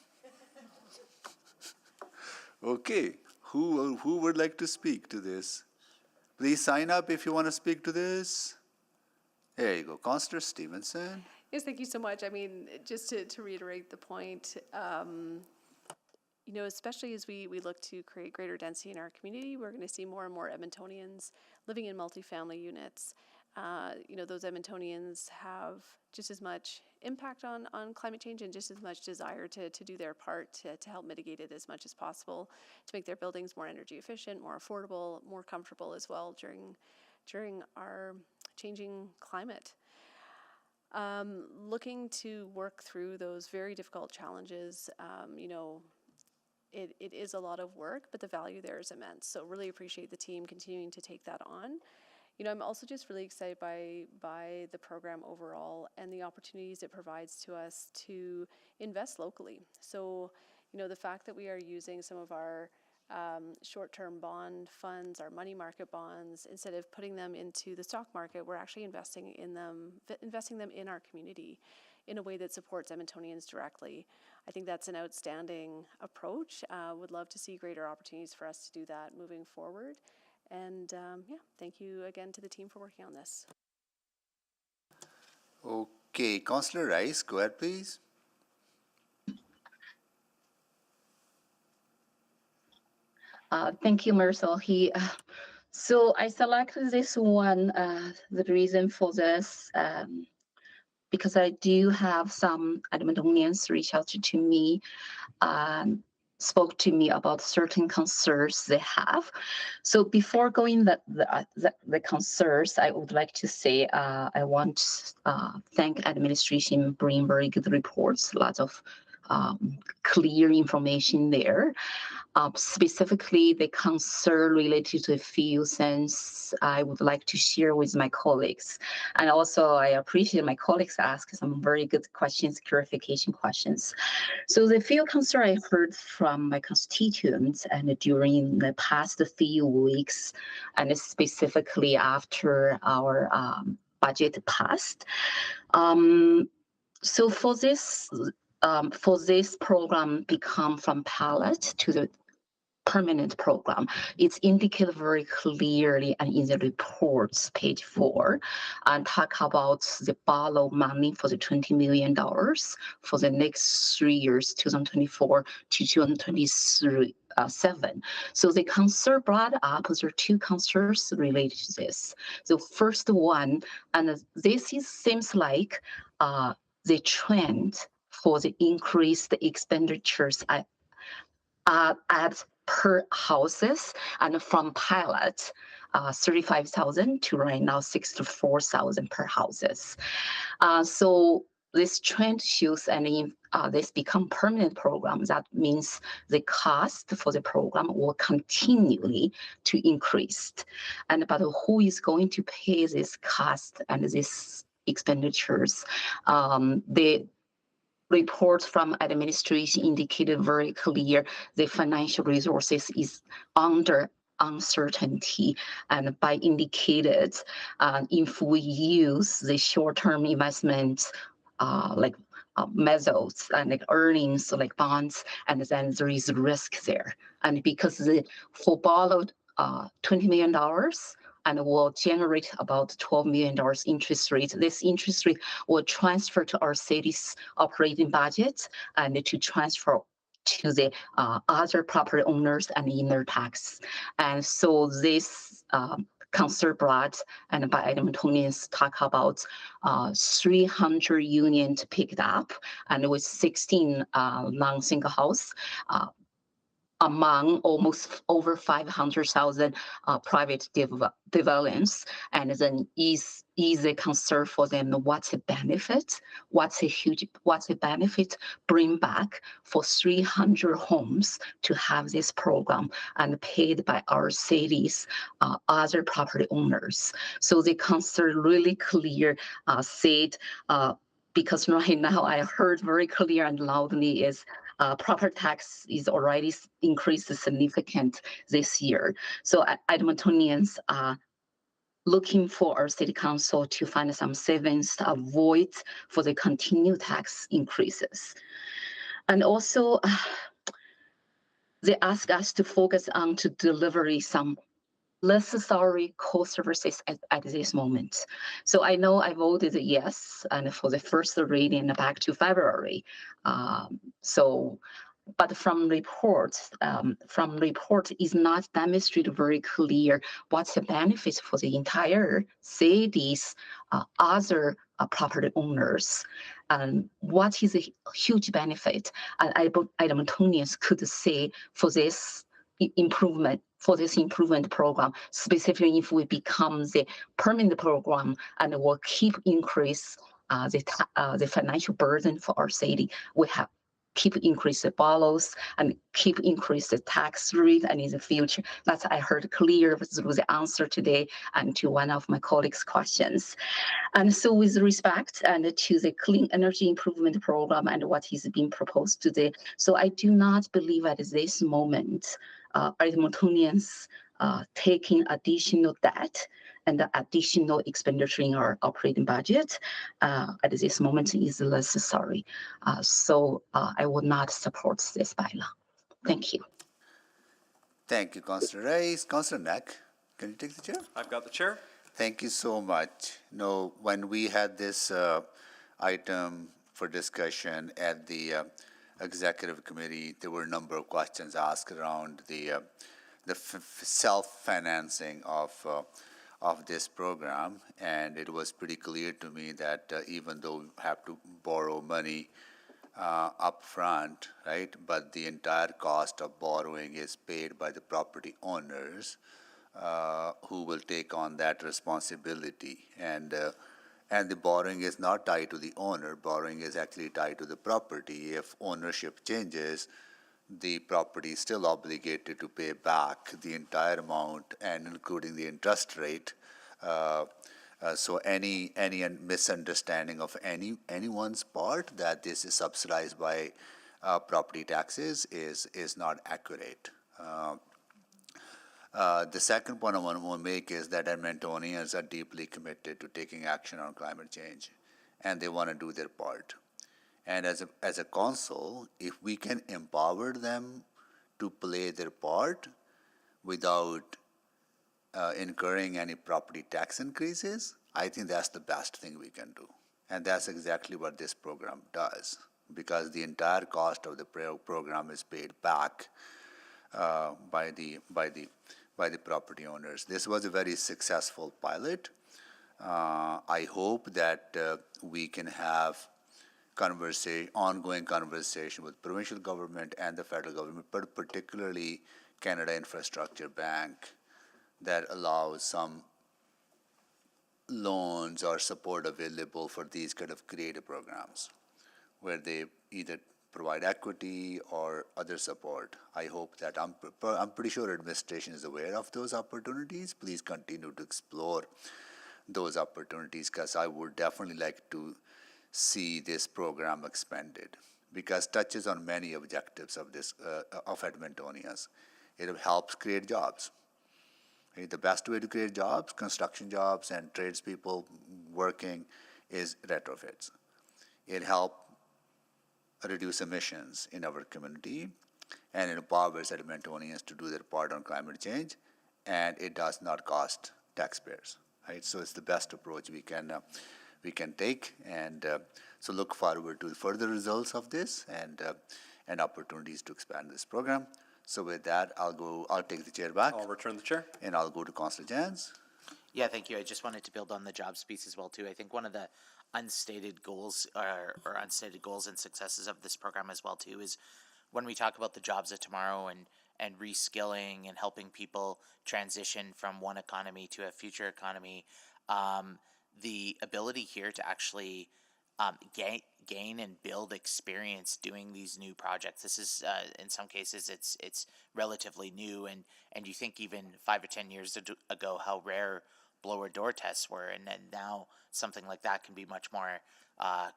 Okay. Who would like to speak to this? Please sign up if you want to speak to this. There you go. Councillor Stevenson. Yes, thank you so much. I mean, just to reiterate the point, especially as we look to create greater density in our community, we're going to see more and more Edmontonians living in multifamily units. Those Edmontonians have just as much impact on climate change and just as much desire to do their part to help mitigate it as much as possible, to make their buildings more energy efficient, more affordable, more comfortable as well during our changing climate. Looking to work through those very difficult challenges, it is a lot of work, but the value there is immense. So really appreciate the team continuing to take that on. I'm also just really excited by the program overall and the opportunities it provides to us to invest locally. So, the fact that we are using some of our short-term bond funds, our money market bonds, instead of putting them into the stock market, we're actually investing them in our community in a way that supports Edmontonians directly. I think that's an outstanding approach. Would love to see greater opportunities for us to do that moving forward. And thank you again to the team for working on this. Okay, Councillor Rice, go ahead, please. Thank you, Marcel. So I selected this one, the reason for this, because I do have some Edmontonians reach out to me, spoke to me about certain concerns they have. So before going the concerns, I would like to say I want to thank administration bring very good reports, lots of clear information there. Specifically, the concern related to fuel sense, I would like to share with my colleagues. And also, I appreciate my colleagues ask some very good questions, clarification questions. So the fuel concern I heard from my constituents and during the past few weeks, and specifically after our budget passed. So for this program become from pilot to the permanent program, it's indicated very clearly and in the reports, page 4, and talk about the borrow money for the $20 million for the next 3 years, 2024 to 2027. So the concern brought up, there are two concerns related to this. The first one, and this seems like the trend for the increased expenditures at per houses, and from pilot 35,000 to right now 64,000 per houses. So this trend shows this become permanent program, that means the cost for the program will continually to increase. But who is going to pay this cost and these expenditures? The report from administration indicated very clear the financial resources is under uncertainty, and by indicated, if we use the short-term investments methods and like earnings like bonds, and then there is risk there. And because for borrowed $20 million and will generate about $12 million interest rate, this interest rate will transfer to our city's operating budget and to transfer to the other property owners and in their tax. And so this concern brought and by Edmontonians talk about 300 units picked up and with 16 non-single house among almost over 500,000 private developments, and then is a concern for them. What's the benefit? What's the benefit bring back for 300 homes to have this program and paid by our city's other property owners? So the concern really clear said, because right now I heard very clear and loudly is property tax is already increased significant this year. So Edmontonians are looking for our city council to find some savings to avoid for the continued tax increases. And also, they ask us to focus on to deliver some necessary core services at this moment. So I know I voted yes, and for the first reading back to February. But from report is not demonstrated very clear what's the benefits for the entire city's other property owners, and what is a huge benefit. And Edmontonians could say for this improvement program, specifically if we become the permanent program and will keep increase the financial burden for our city, we have keep increase the borrows and keep increase the tax rate, and in the future, that's I heard clear through the answer today and to one of my colleagues' questions. And so with respect and to the clean energy improvement program and what is being proposed today, so I do not believe at this moment Edmontonians taking additional debt and the additional expenditure in our operating budget at this moment is necessary. So I would not support this bylaw. Thank you. Thank you, Councillor Rice. Councillor Knack, can you take the chair? I've got the chair. Thank you so much. No, when we had this item for discussion at the executive committee, there were a number of questions asked around the self-financing of this program, and it was pretty clear to me that even though we have to borrow money up front, right, but the entire cost of borrowing is paid by the property owners who will take on that responsibility. And the borrowing is not tied to the owner. Borrowing is actually tied to the property. If ownership changes, the property is still obligated to pay back the entire amount and including the interest rate. So any misunderstanding of anyone's part that this is subsidized by property taxes is not accurate. The second point I want to make is that Edmontonians are deeply committed to taking action on climate change, and they want to do their part. And as a council, if we can empower them to play their part without incurring any property tax increases, I think that's the best thing we can do. And that's exactly what this program does, because the entire cost of the program is paid back by the property owners. This was a very successful pilot. I hope that we can have ongoing conversation with provincial government and the federal government, but particularly Canada Infrastructure Bank, that allows some loans or support available for these kind of creative programs, where they either provide equity or other support. I hope that I'm pretty sure administration is aware of those opportunities. Please continue to explore those opportunities, because I would definitely like to see this program expanded, because touches on many objectives of this of Edmontonians. It helps create jobs. The best way to create jobs, construction jobs and tradespeople working, is retrofits. It helps reduce emissions in our community, and it empowers Edmontonians to do their part on climate change, and it does not cost taxpayers. Right? So it's the best approach we can take, and so look forward to further results of this and opportunities to expand this program. So with that, I'll take the chair back. I'll return the chair. And I'll go to Councillor Jans. Yeah, thank you. I just wanted to build on the jobs piece as well too. I think one of the unstated goals or unstated goals and successes of this program as well too is when we talk about the jobs of tomorrow and reskilling and helping people transition from one economy to a future economy, the ability here to actually gain and build experience doing these new projects. This is in some cases it's relatively new, and you think even 5 or 10 years ago how rare blower door tests were, and then now something like that can be much more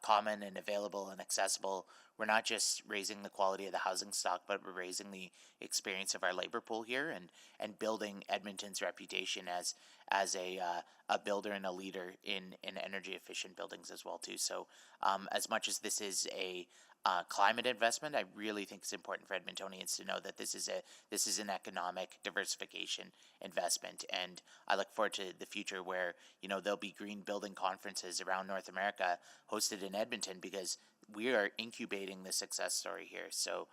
common and available and accessible. We're not just raising the quality of the housing stock, but we're raising the experience of our labor pool here and building Edmonton's reputation as a builder and a leader in energy efficient buildings as well too. So as much as this is a climate investment, I really think it's important for Edmontonians to know that this is an economic diversification investment, and I look forward to the future where there'll be green building conferences around North America hosted in Edmonton, because we are incubating the success story here. So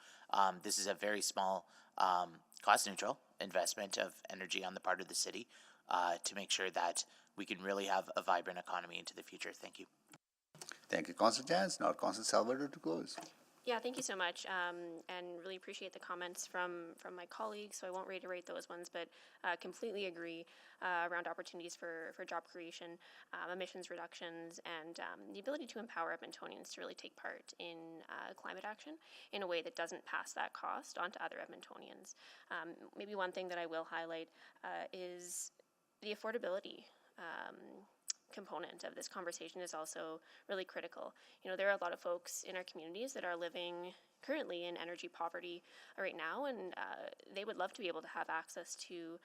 this is a very small cost neutral investment of energy on the part of the city to make sure that we can really have a vibrant economy into the future. Thank you. Thank you, Councillor Jans. Now Councillor Salvador to close. Yeah, thank you so much, and really appreciate the comments from my colleagues, so I won't reiterate those ones, but completely agree around opportunities for job creation, emissions reductions, and the ability to empower Edmontonians to really take part in climate action in a way that doesn't pass that cost on to other Edmontonians. Maybe one thing that I will highlight is the affordability component of this conversation is also really critical. There are a lot of folks in our communities that are living currently in energy poverty right now, and they would love to be able to have access to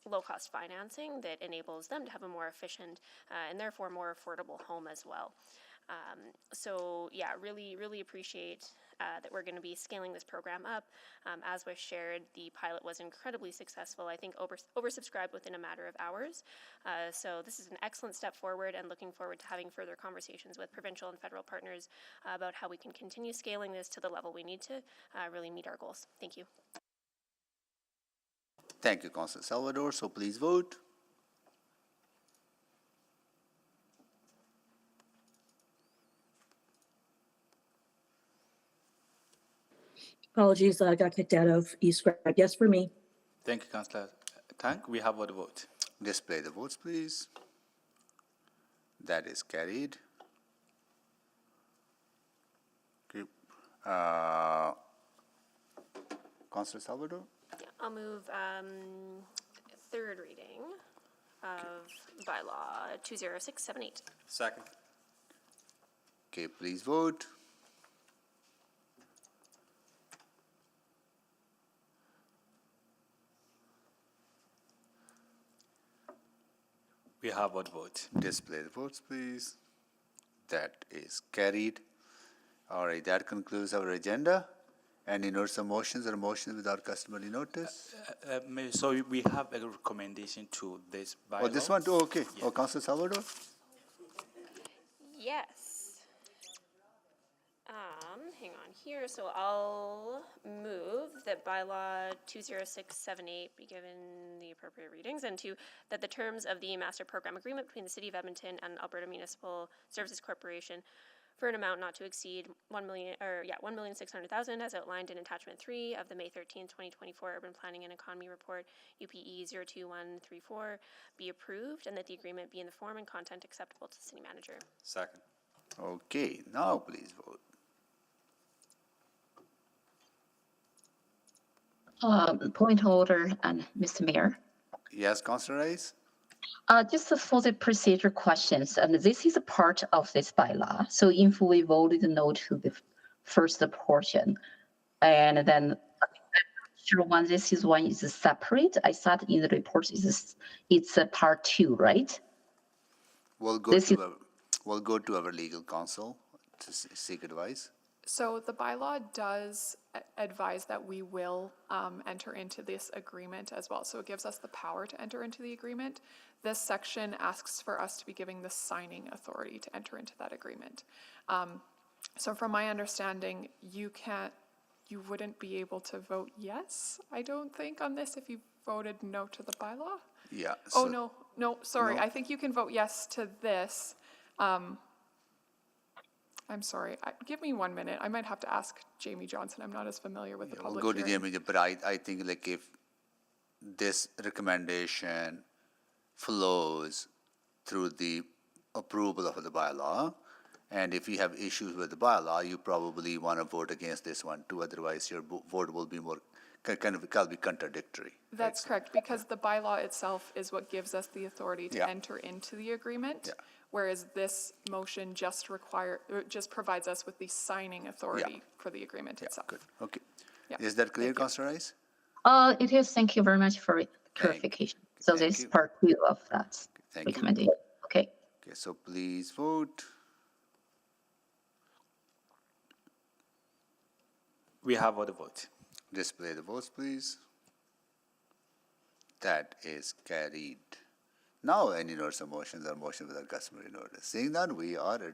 low-cost financing that enables them to have a more efficient and therefore more affordable home as well. So yeah, really appreciate that we're going to be scaling this program up. As was shared, the pilot was incredibly successful, I think oversubscribed within a matter of hours. So this is an excellent step forward, and looking forward to having further conversations with provincial and federal partners about how we can continue scaling this to the level we need to really meet our goals. Thank you. Thank you, Councillor Salvador. So please vote. Apologies, I got kicked out of eScribe. Yes for me. Thank you, Councillor Tank. We have the vote. Display the votes, please. That is carried. Okay. Councillor Salvador? Yeah, I'll move third reading of bylaw 20678. Second. Okay, please vote. We have the vote. Display the votes, please. That is carried. All right, that concludes our agenda. Any notes or motions without customary notice? So we have a recommendation to this bylaw. Oh, this one too? Okay. Yeah. Oh, Councillor Salvador? Yes. Hang on here. So I'll move that bylaw 20678 be given the appropriate readings, and that the terms of the master program agreement between the City of Edmonton and Alberta Municipal Services Corporation for an amount not to exceed $1,600,000 as outlined in attachment 3 of the May 13th, 2024 Urban Planning and Economy Report, UPE 02134, be approved, and that the agreement be in the form and content acceptable to the city manager. Second. Okay, now please vote. Point of order, and Mr. Mayor. Yes, Councillor Rice? Just for the procedure questions, and this is a part of this bylaw. So if we voted no to the first portion, and then sure when this is one is separate, I thought in the report it's a part 2, right? We'll go to our legal counsel to seek advice. So the bylaw does advise that we will enter into this agreement as well. So it gives us the power to enter into the agreement. This section asks for us to be giving the signing authority to enter into that agreement. So from my understanding, you wouldn't be able to vote yes, I don't think, on this if you voted no to the bylaw. Yeah. Oh, no, sorry. No? I think you can vote yes to this. I'm sorry. Give me 1 minute. I might have to ask Jamie Johnson. I'm not as familiar with the public We'll go to hearing. Jamie, but I think like if this recommendation flows through the approval of the bylaw, and if you have issues with the bylaw, you probably want to vote against this one too. Otherwise, your vote will be more kind of contradictory. That's correct, because the bylaw itself is what gives us the authority to enter into the agreement, whereas this motion just provides us with the signing authority for the agreement itself. Good. Okay. Is that clear, Councillor Rice? It is. Thank you very much for clarification. So this is part 2 of that recommendation. Okay. Okay, so please vote. We have all the vote. Display the votes, please. That is carried. Now, any notice of motions or motion without customary notice? Seeing none, we are adjourned.